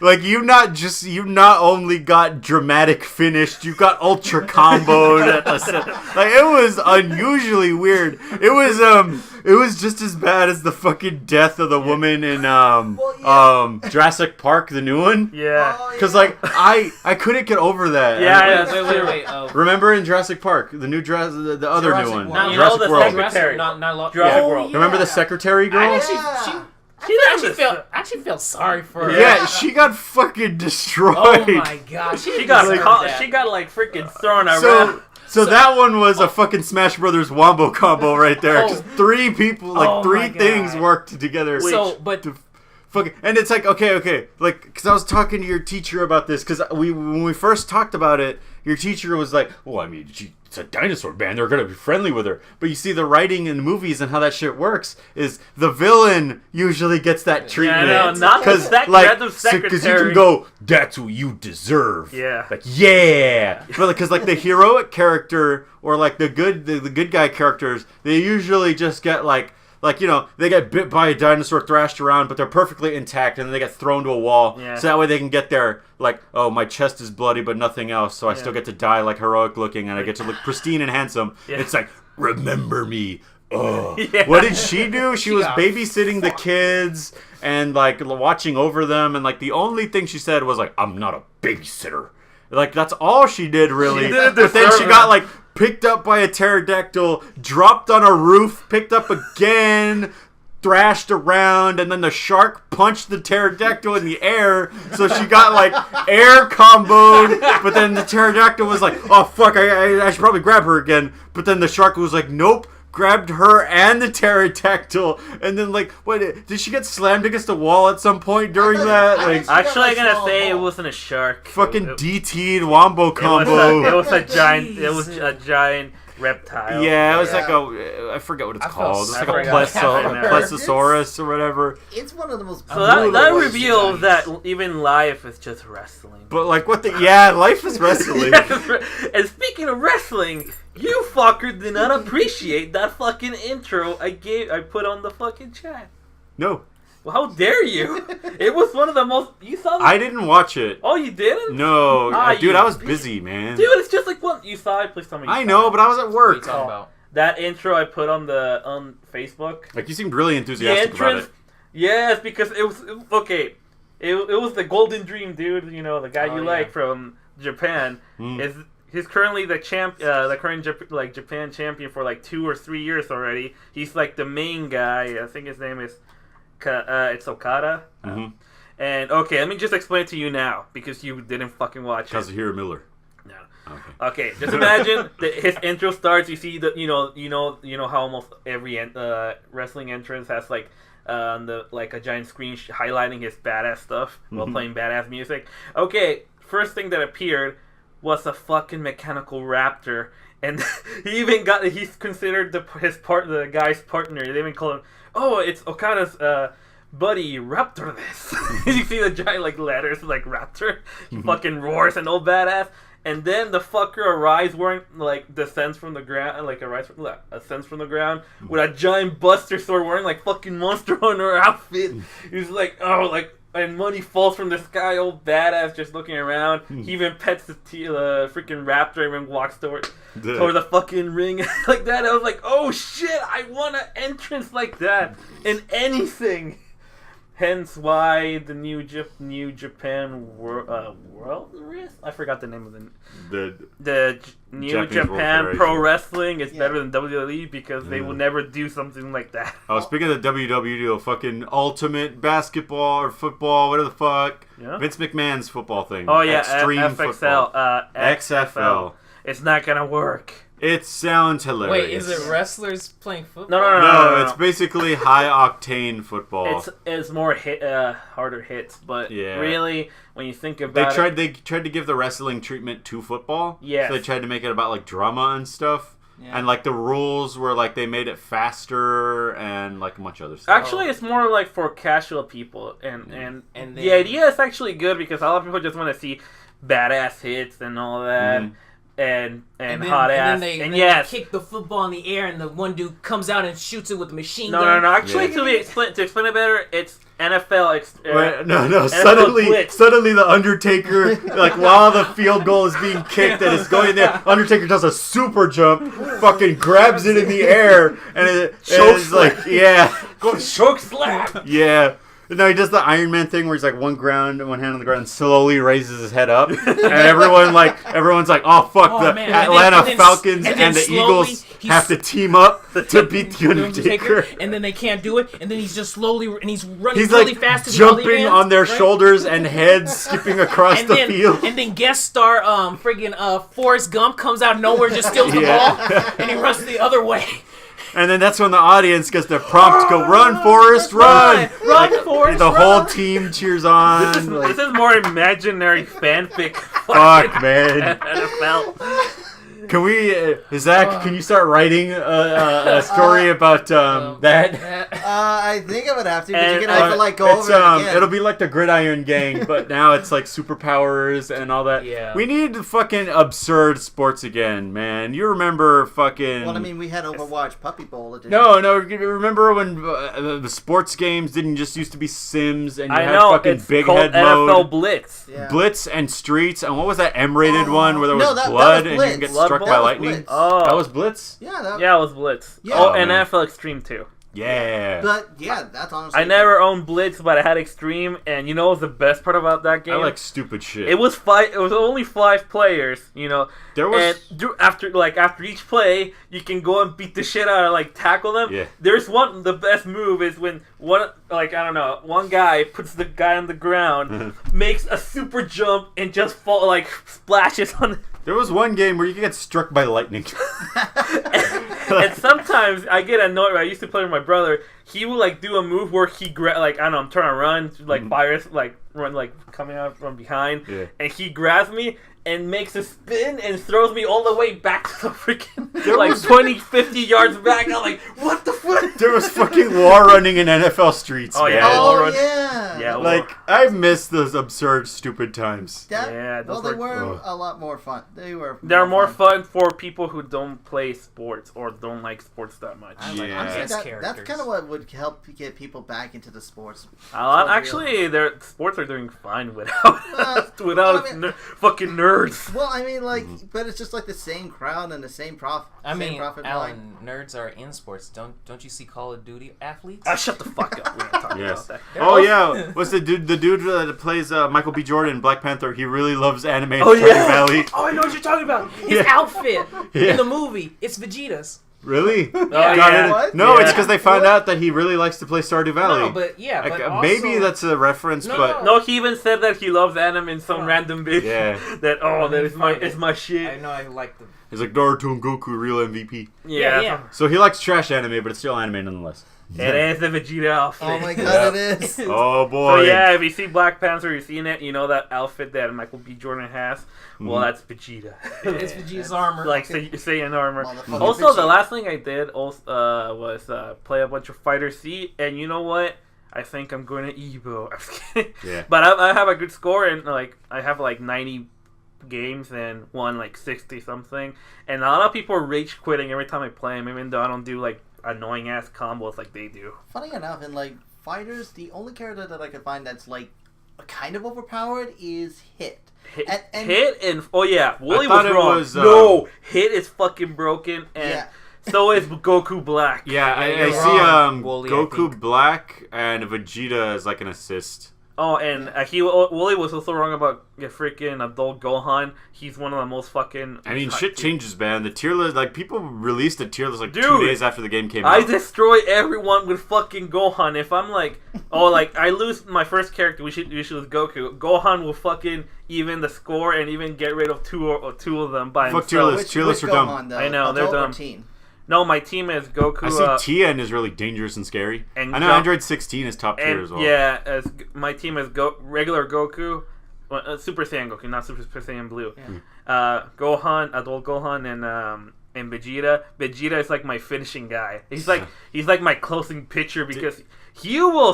Speaker 2: Like, you not only got dramatic finished, you got ultra comboed at the set. Like, it was unusually weird. It was just as bad as the fucking death of the woman in Jurassic Park, the new one.
Speaker 1: Yeah.
Speaker 2: Because like I couldn't get over that.
Speaker 1: Yeah.
Speaker 5: Wait.
Speaker 2: Remember in Jurassic Park, the new the other new one,
Speaker 5: World.
Speaker 2: Jurassic World.
Speaker 1: Secretary.
Speaker 5: Jurassic
Speaker 1: World.
Speaker 2: Remember the secretary girl?
Speaker 5: I actually felt sorry for her.
Speaker 2: Yeah, she got fucking destroyed.
Speaker 5: Oh my god,
Speaker 1: she got like freaking thrown around.
Speaker 2: So that one was a fucking Smash Brothers wombo combo right there. Just three people, three things worked together. And it's like, okay, like, because I was talking to your teacher about this, because when we first talked about it, your teacher was like, well, I mean, it's a dinosaur band, they're going to be friendly with her. But you see the writing in the movies and how that shit works is the villain usually gets that treatment.
Speaker 1: Yeah, not because random secretary.
Speaker 2: Because you can go, that's what you deserve.
Speaker 1: Yeah.
Speaker 2: Like, yeah. But because like the heroic character or like the good guy characters, they usually just get like, they get bit by a dinosaur, thrashed around, but they're perfectly intact, and then they get thrown to a wall. Yeah. So that way they can get there, like, oh, my chest is bloody, but nothing else, so I still get to die, like, heroic looking, and I get to look pristine and handsome. Yeah. It's like, remember me. Oh. Yeah. What did she do? She was babysitting the kids and, like, watching over them, and, like, the only thing she said was, like, I'm not a babysitter. Like, that's all she did, really. But then she got, like, picked up by a pterodactyl, dropped on a roof, picked up again, thrashed around, and then the shark punched the pterodactyl in the air, so she got like air comboed, but then the pterodactyl was like, oh fuck, I should probably grab her again, but then the shark was like, nope, grabbed her and the pterodactyl, and then like, what, did she get slammed against the wall at some point during that? Like,
Speaker 1: actually, I'm gonna say it wasn't a shark.
Speaker 2: Fucking DT'd wombo combo.
Speaker 1: It was a giant reptile.
Speaker 2: Yeah, it was like I forget what it's called. It's like a plesiosaurus or whatever.
Speaker 3: It's one of the most.
Speaker 1: So that reveals that even life is just wrestling.
Speaker 2: But like, what the? Yeah, life is wrestling.
Speaker 1: And speaking of wrestling, you fucker did not appreciate that fucking intro I put on the fucking chat.
Speaker 2: No.
Speaker 1: Well, how dare you? It was one of the most. You saw that?
Speaker 2: I didn't watch it.
Speaker 1: Oh, you didn't?
Speaker 2: No, dude, I was busy, man.
Speaker 1: Dude, it's just like what you saw it. Please tell me.
Speaker 2: I know, but I was at
Speaker 5: What are
Speaker 2: work.
Speaker 5: you talking about?
Speaker 1: That intro I put on Facebook.
Speaker 2: Like, you seemed really enthusiastic about it.
Speaker 1: Yes, because it was okay. It was the Golden Dream, dude. You know, the guy like from Japan. He's currently the current Japan champion for like 2 or 3 years already. He's like the main guy. I think his name is it's Okada. And okay, let me just explain it to you now because you didn't fucking watch it.
Speaker 2: Kazuhiro Miller.
Speaker 1: No. Okay. Just imagine that his intro starts. You see the you know how almost every wrestling entrance has like a giant screen highlighting his badass stuff while playing badass music. Okay, first thing that appeared was a fucking mechanical raptor, and he's considered the guy's partner. They even call him, oh, it's Okada's buddy Raptor. This you see the giant like letters like Raptor. He fucking roars and all badass. And then the fucker arrives wearing ascends from the ground with a giant Buster Sword, wearing like fucking Monster Hunter outfit. He's like, and money falls from the sky, old badass, just looking around. He even pets the freaking raptor and then walks toward the fucking ring like that. I was like, oh shit, I want an entrance like that in anything. Hence why the New Japan World Wrestling? I forgot the name of the New
Speaker 2: Japanese
Speaker 1: Japan Pro Wrestling is better than WWE because they will never do something like that.
Speaker 2: Oh, speaking of the WWE, fucking Ultimate Basketball or Football, whatever the fuck. Yeah. Vince McMahon's football thing.
Speaker 1: Oh yeah,
Speaker 2: Extreme
Speaker 1: FXL.
Speaker 2: XFL.
Speaker 1: It's not gonna work.
Speaker 2: It sounds hilarious.
Speaker 5: Wait, is it wrestlers playing football?
Speaker 1: No.
Speaker 2: It's basically high octane football.
Speaker 1: It's more harder hits, but really, when you think about
Speaker 2: they tried to give the wrestling treatment to football.
Speaker 1: Yeah.
Speaker 2: So they tried to make it about like drama and stuff. Yeah. And like the rules were like they made it faster and like a bunch of other stuff.
Speaker 1: Actually, it's more like for casual people, and the idea is actually good because a lot of people just want to see badass hits and all that. And hot ass.
Speaker 5: And they kick the football in the air, and the one dude comes out and shoots it with a machine gun.
Speaker 1: No. Actually, to explain it better, it's NFL.
Speaker 2: Suddenly, the Undertaker, like while the field goal is being kicked and it's going there, Undertaker does a super jump, fucking grabs it in the air, and it's like,
Speaker 1: go choke slap.
Speaker 2: Yeah. No, he does the Iron Man thing where he's like one hand on the ground, and slowly raises his head up, and everyone's like, oh fuck, Atlanta Falcons and the Eagles have to team up to beat the Undertaker,
Speaker 5: and then they can't do it, and then he's just slowly, and he's running
Speaker 2: he's
Speaker 5: really
Speaker 2: like
Speaker 5: fast,
Speaker 2: jumping on their shoulders and heads, skipping across the field,
Speaker 5: and then guest star Forrest Gump comes out of nowhere, just steals the ball, and he runs the other way.
Speaker 2: And then that's when the audience gets their prompt to go, run, Forrest, run!
Speaker 5: Run, Forrest,
Speaker 2: the whole team cheers on.
Speaker 1: This is more imaginary fanfic.
Speaker 2: Fuck, man.
Speaker 1: NFL.
Speaker 2: Can we, Zach, can you start writing a story about that?
Speaker 3: I think I would have to, but you're going to have to go over it again.
Speaker 2: It'll be like the Gridiron Gang, but now it's like superpowers and all that.
Speaker 5: Yeah.
Speaker 2: We need fucking absurd sports again, man. You remember fucking...
Speaker 3: Well, I mean, we had Overwatch Puppy Bowl edition.
Speaker 2: No, remember when the sports games didn't just used to be Sims and you had fucking Big Head mode?
Speaker 1: NFL Blitz.
Speaker 3: Yeah.
Speaker 2: Blitz and Streets, and what was that M-rated one where there was blood and you can get struck by lightning?
Speaker 3: Blitz.
Speaker 2: Oh, that was Blitz?
Speaker 3: Yeah,
Speaker 1: it was Blitz.
Speaker 3: Yeah.
Speaker 1: Oh, and NFL Extreme too.
Speaker 2: Yeah.
Speaker 3: But yeah, that's honestly.
Speaker 1: I never owned Blitz, but I had Extreme, and you know what was the best part about that game?
Speaker 2: I like stupid shit.
Speaker 1: It was only 5 players, you know.
Speaker 2: There was
Speaker 1: after each play, you can go and beat the shit out of like tackle them.
Speaker 2: Yeah.
Speaker 1: There's the best move is when one guy puts the guy on the ground, makes a super jump and just splashes on.
Speaker 2: There was one game where you could get struck by lightning.
Speaker 1: And sometimes I get annoyed. I used to play with my brother. He would like do a move where he I'm trying to run, like fires, like run, like coming out from behind, and he grabs me and makes a spin and throws me all the way back to the freaking 20, 50 yards back. I'm like, what the fuck?
Speaker 2: There was fucking war running in NFL streets.
Speaker 1: Oh,
Speaker 2: man.
Speaker 1: yeah.
Speaker 3: Oh yeah.
Speaker 1: Yeah.
Speaker 2: Like, I miss those absurd, stupid times.
Speaker 3: They
Speaker 1: those
Speaker 3: were a lot more fun.
Speaker 1: They're more fun for people who don't play sports or don't like sports that much.
Speaker 3: That's kind of what would help get people back into the sports.
Speaker 1: Actually, their sports are doing fine without fucking nerds.
Speaker 3: Well, I mean, but it's just like the same crowd and the same profit.
Speaker 5: Alan, nerds are in sports. Don't you see Call of Duty athletes?
Speaker 1: Shut the fuck up. We're not talking about that.
Speaker 2: Oh yeah, what's the dude that plays Michael B. Jordan in Black Panther? He really loves anime in
Speaker 1: Stardew
Speaker 2: Valley.
Speaker 5: Oh, I know what you're talking about. His outfit in the movie, it's Vegeta's.
Speaker 2: Really?
Speaker 3: What?
Speaker 2: No, it's because they found out that he really likes to play Stardew Valley.
Speaker 5: No, but yeah, but also,
Speaker 2: maybe that's a reference, but
Speaker 1: no, he even said that he loves anime in some random video.
Speaker 2: Yeah.
Speaker 1: That is my shit.
Speaker 5: I know I like the.
Speaker 2: He's like Naruto and Goku, real MVP.
Speaker 1: Yeah.
Speaker 2: So he likes trash anime, but it's still anime nonetheless.
Speaker 1: It is the Vegeta outfit.
Speaker 3: Oh my god, it is.
Speaker 2: Oh boy.
Speaker 1: So yeah, if you see Black Panther, you've seen it. You know that outfit that Michael B. Jordan has. Well, that's Vegeta.
Speaker 5: It's Vegeta's armor.
Speaker 1: Like Saiyan armor.
Speaker 3: Motherfucking
Speaker 1: Also,
Speaker 3: Vegeta.
Speaker 1: the last thing I did was play a bunch of Fighter C, and you know what? I think I'm going to Evo. I'm just kidding.
Speaker 2: Yeah.
Speaker 1: But I have a good score, and I have 90 games and won 60 something. And a lot of people are rage quitting every time I play them, even though I don't do annoying ass combos like they do.
Speaker 3: Funny enough, in fighters, the only character that I could find that's kind of overpowered is Hit.
Speaker 1: Wooly
Speaker 2: thought
Speaker 1: was
Speaker 2: it
Speaker 1: wrong.
Speaker 2: was,
Speaker 1: No, Hit is fucking broken, and
Speaker 3: Yeah.
Speaker 1: so is Goku Black.
Speaker 2: Yeah, I
Speaker 5: you're
Speaker 2: see
Speaker 5: wrong, Wooly, I
Speaker 2: Goku
Speaker 5: think.
Speaker 2: Black and Vegeta as an assist.
Speaker 1: Oh, and Wooly was also wrong about freaking adult Gohan. He's one of the most fucking.
Speaker 2: I mean, shit changes, man. The tier list, people released a tier list 2
Speaker 1: Dude,
Speaker 2: days after the game came
Speaker 1: I
Speaker 2: out.
Speaker 1: destroy everyone with fucking Gohan. If I'm I lose my first character, we should lose Goku. Gohan will fucking even the score and even get rid of two of them by
Speaker 2: Fuck
Speaker 1: himself.
Speaker 2: tier list. Tier lists are dumb.
Speaker 1: I know, they're
Speaker 3: Adult or
Speaker 1: dumb.
Speaker 3: teen?
Speaker 1: No, my team is Goku.
Speaker 2: I see TN is really dangerous and scary.
Speaker 1: and
Speaker 2: I know
Speaker 1: Go-
Speaker 2: Android 16 is top tier
Speaker 1: and,
Speaker 2: as well.
Speaker 1: Yeah, my team is regular Goku, Super Saiyan Goku, not Super Saiyan Blue.
Speaker 3: Yeah.
Speaker 1: Gohan, adult Gohan, and Vegeta. Vegeta is my finishing guy. He's like my closing pitcher because he will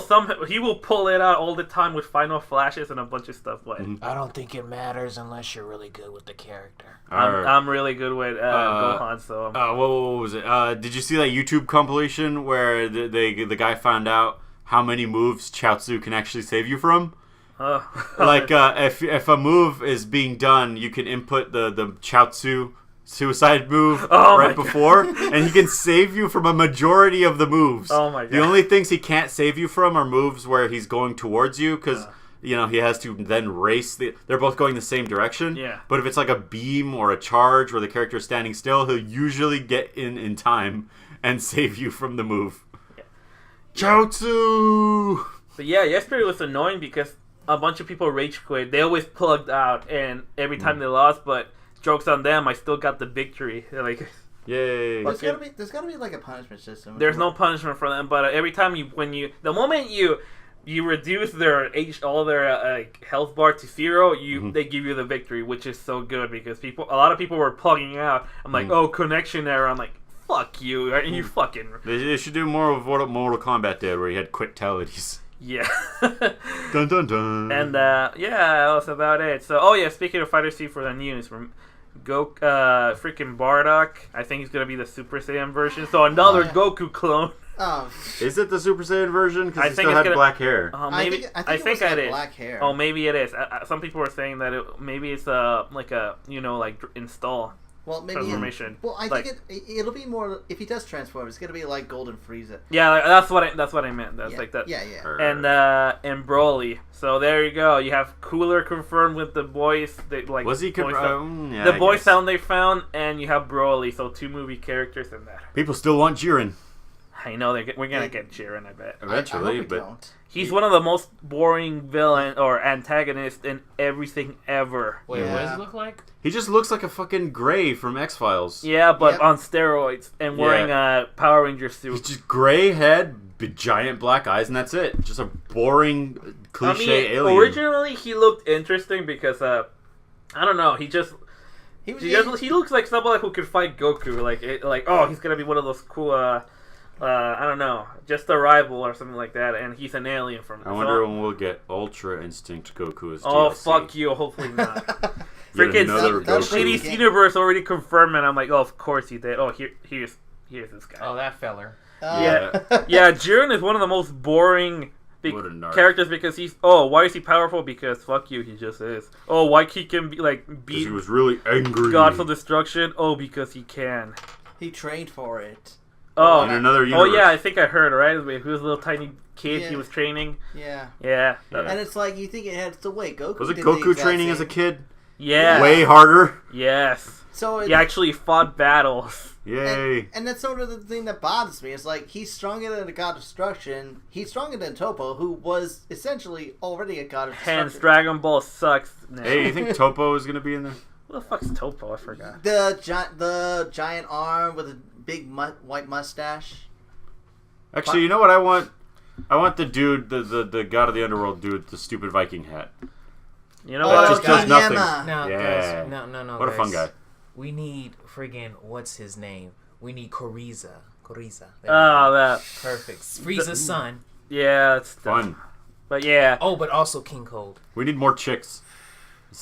Speaker 1: pull it out all the time with final flashes and a bunch of stuff.
Speaker 4: I don't think it matters unless you're really good with the character.
Speaker 1: I'm really good with Gohan, so.
Speaker 2: What was it? Did you see that YouTube compilation where the guy found out how many moves Chaozu can actually save you from? If a move is being done, you can input the Chaozu suicide move right before, and he can save you from a majority of the moves.
Speaker 1: Oh my god.
Speaker 2: The only things he can't save you from are moves where he's going towards you, because he has to then race. They're both going the same direction.
Speaker 1: Yeah.
Speaker 2: But if it's a beam or a charge where the character is standing still, he'll usually get in time and save you from the move. Yeah. Chaozu!
Speaker 1: But yeah, yesterday was annoying because a bunch of people rage quit. They always plugged out, and every time they lost, but joke's on them, I still got the victory.
Speaker 2: Yay!
Speaker 3: There's gotta be a punishment system.
Speaker 1: There's no punishment for them, but every time the moment you reduce their all their health bar to 0, they give you the victory, which is so good because a lot of people were plugging out. I'm like, oh, connection error. I'm like, fuck you, you fucking.
Speaker 2: They should do more of what Mortal Kombat did, where you had quit-talities.
Speaker 1: Yeah.
Speaker 2: Dun dun dun.
Speaker 1: And that was about it. So, speaking of Fighter C for the news, freaking Bardock, I think he's gonna be the Super Saiyan version. So another Goku clone.
Speaker 3: Oh.
Speaker 2: Is it the Super Saiyan version? Because he
Speaker 1: think
Speaker 2: still had
Speaker 1: it's
Speaker 2: black hair.
Speaker 1: Maybe
Speaker 3: I think it is black hair.
Speaker 1: Oh, maybe it is. Some people were saying that maybe it's like install.
Speaker 3: Well, maybe
Speaker 1: transformation.
Speaker 3: Well, I
Speaker 1: Like-
Speaker 3: think it'll be more if he does transform. It's gonna be like Golden Frieza.
Speaker 1: Yeah, like, that's what I meant. That's
Speaker 3: Yeah.
Speaker 1: like that.
Speaker 3: Yeah, yeah.
Speaker 1: And Broly. So there you go. You have Cooler confirmed with the voice.
Speaker 2: Was he
Speaker 1: confirmed?
Speaker 2: yeah,
Speaker 1: The
Speaker 2: I
Speaker 1: voice
Speaker 2: guess.
Speaker 1: sound they found, and you have Broly. So 2 movie characters in that.
Speaker 2: People still want Jiren.
Speaker 1: I know we're gonna get Jiren. I bet.
Speaker 2: Eventually,
Speaker 3: I hope we
Speaker 2: but
Speaker 3: don't.
Speaker 1: He's one of the most boring villain or antagonist in everything ever.
Speaker 5: Wait, what
Speaker 3: Yeah.
Speaker 5: does it look like?
Speaker 2: he just looks like a fucking Gray from X-Files.
Speaker 1: Yeah, but
Speaker 3: Yep.
Speaker 1: on steroids and wearing a Power Ranger
Speaker 2: He's
Speaker 1: suit.
Speaker 2: just gray head, giant black eyes, and that's it. Just a boring, cliche alien.
Speaker 1: Originally he looked interesting because I don't know. He looks like someone who could fight Goku. He's gonna be one of those cool. I don't know, just a rival or something like that, and he's an alien from.
Speaker 2: I wonder when we'll get Ultra Instinct Goku as
Speaker 1: Oh
Speaker 2: DLC.
Speaker 1: fuck you! Hopefully not.
Speaker 2: Yet
Speaker 1: Freaking
Speaker 2: another
Speaker 3: that's
Speaker 2: Goku.
Speaker 3: pretty-
Speaker 1: City's Universe already confirmed, and I'm like, oh, of course he did. Oh, here's this guy.
Speaker 5: Oh, that feller.
Speaker 1: Yeah. Yeah, Jiren is one of the most boring
Speaker 2: What a narc.
Speaker 1: characters because he's. Oh, why is he powerful? Because fuck you, he just is. Oh, why he can be like
Speaker 2: 'Cause
Speaker 1: beat
Speaker 2: he was really angry.
Speaker 1: gods of destruction? Oh, because he can.
Speaker 3: He trained for it.
Speaker 1: Oh,
Speaker 2: In another
Speaker 1: oh
Speaker 2: universe.
Speaker 1: yeah, I think I heard right. He was a little tiny kid. He
Speaker 3: Yeah.
Speaker 1: was training.
Speaker 3: Yeah.
Speaker 1: Yeah.
Speaker 2: Yeah.
Speaker 3: And it's like you think it had to wait. Goku
Speaker 2: Was it
Speaker 3: did the
Speaker 2: Goku
Speaker 3: exact
Speaker 2: training
Speaker 3: same.
Speaker 2: as a kid?
Speaker 1: Yeah.
Speaker 2: Way harder.
Speaker 1: Yes.
Speaker 3: So
Speaker 1: He actually fought battles.
Speaker 2: Yay.
Speaker 3: and that's sort of the thing that bothers me. It's like he's stronger than the God of Destruction. He's stronger than Topo, who was essentially already a God of Destruction.
Speaker 1: Hence, Dragon Ball sucks now.
Speaker 2: Hey, you think Topo is gonna be in there?
Speaker 1: What the fuck's Topo? I forgot.
Speaker 3: The giant arm with a big white mustache.
Speaker 2: Actually, you know what I want? I want the dude, the god of the underworld dude, with the stupid Viking hat.
Speaker 1: You know
Speaker 2: That
Speaker 1: what?
Speaker 2: just does nothing.
Speaker 5: No,
Speaker 2: Yeah.
Speaker 5: guys, no.
Speaker 2: What a fun
Speaker 5: guys.
Speaker 2: guy.
Speaker 5: We need friggin' what's his name? We need Kuriza. There we
Speaker 1: Oh,
Speaker 5: go.
Speaker 1: that.
Speaker 5: Perfect. Frieza's son.
Speaker 1: Yeah, it's
Speaker 2: Fun.
Speaker 1: But yeah,
Speaker 5: Oh, but also King Cold.
Speaker 2: We need more chicks.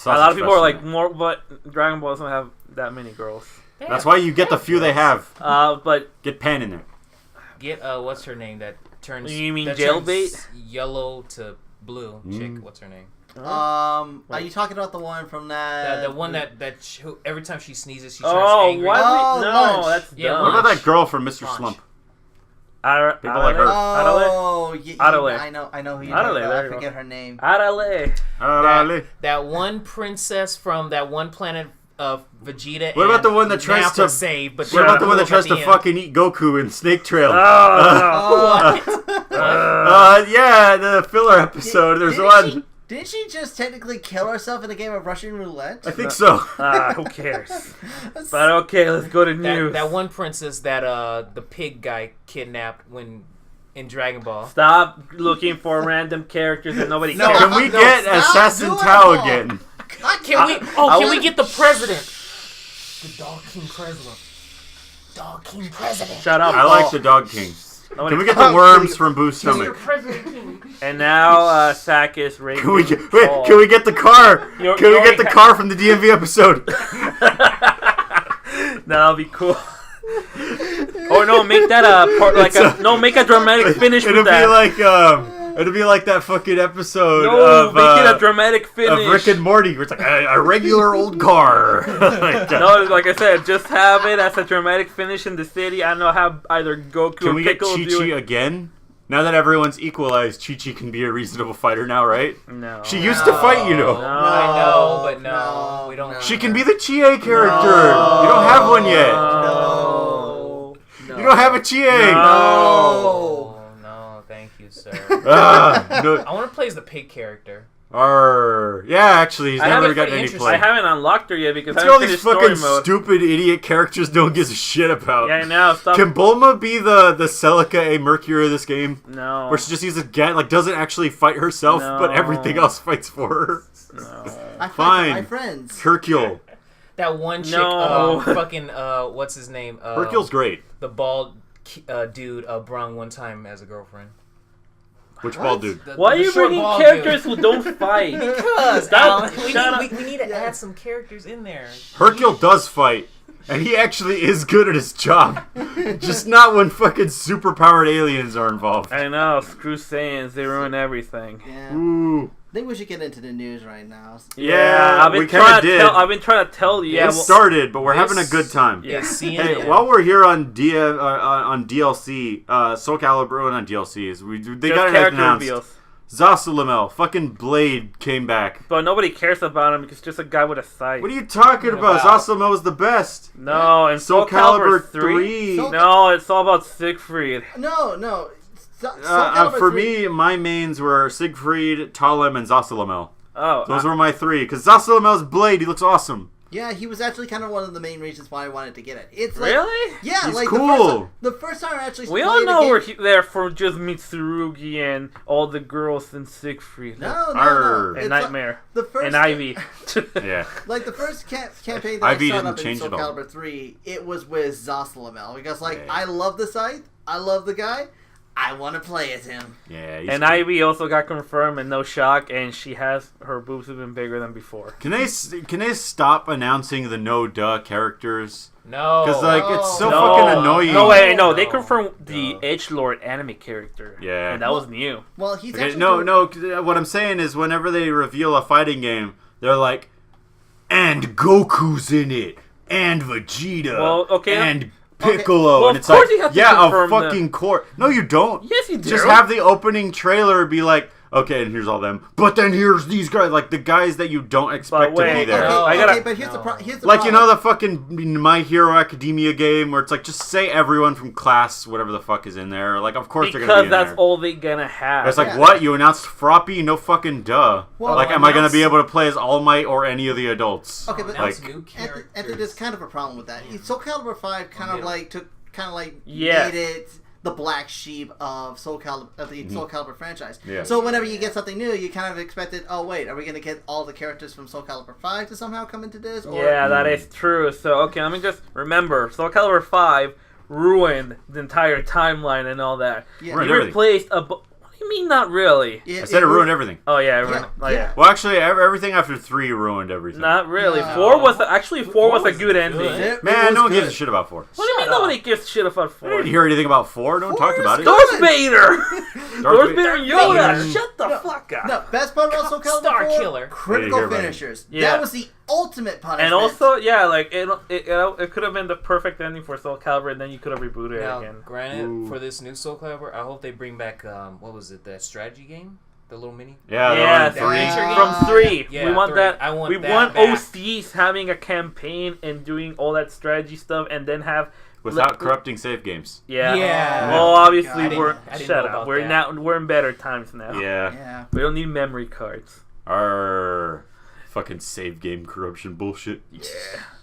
Speaker 1: a lot of people are
Speaker 2: Sausage
Speaker 1: like more, but Dragon Ball doesn't have that many girls.
Speaker 2: fest. That's why you get the few they have.
Speaker 1: But
Speaker 2: Get Pan in there.
Speaker 5: Get what's her name that turns?
Speaker 1: You mean
Speaker 5: that
Speaker 1: Jailbait?
Speaker 5: turns yellow to blue chick. What's her name?
Speaker 3: Are you talking about the one from that?
Speaker 5: The one who, every time she sneezes, she turns
Speaker 1: oh,
Speaker 5: angry.
Speaker 1: why?
Speaker 3: Oh,
Speaker 1: No,
Speaker 3: Lunch.
Speaker 1: that's
Speaker 5: Yeah,
Speaker 1: dumb.
Speaker 2: What
Speaker 5: Lunch.
Speaker 2: about that girl from Mr.
Speaker 5: Launch.
Speaker 2: Slump?
Speaker 1: People
Speaker 2: like her.
Speaker 3: Oh,
Speaker 1: Adelaide.
Speaker 3: I know who you're
Speaker 1: Adelaide,
Speaker 3: talking about.
Speaker 1: there
Speaker 3: I
Speaker 1: you go.
Speaker 3: forget her name.
Speaker 1: Adelaide.
Speaker 5: That one princess from that one planet of Vegeta.
Speaker 2: What about
Speaker 5: and
Speaker 2: the one that tries
Speaker 5: Nappa
Speaker 2: to
Speaker 5: save? But
Speaker 2: What about the one that
Speaker 5: at
Speaker 2: tries
Speaker 5: the
Speaker 2: to
Speaker 5: end.
Speaker 2: fucking eat Goku in Snake Trail?
Speaker 1: Oh,
Speaker 2: Yeah, the filler episode. There's
Speaker 3: Didn't
Speaker 2: one.
Speaker 3: she- Didn't she just technically kill herself in a game of Russian roulette?
Speaker 2: I think so.
Speaker 1: who cares? But okay, let's go to news.
Speaker 5: That one princess that the pig guy kidnapped in Dragon Ball.
Speaker 1: Stop looking for random characters that nobody
Speaker 3: No,
Speaker 1: cares.
Speaker 2: Can we
Speaker 3: No,
Speaker 2: get
Speaker 3: stop
Speaker 2: Assassin
Speaker 3: doing
Speaker 2: Tao
Speaker 3: it, Paul.
Speaker 2: again?
Speaker 5: Can we? Can we get the president? The Dog King president. Dog King president.
Speaker 1: Shut up.
Speaker 2: I like
Speaker 1: Paul.
Speaker 2: the Dog King.
Speaker 1: Nobody-
Speaker 2: Can we get the worms from Boo's stomach?
Speaker 5: President King.
Speaker 1: And now Sakis raping
Speaker 2: Can we get,
Speaker 1: Paul.
Speaker 2: wait, can we get the car?
Speaker 1: You-
Speaker 2: Can
Speaker 1: you
Speaker 2: we get the
Speaker 1: already
Speaker 2: car from the DMV episode?
Speaker 1: That'll be cool. Or no, make that make a dramatic finish
Speaker 2: It'll
Speaker 1: with that.
Speaker 2: it'll be like that fucking episode
Speaker 1: No,
Speaker 2: of
Speaker 1: make it a dramatic
Speaker 2: of
Speaker 1: finish.
Speaker 2: Rick and Morty, where it's like a regular old car. Like,
Speaker 1: No, like I said, just have it as a dramatic finish in the city. I don't know, have either Goku
Speaker 2: Can
Speaker 1: or
Speaker 2: we get
Speaker 1: Piccolo do
Speaker 2: Chi-Chi
Speaker 1: it.
Speaker 2: again? Now that everyone's equalized, Chi-Chi can be a reasonable fighter now, right?
Speaker 1: No.
Speaker 2: She used to fight, you know.
Speaker 5: I know, but no, we don't.
Speaker 3: no.
Speaker 2: She can be the Chie character. You don't have one yet.
Speaker 3: No.
Speaker 2: You don't have a Chie.
Speaker 5: Oh, no, thank you, sir.
Speaker 2: No.
Speaker 5: I want to play as the pig character.
Speaker 2: Yeah, actually, he's
Speaker 1: I
Speaker 2: never
Speaker 1: haven't-
Speaker 2: gotten any
Speaker 5: interesting.
Speaker 2: play.
Speaker 1: I haven't unlocked her yet because
Speaker 2: Let's
Speaker 1: I
Speaker 2: get all
Speaker 1: haven't
Speaker 2: these
Speaker 1: finished
Speaker 2: fucking
Speaker 1: story mode.
Speaker 2: stupid idiot characters no one gives a shit about.
Speaker 1: Yeah, I know. Stop.
Speaker 2: Can Bulma be the Celica A. Mercury of this game?
Speaker 1: No.
Speaker 2: Where she just uses doesn't actually fight herself, but
Speaker 1: No.
Speaker 2: everything else fights for her.
Speaker 1: No.
Speaker 3: I fight
Speaker 2: Fine.
Speaker 3: my friends.
Speaker 2: Hercule.
Speaker 5: That one chick,
Speaker 1: No.
Speaker 5: fucking, what's his name?
Speaker 2: Hercule's great.
Speaker 5: The bald dude brung one time as a girlfriend.
Speaker 2: Which bald dude?
Speaker 1: Why are
Speaker 5: The
Speaker 1: you
Speaker 5: short
Speaker 1: bringing
Speaker 5: bald
Speaker 1: characters
Speaker 5: dude.
Speaker 1: who don't fight?
Speaker 5: Because,
Speaker 1: Stop.
Speaker 5: Alan,
Speaker 1: Shut up.
Speaker 5: we need to add some characters in there.
Speaker 2: Hercule does fight. And he actually is good at his job. Just not when fucking superpowered aliens are involved.
Speaker 1: I know. Screw Saiyans. They ruin everything.
Speaker 3: Yeah.
Speaker 2: Ooh.
Speaker 3: think we should get into the news right now.
Speaker 2: Yeah, we kind of did.
Speaker 1: I've been trying to tell you.
Speaker 2: It started, but we're having a good time.
Speaker 5: Yeah,
Speaker 2: Hey, while we're here on DLC, Soul Calibur on DLCs, they got it announced. Reveals. Zasalamel, fucking Blade came back.
Speaker 1: But nobody cares about him because it's just a guy with a scythe.
Speaker 2: What are you talking about? Zasalamel was the best.
Speaker 1: No, and Soul Calibur 3. No, it's all about Siegfried.
Speaker 3: No.
Speaker 2: For me, my mains were Siegfried, Talem, and Zasalamel.
Speaker 1: Oh,
Speaker 2: those were my three. Because Zasalamel's Blade, he looks awesome.
Speaker 3: Yeah, he was actually kind of one of the main reasons why I wanted to get it. It's like,
Speaker 1: really?
Speaker 3: Yeah,
Speaker 2: he's
Speaker 3: like
Speaker 2: cool.
Speaker 3: The first time I actually
Speaker 1: we all know we're there for just Mitsurugi and all the girls in Siegfried.
Speaker 3: No.
Speaker 1: And Nightmare.
Speaker 3: The first
Speaker 1: and Ivy.
Speaker 3: Yeah. Like the first campaign that I saw up in Soul Calibur 3, it was with Zasalamel. Because I love the scythe, I love the guy, I want to play as him.
Speaker 2: Yeah,
Speaker 1: and cool. Ivy also got confirmed, and no shock, and her boobs have been bigger than before.
Speaker 2: Can they stop announcing the no-duh characters?
Speaker 5: No.
Speaker 2: Because, it's so fucking annoying.
Speaker 1: No, they confirmed the Edgelord anime character.
Speaker 2: Yeah.
Speaker 1: And that was new.
Speaker 3: Well, he's actually...
Speaker 2: No, what I'm saying is whenever they reveal a fighting game, they're like, and Goku's in it, and Vegeta, and Piccolo,
Speaker 1: well,
Speaker 2: and it's like, a fucking
Speaker 1: them.
Speaker 2: core. No, you don't.
Speaker 1: Yes, you do.
Speaker 2: Just have the opening trailer be like, okay, and here's all them, but then here's these guys, like the guys that you don't expect to be there.
Speaker 3: But here's the problem.
Speaker 2: Like, you know the fucking My Hero Academia game where it's like, just say everyone from class, whatever the fuck is in there. Like, of course they're gonna be in there.
Speaker 1: Because that's all they're gonna have.
Speaker 2: It's like, what? You announced Froppy? No fucking duh. Well, like, am I gonna be able to play as All Might or any of the adults?
Speaker 3: Okay, but
Speaker 2: like,
Speaker 3: and there's kind of a problem with that. Soul Calibur 5 made it the black sheep of Soul Calibur franchise.
Speaker 2: Yeah.
Speaker 3: So whenever you get something new, you kind of expected, oh wait, are we going to get all the characters from Soul Calibur 5 to somehow come into this? Or...
Speaker 1: Yeah, that is true. So, okay, let me just remember, Soul Calibur 5 ruined the entire timeline and all that.
Speaker 3: Yeah.
Speaker 1: You replaced What do you mean not really?
Speaker 2: I said it ruined everything.
Speaker 1: Oh, yeah.
Speaker 2: Well, actually, everything after 3 ruined everything.
Speaker 1: Not really.
Speaker 3: No.
Speaker 1: 4 was a good ending.
Speaker 2: Man, no one gives a shit about 4.
Speaker 1: What do you mean nobody gives a shit about 4?
Speaker 2: I didn't hear anything about 4. No one talked about it.
Speaker 1: Darth Vader! Darth Vader and Yoda! Shut the fuck up.
Speaker 3: No, best part about Soul Calibur 4?
Speaker 5: Star Killer.
Speaker 3: Critical finishers.
Speaker 1: Yeah.
Speaker 3: That was the ultimate punishment.
Speaker 1: And also, yeah, like, it could have been the perfect ending for Soul Calibur, and then you could have rebooted it again.
Speaker 5: Granted, for this new Soul Calibur, I hope they bring back, what was it, that strategy game? The little mini?
Speaker 2: Yeah,
Speaker 1: from 3.
Speaker 5: Yeah,
Speaker 1: we want
Speaker 5: 3.
Speaker 1: that. We want OCs having a campaign and doing all that strategy stuff, and then have
Speaker 2: without corrupting save games.
Speaker 5: Yeah.
Speaker 1: Well, obviously
Speaker 5: shut
Speaker 1: up. We're in better times now.
Speaker 2: Yeah.
Speaker 1: We don't need memory cards.
Speaker 2: Fucking save game corruption bullshit.
Speaker 1: Yeah.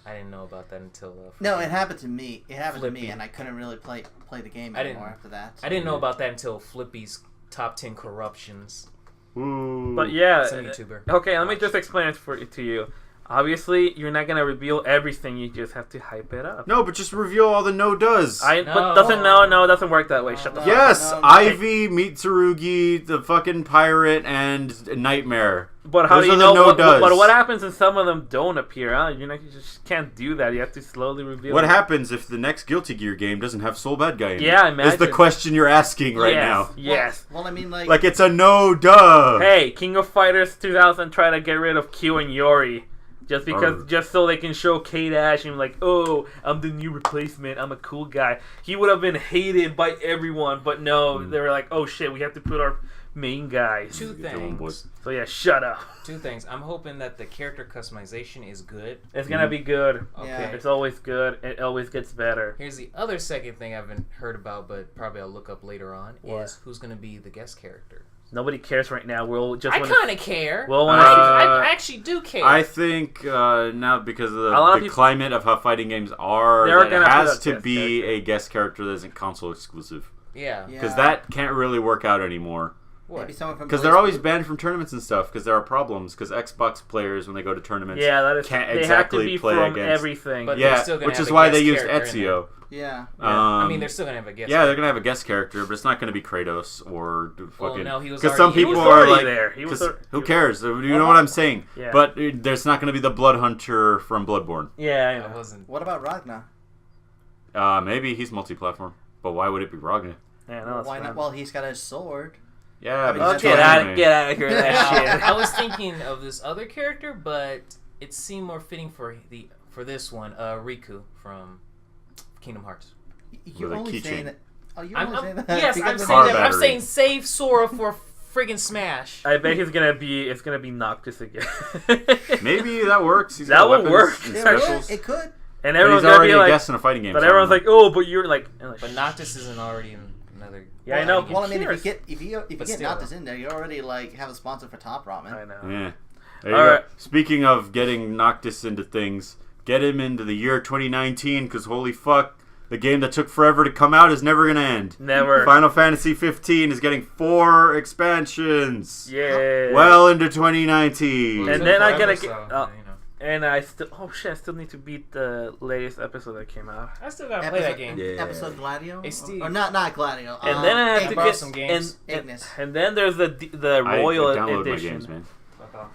Speaker 5: I didn't know about that until...
Speaker 3: no, it happened to me. And I couldn't really play the game anymore after that.
Speaker 5: I didn't know about that until Flippy's Top 10 Corruptions.
Speaker 2: Ooh.
Speaker 1: But yeah.
Speaker 5: Some YouTuber.
Speaker 1: Okay, let me just explain it to you. Obviously, you're not gonna reveal everything. You just have to hype it up.
Speaker 2: No, but just reveal all the no-does.
Speaker 1: But it doesn't work that way. Shut the fuck up.
Speaker 2: Yes, Ivy, Mitsurugi, the fucking pirate, and Nightmare.
Speaker 1: But how do you know? But what happens if some of them don't appear? Huh? You just can't do that. You have to slowly reveal.
Speaker 2: What happens if the next Guilty Gear game doesn't have Soul Bad Guy in it?
Speaker 1: Yeah, imagine.
Speaker 2: Is the question you're asking right now.
Speaker 1: Yes.
Speaker 3: Well, I mean,
Speaker 2: like it's a no-duh.
Speaker 1: Hey, King of Fighters 2000 tried to get rid of Q and Yori. Just so they can show Kate Ash and like, oh, I'm the new replacement. I'm a cool guy. He would have been hated by everyone, but no, they were like, oh shit, we have to put our main guys.
Speaker 5: 2 things.
Speaker 1: So yeah, shut up.
Speaker 5: 2 things. I'm hoping that the character customization is good.
Speaker 1: It's gonna be good.
Speaker 5: Okay.
Speaker 3: Yeah.
Speaker 1: It's always good. It always gets better.
Speaker 5: Here's the other second thing I haven't heard about, but probably I'll look up later on, is who's gonna be the guest character.
Speaker 1: Nobody cares right now.
Speaker 5: I kind of care.
Speaker 1: Well,
Speaker 5: I actually do care.
Speaker 2: I think now because of the climate of how fighting games are, that it has to be a guest character that isn't console exclusive.
Speaker 5: Yeah.
Speaker 2: Because that can't really work out anymore.
Speaker 3: Maybe someone from
Speaker 2: because they're always banned from tournaments and stuff because there are problems because Xbox players when they go to tournaments can't exactly play against
Speaker 1: everything.
Speaker 5: But
Speaker 2: which is why they used Ezio.
Speaker 3: Yeah.
Speaker 5: I mean, they're still gonna have a guest.
Speaker 2: Yeah, they're gonna have a guest character, but it's not gonna be Kratos or fucking.
Speaker 5: Well, no, he was
Speaker 2: because some people are like, who cares? You know what I'm saying?
Speaker 1: Yeah.
Speaker 2: But there's not gonna be the Blood Hunter from Bloodborne.
Speaker 1: Yeah,
Speaker 5: I wasn't.
Speaker 3: What about Ragnar?
Speaker 2: Maybe he's multi-platform, but why would it be Ragnar?
Speaker 1: Yeah, no,
Speaker 3: why not? Well, he's got his sword.
Speaker 2: Yeah,
Speaker 3: mean,
Speaker 2: but
Speaker 3: that's
Speaker 2: it's
Speaker 1: Get
Speaker 3: what
Speaker 2: anime.
Speaker 1: out of here with that shit.
Speaker 5: I was thinking of this other character, but it seemed more fitting for this one, Riku from Kingdom Hearts.
Speaker 3: You're
Speaker 2: With a
Speaker 3: only saying
Speaker 2: keychain.
Speaker 3: that. Oh, you
Speaker 5: I'm
Speaker 3: only saying that.
Speaker 5: yes, I'm
Speaker 3: because
Speaker 5: saying
Speaker 2: Car
Speaker 5: that. I'm
Speaker 2: battery.
Speaker 5: saying save Sora for friggin' Smash.
Speaker 1: I bet it's gonna be Noctis again.
Speaker 2: Maybe that works. He's
Speaker 1: That
Speaker 2: got
Speaker 1: would
Speaker 2: weapons
Speaker 1: work.
Speaker 2: and
Speaker 3: it
Speaker 2: specials.
Speaker 3: could. It could.
Speaker 1: And
Speaker 2: But
Speaker 1: everyone's
Speaker 2: he's
Speaker 1: gonna
Speaker 2: already
Speaker 1: be
Speaker 2: a
Speaker 1: like,
Speaker 2: guest in a fighting game.
Speaker 1: but
Speaker 2: so
Speaker 1: everyone's
Speaker 2: I
Speaker 1: like, oh, but you're like,
Speaker 5: But Noctis isn't already in another.
Speaker 1: yeah, I
Speaker 3: Well,
Speaker 1: know.
Speaker 3: Well, I mean,
Speaker 1: Cheers.
Speaker 3: if you
Speaker 5: But
Speaker 3: get
Speaker 5: still.
Speaker 3: Noctis in there, you already like have a sponsor for Top Ramen.
Speaker 1: I know.
Speaker 2: don't know. Yeah. There you
Speaker 1: All
Speaker 2: go.
Speaker 1: right.
Speaker 2: Speaking of getting Noctis into things, get him into the year 2019 because holy fuck, the game that took forever to come out is never gonna end.
Speaker 1: Never.
Speaker 2: Final Fantasy 15 is getting 4 expansions.
Speaker 1: Yeah.
Speaker 2: Well into 2019.
Speaker 1: And then I gotta
Speaker 5: Forever,
Speaker 1: get-
Speaker 5: so,
Speaker 1: And I still, oh shit, I still need to beat the latest episode that came out.
Speaker 5: I still gotta play that game.
Speaker 2: Yeah.
Speaker 3: Episode Gladio,
Speaker 5: Hey, Steve.
Speaker 3: or not Gladio.
Speaker 1: And then I have to
Speaker 5: borrow
Speaker 1: get
Speaker 5: some games.
Speaker 3: Ignis.
Speaker 1: and then there's the
Speaker 2: I
Speaker 1: Royal
Speaker 2: download my
Speaker 1: Edition.
Speaker 2: games, man.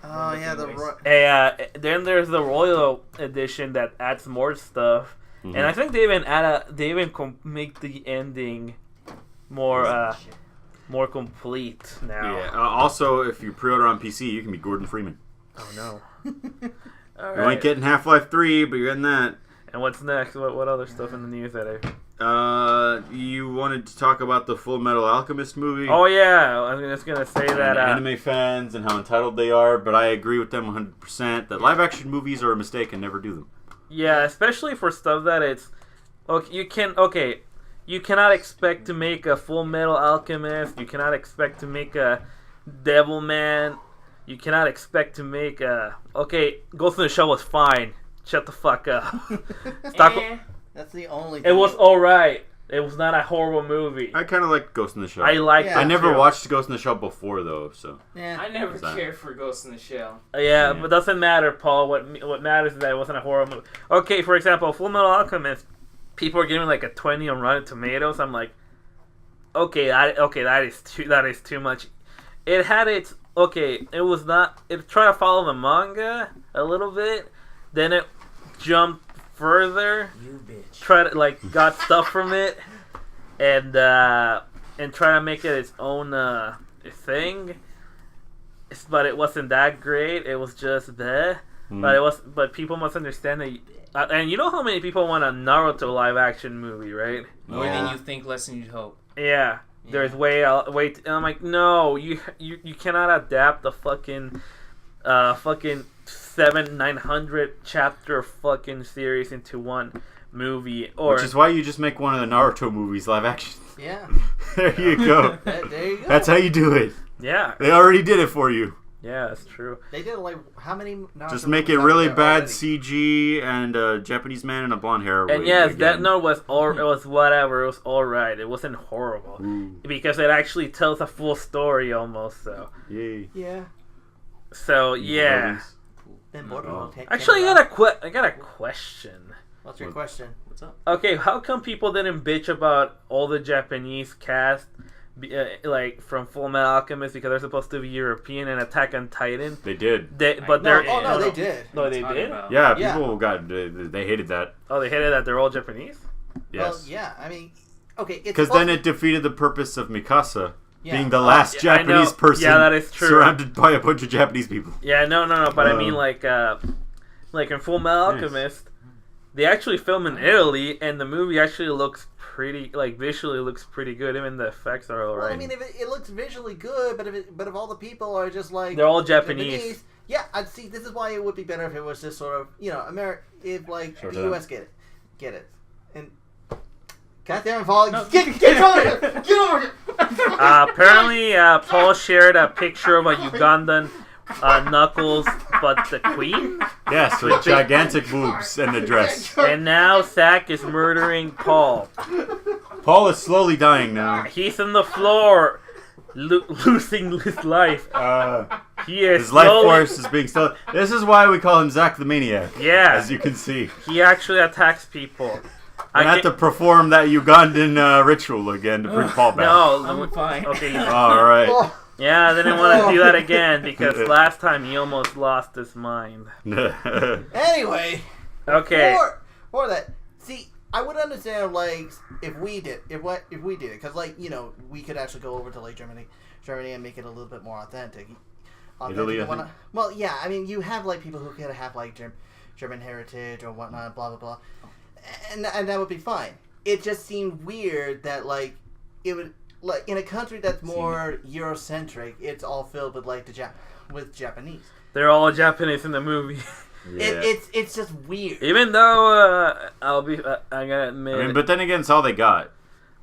Speaker 3: Oh yeah,
Speaker 1: Then there's the Royal Edition that adds more stuff, and I think they even make the ending more complete now.
Speaker 2: Yeah. Also, if you pre-order on PC, you can be Gordon Freeman.
Speaker 1: Oh no.
Speaker 2: You
Speaker 1: All
Speaker 2: ain't
Speaker 1: right.
Speaker 2: getting Half-Life 3, but you're getting that.
Speaker 1: And what's next? What other stuff in the news that I?
Speaker 2: You wanted to talk about the Full Metal Alchemist movie?
Speaker 1: Oh yeah, I'm just gonna say
Speaker 2: And
Speaker 1: that.
Speaker 2: anime fans and how entitled they are, but I agree with them 100% that live-action movies are a mistake and never do them.
Speaker 1: Yeah, especially for stuff that it's okay. You cannot expect to make a Full Metal Alchemist. You cannot expect to make a Devilman. You cannot expect to make a Ghost in the Shell was fine. Shut the fuck up. Stop.
Speaker 3: That's the only.
Speaker 1: It was alright. It was not a horrible movie.
Speaker 2: I kind of like Ghost in the Shell.
Speaker 1: I liked
Speaker 3: Yeah.
Speaker 1: it
Speaker 2: I never
Speaker 1: too.
Speaker 2: watched Ghost in the Shell before, though, so...
Speaker 3: Yeah.
Speaker 5: I never
Speaker 2: Sorry.
Speaker 5: cared for Ghost in the Shell.
Speaker 1: Yeah,
Speaker 2: Yeah.
Speaker 1: but doesn't matter, Paul. What matters is that it wasn't a horror movie. Okay, for example, Full Metal Alchemist, people are giving like a 20 on Rotten Tomatoes. I'm like, that is too much. It had its it was not. It tried to follow the manga a little bit, then it jumped further.
Speaker 5: You bitch.
Speaker 1: Tried to got stuff from it, and try to make it its own thing. But it wasn't that great. It was just bleh. But people must understand that. And you know how many people want a Naruto live action movie, right?
Speaker 5: More
Speaker 3: Yeah.
Speaker 5: than you think, less than you'd hope.
Speaker 1: Yeah. There's way. And I'm like, no, you cannot adapt the fucking 900 chapter fucking series into one movie. Or
Speaker 2: Which is why you just make one of the Naruto movies live action.
Speaker 3: Yeah.
Speaker 2: There you go.
Speaker 3: There you go.
Speaker 2: That's how you do it.
Speaker 1: yeah,
Speaker 2: They already did it for you.
Speaker 1: yeah, that's true.
Speaker 3: They did like how many? Naruto
Speaker 2: Just make it
Speaker 3: movies
Speaker 2: really
Speaker 3: out there
Speaker 2: bad
Speaker 3: already?
Speaker 2: CG and a Japanese man and a blonde hair.
Speaker 1: And
Speaker 2: wig
Speaker 1: yes,
Speaker 2: again.
Speaker 1: that note was it was whatever. It was all right. It wasn't horrible because it actually tells a full story almost. So
Speaker 2: Yay.
Speaker 3: Yeah.
Speaker 1: Yeah.
Speaker 3: Then Borderlands came
Speaker 1: Actually,
Speaker 3: out.
Speaker 1: I got a question.
Speaker 3: What's your question? What's up?
Speaker 1: Okay, how come people didn't bitch about all the Japanese cast, from Full Metal Alchemist because they're supposed to be European and Attack on Titan?
Speaker 2: They did.
Speaker 1: But
Speaker 3: No,
Speaker 1: they're
Speaker 3: they did.
Speaker 1: No, they
Speaker 5: Talking
Speaker 1: did.
Speaker 5: about-
Speaker 2: Yeah,
Speaker 3: Yeah.
Speaker 2: people they hated that.
Speaker 1: Oh, they hated that they're all Japanese.
Speaker 2: Yes.
Speaker 3: Well, yeah. I mean, okay. It's
Speaker 2: Because then it defeated the purpose of Mikasa
Speaker 3: Yeah.
Speaker 2: being the last
Speaker 1: yeah, I
Speaker 2: Japanese
Speaker 1: know.
Speaker 2: person
Speaker 1: Yeah, that is true.
Speaker 2: surrounded by a bunch of Japanese people.
Speaker 1: Yeah, no. But I mean,
Speaker 2: Nice.
Speaker 1: like in Full Metal Alchemist, they actually film in Italy, and the movie actually looks pretty, visually looks pretty good. Even the effects are alright.
Speaker 3: Well, I mean, if it looks visually good, but if all the people are just like
Speaker 1: They're all Japanese.
Speaker 3: yeah, I'd see. This is why it would be better if it was just sort of if like
Speaker 2: Sure
Speaker 3: the
Speaker 2: thing.
Speaker 3: U.S. get it, and goddamn, Paul, get over here, get over here.
Speaker 1: Apparently, Paul shared a picture of a Ugandan Knuckles, but the Queen.
Speaker 2: Yes, with gigantic boobs and a dress.
Speaker 1: And now Zack is murdering Paul.
Speaker 2: Paul is slowly dying now.
Speaker 1: He's on the floor, losing his life. He is
Speaker 2: His life
Speaker 1: slowly-
Speaker 2: force is being stolen. This is why we call him Zack the Maniac.
Speaker 1: Yeah,
Speaker 2: As you can see.
Speaker 1: he actually attacks people.
Speaker 2: I have to perform that Ugandan ritual again to bring Paul back.
Speaker 1: No,
Speaker 5: I'm fine.
Speaker 1: Okay.
Speaker 2: Alright.
Speaker 1: Yeah, I didn't want to do that again because last time he almost lost his mind.
Speaker 3: Anyway,
Speaker 1: Okay.
Speaker 3: for that, see, I would understand like if we did it, because like we could actually go over to like Germany and make it a little bit more authentic.
Speaker 2: Italy, I think.
Speaker 3: Well, yeah, I mean you have like people who could have like German heritage or whatnot, blah blah blah, and that would be fine. It just seemed weird that like it would like in a country that's more Eurocentric, it's all filled with like with Japanese.
Speaker 1: They're all Japanese in the movie.
Speaker 2: Yeah.
Speaker 3: It's just weird.
Speaker 1: Even though I gotta admit,
Speaker 2: I mean, but then again, it's all they got.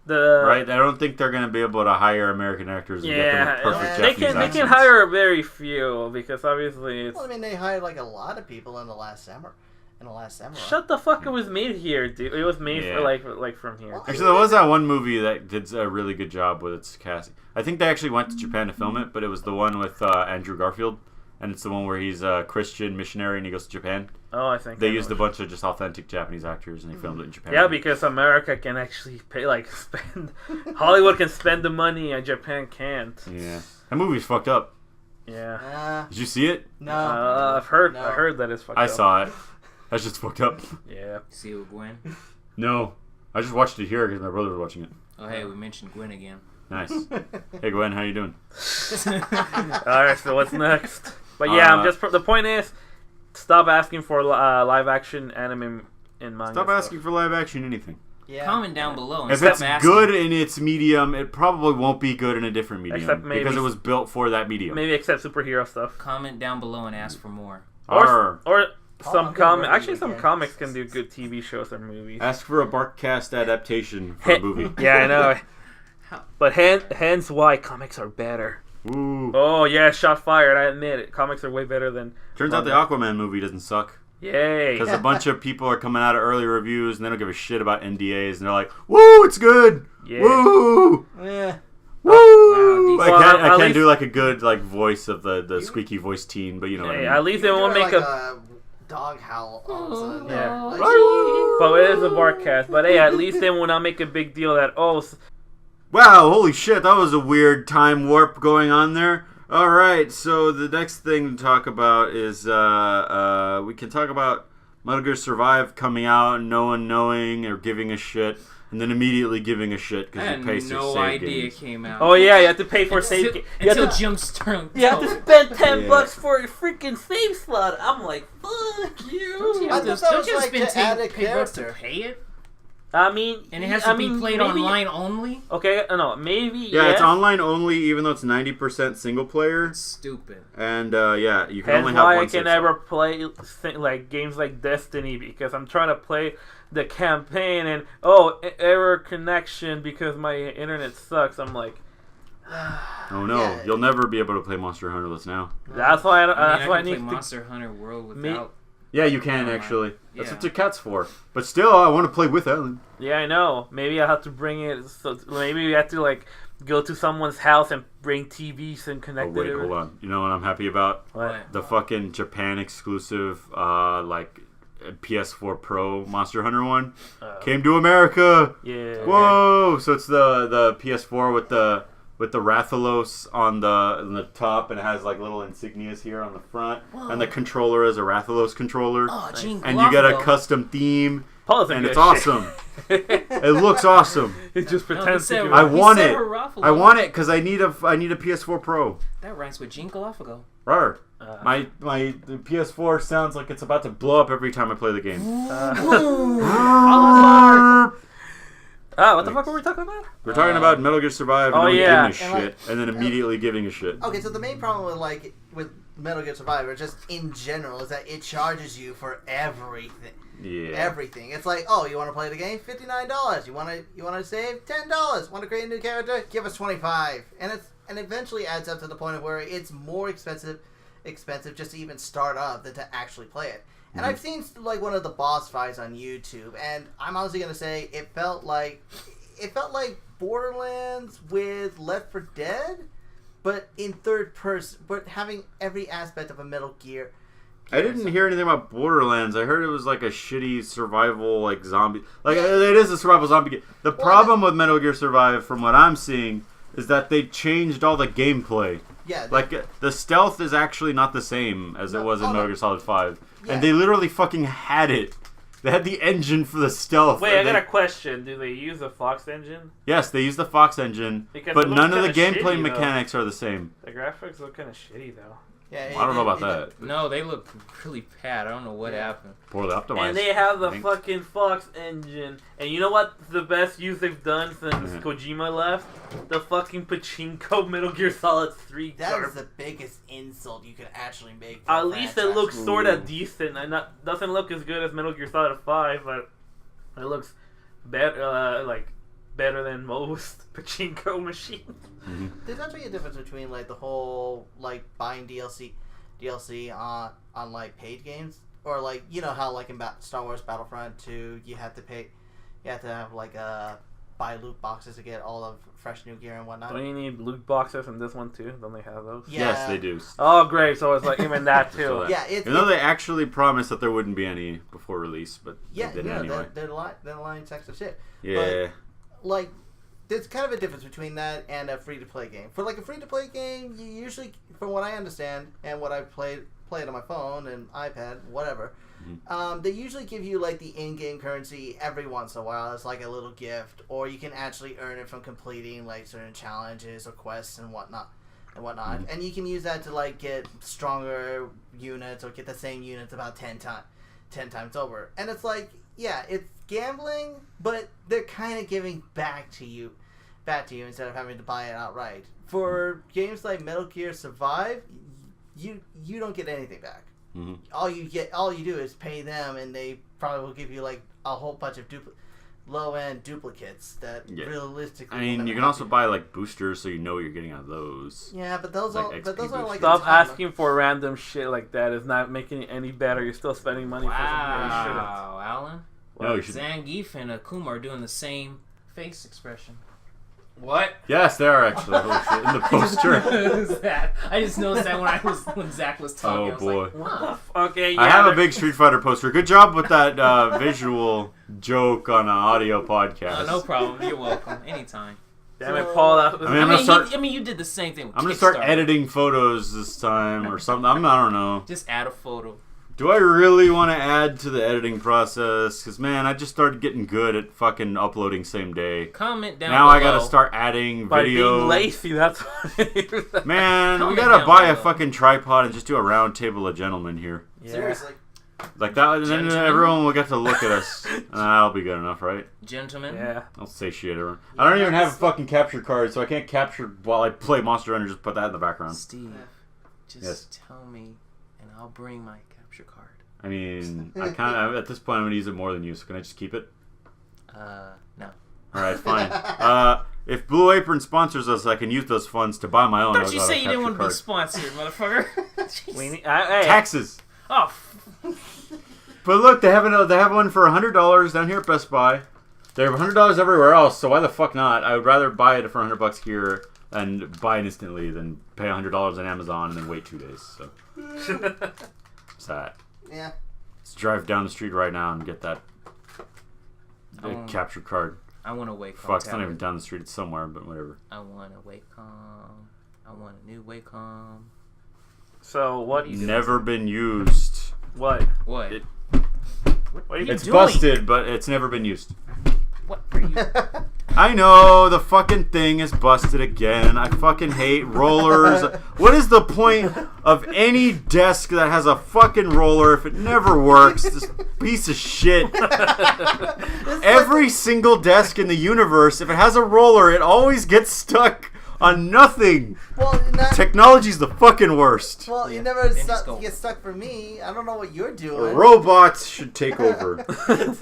Speaker 2: Right? I don't think they're going to be able to hire American actors and get them perfect
Speaker 1: they
Speaker 2: Japanese
Speaker 1: they can hire very few because obviously it's...
Speaker 3: Well, I mean, they hired like a lot of people in the last Samurai.
Speaker 1: Shut the fuck! It was made here, dude. It was made for like from here.
Speaker 2: Actually, there was that one movie that did a really good job with its casting. I think they actually went to Japan to film it, but it was the one with Andrew Garfield. And it's the one where he's a Christian missionary and he goes to Japan.
Speaker 1: Oh, I think
Speaker 2: they used a bunch of just authentic Japanese actors and they filmed it in Japan.
Speaker 1: Yeah, because America can actually spend. Hollywood can spend the money and Japan can't.
Speaker 2: Yeah, that movie's fucked up.
Speaker 1: Yeah.
Speaker 2: Did you see it?
Speaker 3: No.
Speaker 1: I've heard. I heard that it's fucked up.
Speaker 2: I saw it. That's just fucked up.
Speaker 1: Yeah.
Speaker 5: See it with Gwen?
Speaker 2: No, I just watched it here because my brother was watching it.
Speaker 5: Oh, hey, we mentioned Gwen again.
Speaker 2: Nice. Hey, Gwen, how you doing?
Speaker 1: All right. So what's next? But yeah, the point is, stop asking for live action anime in manga.
Speaker 2: Stop asking for live action anything.
Speaker 3: Yeah.
Speaker 5: Comment down below and
Speaker 2: if
Speaker 5: stop
Speaker 2: it's
Speaker 5: asking.
Speaker 2: good in its medium, it probably won't be good in a different medium
Speaker 1: Except maybe,
Speaker 2: because it was built for that medium.
Speaker 1: Maybe except superhero stuff.
Speaker 5: Comment down below and ask for more.
Speaker 1: Or some
Speaker 3: I'm
Speaker 1: comics.
Speaker 3: ready
Speaker 1: Actually, some
Speaker 3: again.
Speaker 1: comics can do good TV shows or movies.
Speaker 2: Ask for a barkcast adaptation for a movie.
Speaker 1: Yeah, I know. But hence why comics are better.
Speaker 2: Ooh.
Speaker 1: Oh yeah, shot fired. I admit it. Comics are way better than.
Speaker 2: Turns out the Aquaman movie doesn't suck.
Speaker 1: Yay!
Speaker 2: Because a bunch of people are coming out of early reviews and they don't give a shit about NDAs and they're like, "Woo, it's good!
Speaker 1: Yeah.
Speaker 2: Woo!
Speaker 3: Yeah.
Speaker 2: Woo!"
Speaker 5: Wow,
Speaker 2: I can't
Speaker 1: least,
Speaker 2: do like a good like voice of the squeaky voice teen, but you know what I mean.
Speaker 1: At least they won't make
Speaker 3: a dog howl all of a sudden.
Speaker 1: Yeah.
Speaker 3: Like,
Speaker 1: But it is a barkcast. But hey, at least they will not make a big deal that
Speaker 2: Wow, holy shit, that was a weird time warp going on there. Alright, so the next thing to talk about is we can talk about Metal Gear Survive coming out and no one knowing or giving a shit, and then immediately giving a shit because you pay
Speaker 5: no
Speaker 2: save
Speaker 5: idea
Speaker 2: games.
Speaker 5: came out.
Speaker 1: Oh yeah, you have to pay for save game.
Speaker 5: Until Jim Stern.
Speaker 1: You have to spend $10
Speaker 2: Yeah.
Speaker 1: for a freaking save slot. I'm like, fuck you.
Speaker 5: Don't you
Speaker 3: I
Speaker 5: have to,
Speaker 3: thought that
Speaker 5: don't
Speaker 3: was
Speaker 5: you
Speaker 3: like
Speaker 5: spend
Speaker 3: to add a
Speaker 5: $10 bucks to
Speaker 3: character.
Speaker 5: pay it?
Speaker 1: I mean,
Speaker 5: And it has to be played
Speaker 1: maybe-
Speaker 5: online only?
Speaker 1: Okay, no, maybe.
Speaker 2: Yeah, it's online only, even though it's 90% single player.
Speaker 5: Stupid.
Speaker 2: And yeah, you can
Speaker 1: That's
Speaker 2: only have
Speaker 1: why
Speaker 2: one
Speaker 1: I can
Speaker 2: save
Speaker 1: never play like games like Destiny because I'm trying to play the campaign and error connection because my internet sucks. I'm like,
Speaker 2: Oh no,
Speaker 3: Yeah.
Speaker 2: you'll never be able to play Monster Hunterless now.
Speaker 1: that's why
Speaker 5: I
Speaker 1: that's why I
Speaker 5: can play
Speaker 1: need to.
Speaker 5: Monster Hunter World without...
Speaker 2: Yeah, you can
Speaker 5: Online.
Speaker 2: actually. That's
Speaker 5: Yeah.
Speaker 2: what your cat's for. But still, I want to play with Ellen.
Speaker 1: Yeah, I know. Maybe I have to bring it. So maybe we have to like go to someone's house and bring TVs and
Speaker 2: Oh
Speaker 1: connect
Speaker 2: wait,
Speaker 1: it.
Speaker 2: hold on. You know what I'm happy about?
Speaker 1: What?
Speaker 2: The fucking Japan exclusive, like PS4 Pro Monster Hunter one came to America.
Speaker 1: Yeah.
Speaker 2: Whoa! So it's the PS4 with the Rathalos on the top, and it has like little insignias here on the front, and the controller is a Rathalos controller,
Speaker 5: Oh, Gene
Speaker 2: and you get a
Speaker 5: Galapagos.
Speaker 2: custom theme,
Speaker 1: Paul's a
Speaker 2: and
Speaker 1: good
Speaker 2: it's awesome.
Speaker 1: shit.
Speaker 2: It looks awesome.
Speaker 1: It just
Speaker 5: No,
Speaker 1: pretends
Speaker 5: he
Speaker 1: to
Speaker 5: said-
Speaker 1: do
Speaker 2: I
Speaker 1: it.
Speaker 5: He
Speaker 2: want
Speaker 5: said
Speaker 2: it.
Speaker 5: Ruffalo.
Speaker 2: I want it because I need a PS4 Pro.
Speaker 5: That rhymes with Gene Galapagos.
Speaker 2: Rawr. The PS4 sounds like it's about to blow up every time I play the game.
Speaker 1: What the fuck were we talking about?
Speaker 2: We're talking about Metal Gear Survive and
Speaker 1: Oh,
Speaker 2: no one
Speaker 1: yeah.
Speaker 2: giving a
Speaker 3: And,
Speaker 2: shit, and then immediately giving a shit.
Speaker 3: Okay, so the main problem with Metal Gear Survivor, just in general, is that it charges you for everything.
Speaker 2: Yeah.
Speaker 3: Everything. It's like, oh, you want to play the game? $59. You want to save? $10. Want to create a new character? Give us $25. And eventually adds up to the point of where it's more expensive just to even start up than to actually play it. And I've seen like one of the boss fights on YouTube, and I'm honestly gonna say it felt like Borderlands with Left 4 Dead, but in third person, but having every aspect of a Metal Gear.
Speaker 2: I didn't hear anything about Borderlands. I heard it was like a shitty survival, like zombie. Like it is a survival zombie game. The problem with Metal Gear Survive, from what I'm seeing, is that they changed all the gameplay.
Speaker 3: Yeah,
Speaker 2: Like the stealth is actually not the same as it was in
Speaker 3: oh,
Speaker 2: Metal
Speaker 3: no.
Speaker 2: Gear Solid 5,
Speaker 3: Yeah.
Speaker 2: and they literally fucking had it They had the engine for the stealth.
Speaker 1: Wait, I got a question. Do they use a Fox engine?
Speaker 2: Yes, they use the Fox engine,
Speaker 1: Because
Speaker 2: but
Speaker 1: it looks
Speaker 2: none of the
Speaker 1: kinda
Speaker 2: gameplay
Speaker 1: shitty,
Speaker 2: mechanics are the same.
Speaker 1: The graphics look kind of shitty, though.
Speaker 3: Yeah,
Speaker 2: I don't know about that.
Speaker 5: No, they look really bad. I don't know what happened.
Speaker 2: Poorly optimized.
Speaker 1: And they have the
Speaker 2: I think.
Speaker 1: fucking Fox engine. And you know what? The best use they've done since Kojima left? The fucking pachinko Metal Gear Solid 3.
Speaker 3: That is the biggest insult you could actually make. For
Speaker 1: At
Speaker 3: a
Speaker 1: least it
Speaker 3: franchise.
Speaker 1: looks sort of decent. And doesn't look as good as Metal Gear Solid 5, but it looks better, better than most pachinko machines.
Speaker 2: Mm-hmm.
Speaker 3: There's actually a difference between like the whole like buying DLC on like paid games, or like you know how like in Star Wars Battlefront 2 you have to have like buy loot boxes to get all of fresh new gear and whatnot.
Speaker 1: Don't you need loot boxes in this one too? Don't they have those?
Speaker 3: Yeah.
Speaker 2: Yes, they do.
Speaker 1: Oh, great. So it's like even that too.
Speaker 3: Yeah, it's
Speaker 2: Even though they actually promised that there wouldn't be any before release, but
Speaker 3: yeah,
Speaker 2: they didn't anyway.
Speaker 3: they're lying sacks of shit.
Speaker 2: Yeah.
Speaker 3: Like, there's kind of a difference between that and a free-to-play game. For, like, a free-to-play game, you usually, from what I understand, and what I've played on my phone and iPad, whatever, they usually give you, like, the in-game currency every once in a while as, like, a little gift, or you can actually earn it from completing, like, certain challenges or quests and whatnot. And you can use that to, like, get stronger units or get the same units about 10 times over. And it's like, yeah, it's gambling, but they're kind of giving back to you instead of having to buy it outright. For games like Metal Gear Survive, you don't get anything back.
Speaker 2: Mm-hmm.
Speaker 3: All you do is pay them, and they probably will give you like a whole bunch of low-end duplicates that realistically.
Speaker 2: I mean, you can also buy like boosters, so you know what you're getting out of those.
Speaker 3: Yeah, but those
Speaker 2: Like
Speaker 3: are
Speaker 2: XP
Speaker 3: like
Speaker 1: Stop
Speaker 3: a ton.
Speaker 1: asking for random shit like that. It's not making it any better. You're still spending money for something you shouldn't.
Speaker 5: Wow, Alan.
Speaker 2: No, you should.
Speaker 5: Zangief and Akuma are doing the same face expression.
Speaker 1: What?
Speaker 2: Yes, they are actually. Holy shit, in the poster.
Speaker 5: I just noticed that when Zach was talking.
Speaker 2: Oh,
Speaker 5: I was
Speaker 2: boy.
Speaker 5: Like, wow.
Speaker 1: Okay, yeah.
Speaker 2: I have a big Street Fighter poster. Good job with that visual joke on an audio podcast.
Speaker 5: No problem. You're welcome. Anytime.
Speaker 1: Damn it, Paul. That was,
Speaker 2: I mean, I'm gonna start.
Speaker 5: You did the same thing with
Speaker 2: I'm gonna start
Speaker 5: Kickstarter.
Speaker 2: editing photos this time or something. I don't know.
Speaker 5: Just add a photo.
Speaker 2: Do I really want to add to the editing process? Because, man, I just started getting good at fucking uploading same day.
Speaker 5: Comment down
Speaker 2: Now
Speaker 5: below.
Speaker 2: I gotta start adding
Speaker 1: by
Speaker 2: video.
Speaker 1: being lazy, that's what it is.
Speaker 2: Man, we
Speaker 5: Comment
Speaker 2: gotta
Speaker 5: down
Speaker 2: buy a
Speaker 5: below.
Speaker 2: fucking tripod and just do a round table of gentlemen here.
Speaker 1: Yeah.
Speaker 3: Seriously.
Speaker 2: Like that, and then
Speaker 5: Gentlemen?
Speaker 2: everyone will get to look at us. And that'll be good enough, right?
Speaker 5: Gentlemen.
Speaker 1: Yeah.
Speaker 2: I'll say shit, everyone. I don't even have a fucking capture card, so I can't capture while I play Monster Hunter. Just put that in the background.
Speaker 5: Steve, just
Speaker 2: Yes.
Speaker 5: tell me, and I'll bring my capture card.
Speaker 2: I mean, I kind of at this point I'm gonna use it more than you. So can I just keep it?
Speaker 5: No.
Speaker 2: All right, fine. If Blue Apron sponsors us, I can use those funds to buy my own.
Speaker 5: Don't you
Speaker 2: Elgato
Speaker 5: say you didn't want to be
Speaker 2: capture
Speaker 5: sponsored, motherfucker? Jeez.
Speaker 1: We need, hey,
Speaker 2: card. Taxes.
Speaker 5: Oh,
Speaker 2: But look, they have one for $100 down here at Best Buy. They have $100 everywhere else, so why the fuck not? I would rather buy it for $100 here and buy it instantly than pay $100 on Amazon and then wait 2 days. So it's that.
Speaker 3: Yeah.
Speaker 2: Let's drive down the street right now and get that capture card.
Speaker 5: I want a Wacom.
Speaker 2: Fuck, it's not
Speaker 5: tablet.
Speaker 2: even down the street. It's somewhere, but whatever.
Speaker 5: I want a Wacom. I want a new Wacom.
Speaker 1: So what?
Speaker 2: Never been used.
Speaker 1: What?
Speaker 5: What?
Speaker 2: It-
Speaker 1: What are you
Speaker 2: It's
Speaker 1: doing?
Speaker 2: busted, but it's never been used.
Speaker 5: What are you?
Speaker 2: I know, the fucking thing is busted again. I fucking hate rollers. What is the point of any desk that has a fucking roller if it never works? This piece of shit. Every single desk in the universe, if it has a roller, it always gets stuck on nothing.
Speaker 3: Well,
Speaker 2: Technology's the fucking worst.
Speaker 3: well, you
Speaker 5: Yeah.
Speaker 3: never
Speaker 5: Then just go.
Speaker 3: get stuck for me. I don't know what you're doing.
Speaker 2: Robots should take over.
Speaker 3: this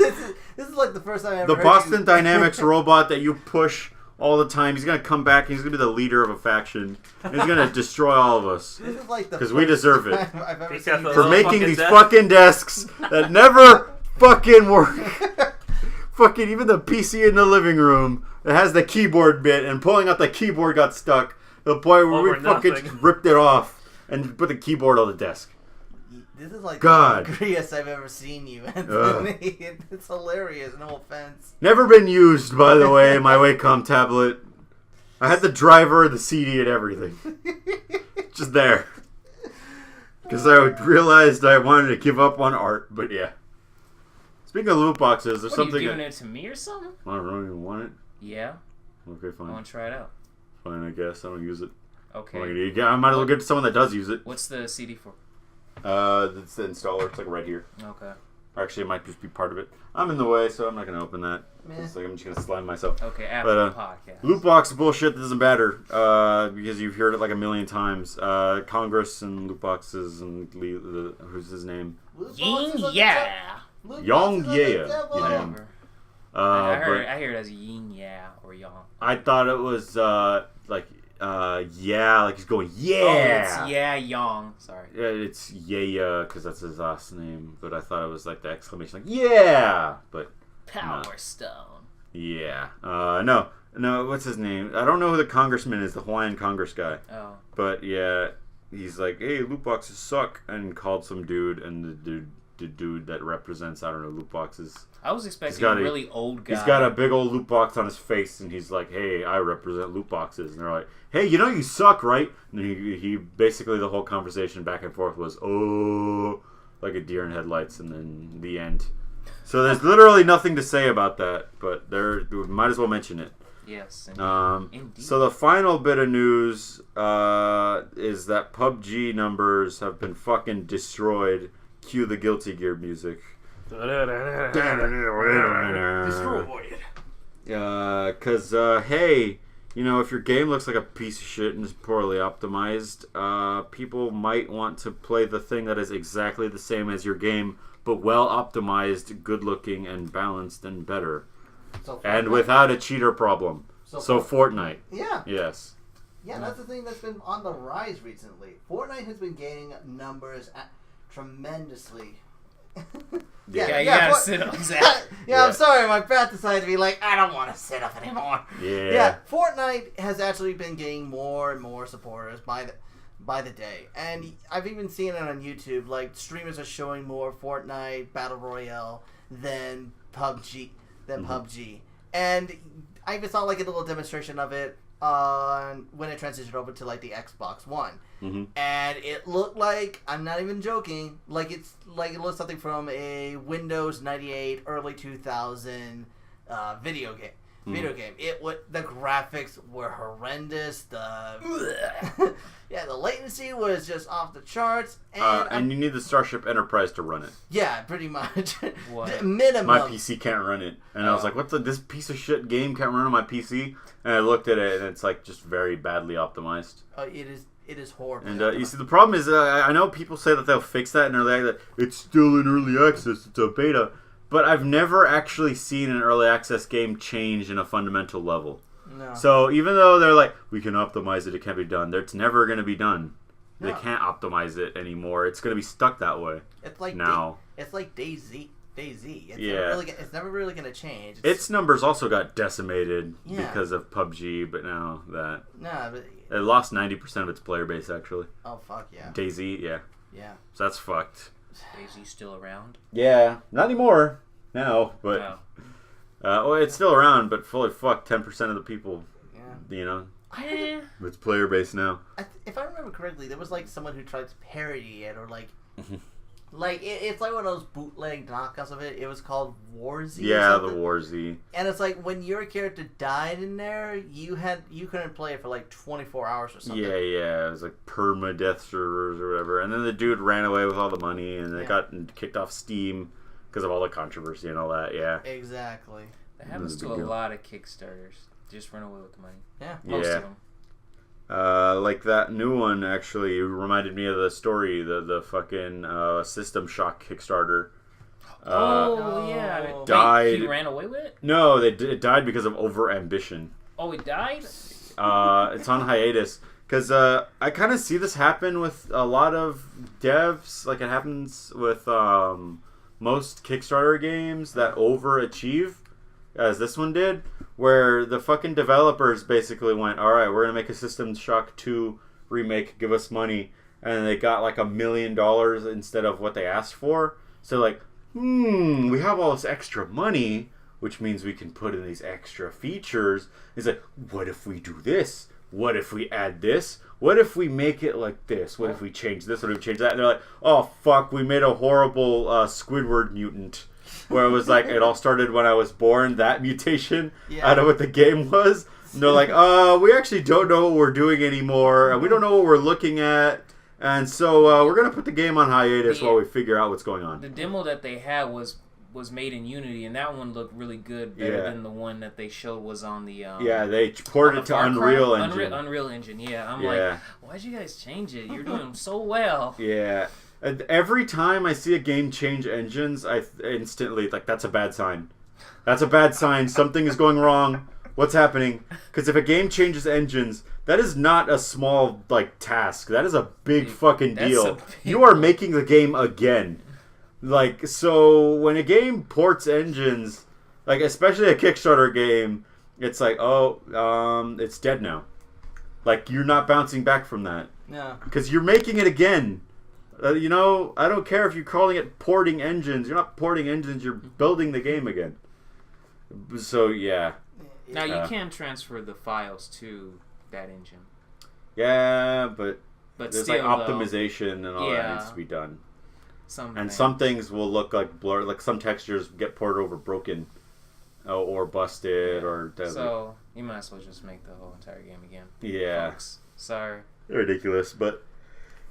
Speaker 3: is like the first time I ever
Speaker 2: The
Speaker 3: heard
Speaker 2: Boston
Speaker 3: you.
Speaker 2: Dynamics robot that you push all the time, he's going to come back and he's going to be the leader of a faction. And he's going to destroy all of us.
Speaker 3: This is like the
Speaker 2: 'Cause we
Speaker 3: first
Speaker 2: deserve it.
Speaker 3: time I've ever
Speaker 1: Because
Speaker 3: seen you
Speaker 1: of
Speaker 2: For
Speaker 1: Little
Speaker 2: making
Speaker 1: fucking
Speaker 2: these
Speaker 1: desk.
Speaker 2: fucking desks that never fucking work. Fucking even the PC in the living room that has the keyboard bit and pulling out the keyboard got stuck. The point where
Speaker 1: Over
Speaker 2: we fucking
Speaker 1: nothing.
Speaker 2: ripped it off and put the keyboard on the desk.
Speaker 3: This is like
Speaker 2: God.
Speaker 3: the angriest I've ever seen you, Anthony. It's hilarious, no offense.
Speaker 2: Never been used, by the way, my Wacom tablet. I had the driver, the CD, and everything. Just there. Because I realized I wanted to give up on art, but yeah. Speaking of loot boxes, there's
Speaker 5: What, are
Speaker 2: something.
Speaker 5: you giving it to me or something?
Speaker 2: I don't even want it.
Speaker 5: Yeah.
Speaker 2: Okay,
Speaker 5: I
Speaker 2: fine.
Speaker 5: want to try it out.
Speaker 2: Fine, I guess. I don't use it.
Speaker 5: Okay.
Speaker 2: I might as well get to someone that does use it.
Speaker 5: What's the CD for?
Speaker 2: It's the installer. It's like right here.
Speaker 5: Okay.
Speaker 2: Actually, it might just be part of it. I'm in the way, so I'm not going to open that.
Speaker 3: Meh.
Speaker 2: It's like I'm just going to slime myself.
Speaker 5: Okay, after
Speaker 2: But,
Speaker 5: the podcast.
Speaker 2: Loot box bullshit doesn't matter because you've heard it like a million times. Congress and loot boxes and who's his name?
Speaker 5: Yin yeah.
Speaker 2: Yang Yeah.
Speaker 5: Whatever.
Speaker 2: But
Speaker 5: I hear it as yin yeah or yang.
Speaker 2: I thought it was like he's going yeah.
Speaker 5: Oh, it's yeah yang. Sorry.
Speaker 2: Yeah, it's yeah because that's his last name. But I thought it was like the exclamation, like yeah. But
Speaker 5: Power Stone.
Speaker 2: yeah, no. What's his name? I don't know who the congressman is. The Hawaiian Congress guy.
Speaker 5: Oh.
Speaker 2: But yeah, he's like, hey, loot boxes suck, and called some dude, and the dude that represents, I don't know, loot boxes.
Speaker 5: I was expecting a really old guy.
Speaker 2: He's got a big old loot box on his face, and he's like, hey, I represent loot boxes. And they're like, hey, you know you suck, right? And he basically, the whole conversation back and forth was, oh, like a deer in headlights, and then the end. So there's literally nothing to say about that, but we might as well mention it.
Speaker 5: Yes, indeed. Indeed.
Speaker 2: So the final bit of news is that PUBG numbers have been fucking destroyed. Cue the Guilty Gear music.
Speaker 1: Destroyed.
Speaker 2: Because, hey, you know, if your game looks like a piece of shit and is poorly optimized, people might want to play the thing that is exactly the same as your game, but well optimized, good looking, and balanced and better. And without a cheater problem. So Fortnite.
Speaker 3: Yeah.
Speaker 2: Yes.
Speaker 3: Yeah, that's the thing that's been on the rise recently. Fortnite has been gaining numbers tremendously.
Speaker 5: Yeah, you gotta sit up, Zach.
Speaker 3: Yeah, I'm sorry, my bat decided to be like, I don't want to sit up anymore.
Speaker 2: Yeah.
Speaker 3: Fortnite has actually been getting more and more supporters by the day. And I've even seen it on YouTube, like, streamers are showing more Fortnite Battle Royale than PUBG. And I even saw, like, a little demonstration of it when it transitioned over to, like, the Xbox One.
Speaker 2: Mm-hmm.
Speaker 3: And it looked like, I'm not even joking, like it looks something from a Windows 98, early 2000 video game. The graphics were horrendous. The latency was just off the charts.
Speaker 2: And you need the Starship Enterprise to run it.
Speaker 3: Yeah, pretty much.
Speaker 5: What?
Speaker 3: Minimum.
Speaker 2: My PC can't run it. And I was like, this piece of shit game can't run on my PC? And I looked at it, and it's like just very badly optimized.
Speaker 3: It is horrible.
Speaker 2: And you see, the problem is, I know people say that they'll fix that in early access. It's still in early access. It's a beta. But I've never actually seen an early access game change in a fundamental level.
Speaker 3: No.
Speaker 2: So even though they're like, we can optimize it, it can't be done. It's never going to be done. No. They can't optimize it anymore. It's going to be stuck that way.
Speaker 3: It's like
Speaker 2: now.
Speaker 3: It's like DayZ. It's never really going to change.
Speaker 2: Its numbers also got decimated because of PUBG, but now that... it lost 90% of its player base, actually.
Speaker 3: Oh, fuck, yeah.
Speaker 2: DayZ, yeah.
Speaker 3: Yeah.
Speaker 2: So that's fucked.
Speaker 5: DayZ still around?
Speaker 2: Yeah. Not anymore. Now, but... well, it's still around, but fully fucked 10% of the people. Yeah. You know? Its player base now.
Speaker 3: If I remember correctly, there was, like, someone who tried to parody it, or, like... Like, it's like one of those bootleg knockoffs of it. It was called Warzy.
Speaker 2: Yeah, the Warzy.
Speaker 3: And it's like, when your character died in there, you couldn't play it for like 24 hours or something.
Speaker 2: Yeah. It was like permadeath servers or whatever. And then the dude ran away with all the money, and they got kicked off Steam because of all the controversy and all that, yeah.
Speaker 3: Exactly.
Speaker 5: That happens to a lot of Kickstarters. Just run away with the money.
Speaker 3: Yeah.
Speaker 5: Most of them.
Speaker 2: Like that new one actually reminded me of the story, the fucking System Shock Kickstarter.
Speaker 5: Yeah.
Speaker 2: Died.
Speaker 5: Wait, he ran away with it?
Speaker 2: No, it died because of over-ambition.
Speaker 5: Oh, it died?
Speaker 2: It's on hiatus. Because I kind of see this happen with a lot of devs. Like, it happens with most Kickstarter games that overachieve, as this one did, where the fucking developers basically went, alright, we're going to make a System Shock 2 remake, give us money, and they got like $1 million instead of what they asked for. So like, we have all this extra money, which means we can put in these extra features. It's like, what if we do this? What if we add this? What if we make it like this? What if we change this? What if we change that? And they're like, oh fuck, we made a horrible Squidward mutant. where it was like it all started when I was born. That mutation
Speaker 3: Yeah.
Speaker 2: out of what the game was. And they're like, we actually don't know what we're doing anymore, and we don't know what we're looking at, and so we're gonna put the game on hiatus while we figure out what's going on.
Speaker 5: The demo that they had was made in Unity, and that one looked really good, better than the one that they showed was on the
Speaker 2: they ported it to Unreal Engine.
Speaker 5: Unreal Engine, yeah. I'm like, why'd you guys change it? You're doing so well.
Speaker 2: Yeah. And every time I see a game change engines, I instantly like that's a bad sign. That's a bad sign. Something is going wrong. What's happening? Because if a game changes engines, that is not a small task. That is a big fucking deal. You are making the game again. So when a game ports engines, especially a Kickstarter game, it's like, it's dead now. You're not bouncing back from that.
Speaker 3: No.
Speaker 2: Because you're making it again. I don't care if you're calling it porting engines. You're not porting engines. You're building the game again. So, yeah.
Speaker 5: Now, you can transfer the files to that engine.
Speaker 2: Yeah, but there's
Speaker 5: still,
Speaker 2: optimization and all that needs to be done. Some things will look like blur. Some textures get ported over broken or busted. So,
Speaker 5: you might as well just make the whole entire game again.
Speaker 2: Yeah.
Speaker 5: Folks. Sorry.
Speaker 2: Ridiculous, but...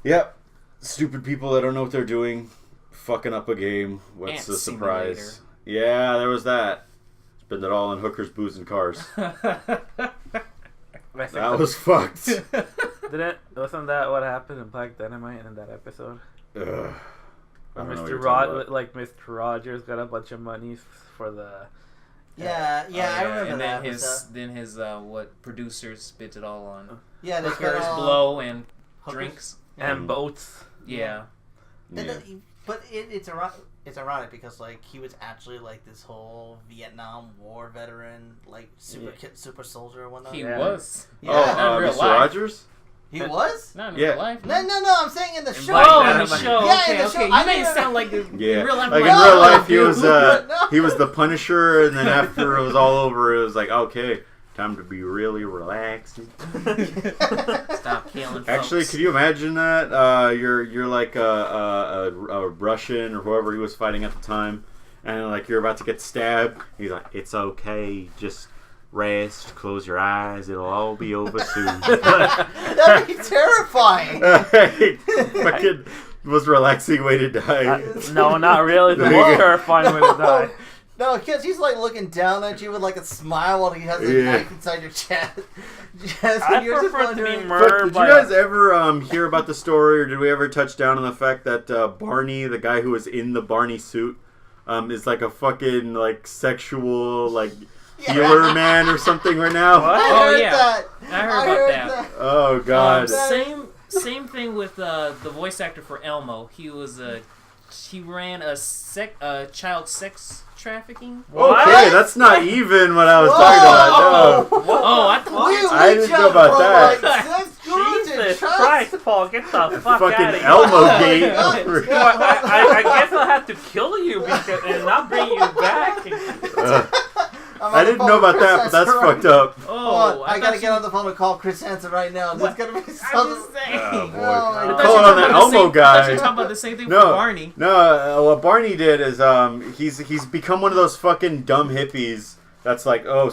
Speaker 2: Yep. Stupid people that don't know what they're doing, fucking up a game. What's the surprise?
Speaker 5: Simulator.
Speaker 2: Yeah, there was that. Spend it all on hookers, booze, and cars. That was fucked.
Speaker 1: Wasn't that what happened in Black Dynamite in that episode?
Speaker 2: Ugh.
Speaker 1: Mr. Rogers got a bunch of money for the.
Speaker 3: Yeah, I remember
Speaker 5: and
Speaker 3: that.
Speaker 5: Then his producers spit it all on.
Speaker 3: Yeah, they
Speaker 5: hookers, blow, and drinks.
Speaker 1: And boats.
Speaker 5: Yeah.
Speaker 3: But it's ironic because he was actually this whole Vietnam War veteran, super soldier and whatnot.
Speaker 5: He was.
Speaker 3: Yeah.
Speaker 2: Oh, Mr. Rogers?
Speaker 3: He was?
Speaker 5: Not in real life.
Speaker 3: No, I'm saying in the show.
Speaker 5: Oh, in the show.
Speaker 3: Yeah,
Speaker 5: okay,
Speaker 3: in the show.
Speaker 5: You made it sound like in real life.
Speaker 2: In real life, he was he was the Punisher, and then after it was all over, it was okay. Time to be really relaxed.
Speaker 5: Stop killing folks.
Speaker 2: Actually, could you imagine that? You're like a Russian or whoever he was fighting at the time, and you're about to get stabbed. He's like, "It's okay, just rest, close your eyes, it'll all be over soon."
Speaker 3: That'd be terrifying.
Speaker 2: Fucking most relaxing way to die.
Speaker 1: No, not really. The most terrifying way to die.
Speaker 3: No, because he's looking down at you with a smile while he has a knife inside your chest.
Speaker 1: I prefer to be murdered.
Speaker 2: Did you guys ever hear about the story, or did we ever touch down on the fact that Barney, the guy who was in the Barney suit, is a fucking sexual healer man or something right now?
Speaker 3: What?
Speaker 5: Oh,
Speaker 3: I heard
Speaker 5: yeah.
Speaker 3: that.
Speaker 5: I heard about that.
Speaker 2: Oh, God.
Speaker 5: Same thing with the voice actor for Elmo. He ran a child sex trafficking.
Speaker 1: What?
Speaker 2: Okay, that's not even what I was talking about. No.
Speaker 5: Oh, I thought
Speaker 2: I didn't know about that.
Speaker 1: Jesus Christ, Paul, get the fuck out
Speaker 2: Fucking
Speaker 1: of here.
Speaker 2: Elmo Gate.
Speaker 1: I guess I'll have to kill you and not bring you back.
Speaker 2: I didn't know about that, but that's fucked up.
Speaker 5: Oh,
Speaker 3: I gotta get on the phone and call Chris Hansen right now. That's gonna be something.
Speaker 5: I'm just saying.
Speaker 2: Oh, boy.
Speaker 3: Oh,
Speaker 2: You're calling on the Elmo guy.
Speaker 5: I thought you were talking about the same thing for Barney.
Speaker 2: No, what Barney did is he's become one of those fucking dumb hippies that's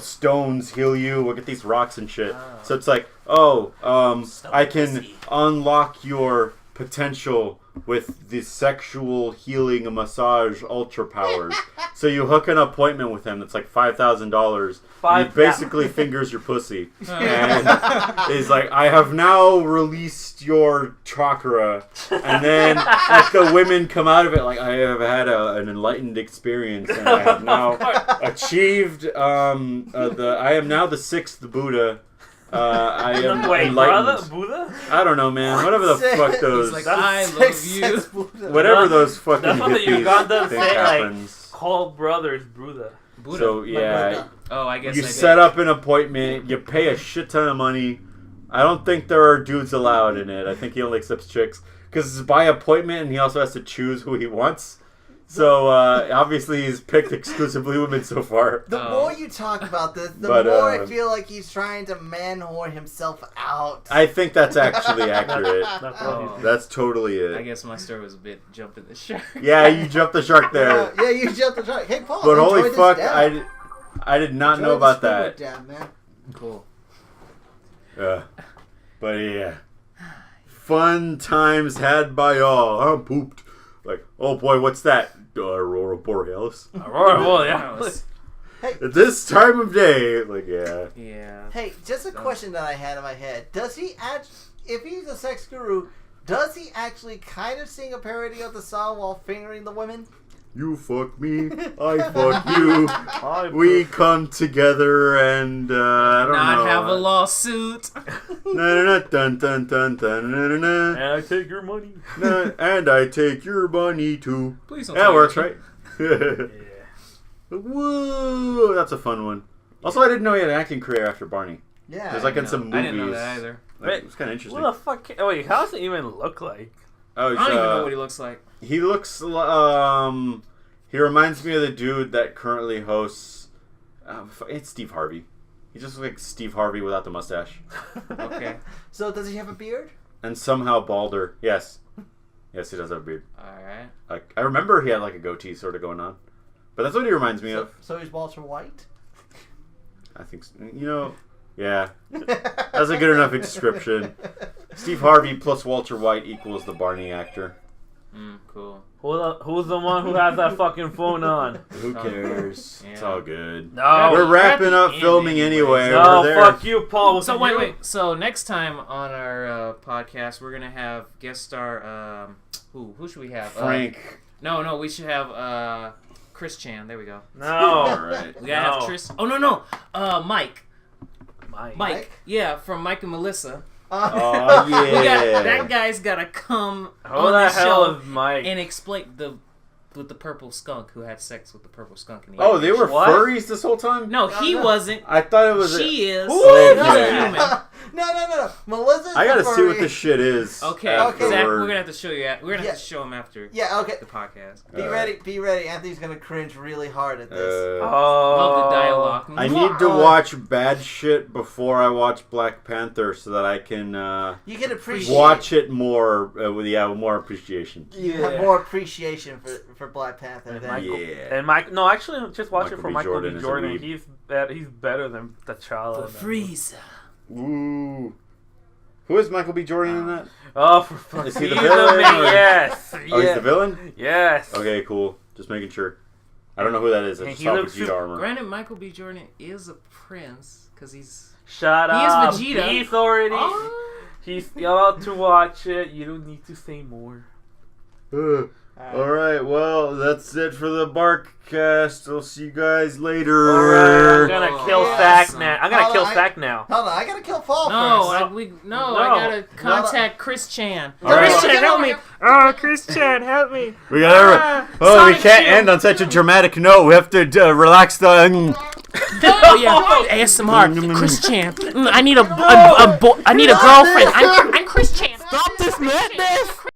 Speaker 2: stones heal you, we'll get these rocks and shit. So it's I can unlock your potential with the sexual healing massage ultra powers. So you hook an appointment with him that's $5,000. He basically fingers your pussy. And he's like, I have now released your chakra. And then the women come out of it I have had an enlightened experience, and I have now achieved I am now the sixth Buddha. I am enlightened.
Speaker 1: Buddha?
Speaker 2: I don't know, man. Whatever the fuck those.
Speaker 5: He's I love you.
Speaker 2: Whatever those fucking
Speaker 1: that's what the
Speaker 2: hippies
Speaker 1: Ugandans
Speaker 2: think
Speaker 1: say,
Speaker 2: happens.
Speaker 1: Call brothers Buddha.
Speaker 2: So yeah,
Speaker 5: Oh, I guess
Speaker 2: you
Speaker 5: I did.
Speaker 2: set up an appointment. You pay a shit ton of money. I don't think there are dudes allowed in it. I think he only accepts chicks because it's by appointment, and he also has to choose who he wants. So obviously he's picked exclusively women so far.
Speaker 3: The more you talk about this, the
Speaker 2: But,
Speaker 3: more I feel like he's trying to man-whore himself out.
Speaker 2: I think that's actually accurate. That's totally
Speaker 5: I
Speaker 2: it.
Speaker 5: guess my story was a bit jumping the shark.
Speaker 2: Yeah, you jumped the shark there.
Speaker 3: Yeah, you jumped the shark. Hey, Paul,
Speaker 2: But holy
Speaker 3: enjoy this
Speaker 2: fuck,
Speaker 3: dab.
Speaker 2: I did not
Speaker 3: Enjoy
Speaker 2: know
Speaker 3: this
Speaker 2: about that.
Speaker 3: dab, man.
Speaker 5: Cool.
Speaker 2: But yeah. Fun times had by all. I'm pooped. Like, oh boy, what's that? Aurora Borealis.
Speaker 1: Aurora Borealis.
Speaker 2: At this time of day. Like, yeah.
Speaker 5: Yeah.
Speaker 3: Hey, just a question that I had in my head. Does he if he's a sex guru, does he actually kind of sing a parody of the song while fingering the women?
Speaker 2: You fuck me, I fuck you. We come together and I don't know.
Speaker 5: Not have a lawsuit.
Speaker 2: Dun, dun, dun, dun, dun, dun,
Speaker 1: And I take your money.
Speaker 2: and I take your money too.
Speaker 5: Please don't.
Speaker 2: That
Speaker 5: take
Speaker 2: works,
Speaker 5: it.
Speaker 2: right?
Speaker 1: Yeah.
Speaker 2: Woo! That's a fun one. Also, I didn't know he had an acting career after Barney.
Speaker 3: Yeah.
Speaker 2: There's like in
Speaker 5: No,
Speaker 2: some movies.
Speaker 5: I didn't know that either.
Speaker 2: Like, it's kind of interesting.
Speaker 1: What the fuck? Wait, how does it even look like?
Speaker 2: Oh,
Speaker 5: I don't even know what he looks like.
Speaker 2: He looks. He reminds me of the dude that currently hosts. It's Steve Harvey. He just looks like Steve Harvey without the mustache,
Speaker 5: Okay.
Speaker 3: So does he have a beard?
Speaker 2: and somehow balder. Yes, yes, he does have a beard.
Speaker 5: All right.
Speaker 2: Like, I remember he had like a goatee sort of going on, but that's what he reminds me of.
Speaker 3: So he's Walter White?
Speaker 2: I think yeah, that's a good enough description. Steve Harvey plus Walter White equals the Barney actor.
Speaker 5: Cool.
Speaker 1: Who's the one who has that fucking phone on?
Speaker 2: Who cares?
Speaker 5: Yeah.
Speaker 2: It's all good.
Speaker 1: No.
Speaker 2: We're wrapping up
Speaker 5: ending
Speaker 2: filming anyway.
Speaker 1: No,
Speaker 2: We're there.
Speaker 1: fuck you, Paul.
Speaker 5: So wait. So next time on our podcast, we're gonna have guest star. Who should we have?
Speaker 2: Frank.
Speaker 5: No. We should have Chris Chan. There we go.
Speaker 1: No.
Speaker 2: All right.
Speaker 5: We gotta have Tris. Oh no. Mike.
Speaker 1: Mike.
Speaker 5: Mike. Yeah, from Mike and Melissa.
Speaker 2: Oh yeah.
Speaker 5: That guy's gotta come
Speaker 1: Who
Speaker 5: on
Speaker 1: the
Speaker 5: the
Speaker 1: hell
Speaker 5: show
Speaker 1: is Mike?
Speaker 5: and explain with the purple skunk who had sex with the purple skunk. In the
Speaker 2: Oh, they were
Speaker 1: What?
Speaker 2: furries this whole time?
Speaker 5: No, he wasn't.
Speaker 2: I thought it was.
Speaker 5: She is.
Speaker 2: Okay.
Speaker 5: He's a human.
Speaker 3: No. Melissa's
Speaker 2: I gotta
Speaker 3: the
Speaker 2: see what
Speaker 3: furry.
Speaker 2: this shit is.
Speaker 5: Okay,
Speaker 2: afterward.
Speaker 5: Zach, we're gonna have to show you. We're gonna
Speaker 3: Yeah.
Speaker 5: have to show him after
Speaker 3: Yeah, okay.
Speaker 5: the podcast.
Speaker 3: Be ready. Anthony's gonna cringe really hard at this.
Speaker 5: Love the dialogue.
Speaker 2: I need to watch bad shit before I watch Black Panther so that I can
Speaker 3: You can appreciate
Speaker 2: watch it more with more appreciation.
Speaker 3: You have more appreciation for Black Panther
Speaker 1: And
Speaker 3: than
Speaker 1: Michael.
Speaker 2: Yeah.
Speaker 1: And Mike. No, actually, just watch
Speaker 2: Michael
Speaker 1: it for
Speaker 2: B.
Speaker 1: Michael
Speaker 2: Jordan
Speaker 1: B.
Speaker 2: is a
Speaker 1: Jordan.
Speaker 2: weeb.
Speaker 1: He's better than T'Challa.
Speaker 5: Freeze.
Speaker 2: Ooh. Who is Michael B. Jordan in that?
Speaker 1: Oh, for fuck's
Speaker 2: Is
Speaker 1: sake.
Speaker 2: he the
Speaker 1: He's
Speaker 2: villain,
Speaker 1: main-
Speaker 2: or-
Speaker 1: Yes.
Speaker 2: Oh, he's the villain?
Speaker 1: Yes.
Speaker 2: Okay, cool. Just making sure. I don't know who that is. I
Speaker 1: And
Speaker 2: just
Speaker 1: he
Speaker 2: saw
Speaker 1: looks
Speaker 2: Vegeta
Speaker 1: super-
Speaker 2: armor.
Speaker 5: Granted, Michael B. Jordan is a prince because he's.
Speaker 1: Shut
Speaker 5: He
Speaker 1: up.
Speaker 5: is Vegeta.
Speaker 1: He's already.
Speaker 5: Oh.
Speaker 1: He's allowed to watch it. You don't need to say more.
Speaker 2: Alright, well, that's it for the barkcast. I'll see you guys later.
Speaker 1: Alright, I'm gonna kill
Speaker 3: Yes.
Speaker 1: Sack now. I'm gonna kill Sack now.
Speaker 3: Hold on, I gotta kill Fall
Speaker 5: No,
Speaker 3: first.
Speaker 5: I gotta contact Chris Chan.
Speaker 2: All right.
Speaker 5: Chris Chan, help me!
Speaker 1: Oh, Christian, help me.
Speaker 2: We gotta. We
Speaker 5: Sonic
Speaker 2: can't
Speaker 5: Shield.
Speaker 2: end on such a dramatic note. We have to relax the.
Speaker 5: Oh yeah, ASMR. Chris Chan. I need a girlfriend. I'm Chris Chan.
Speaker 1: Stop this madness.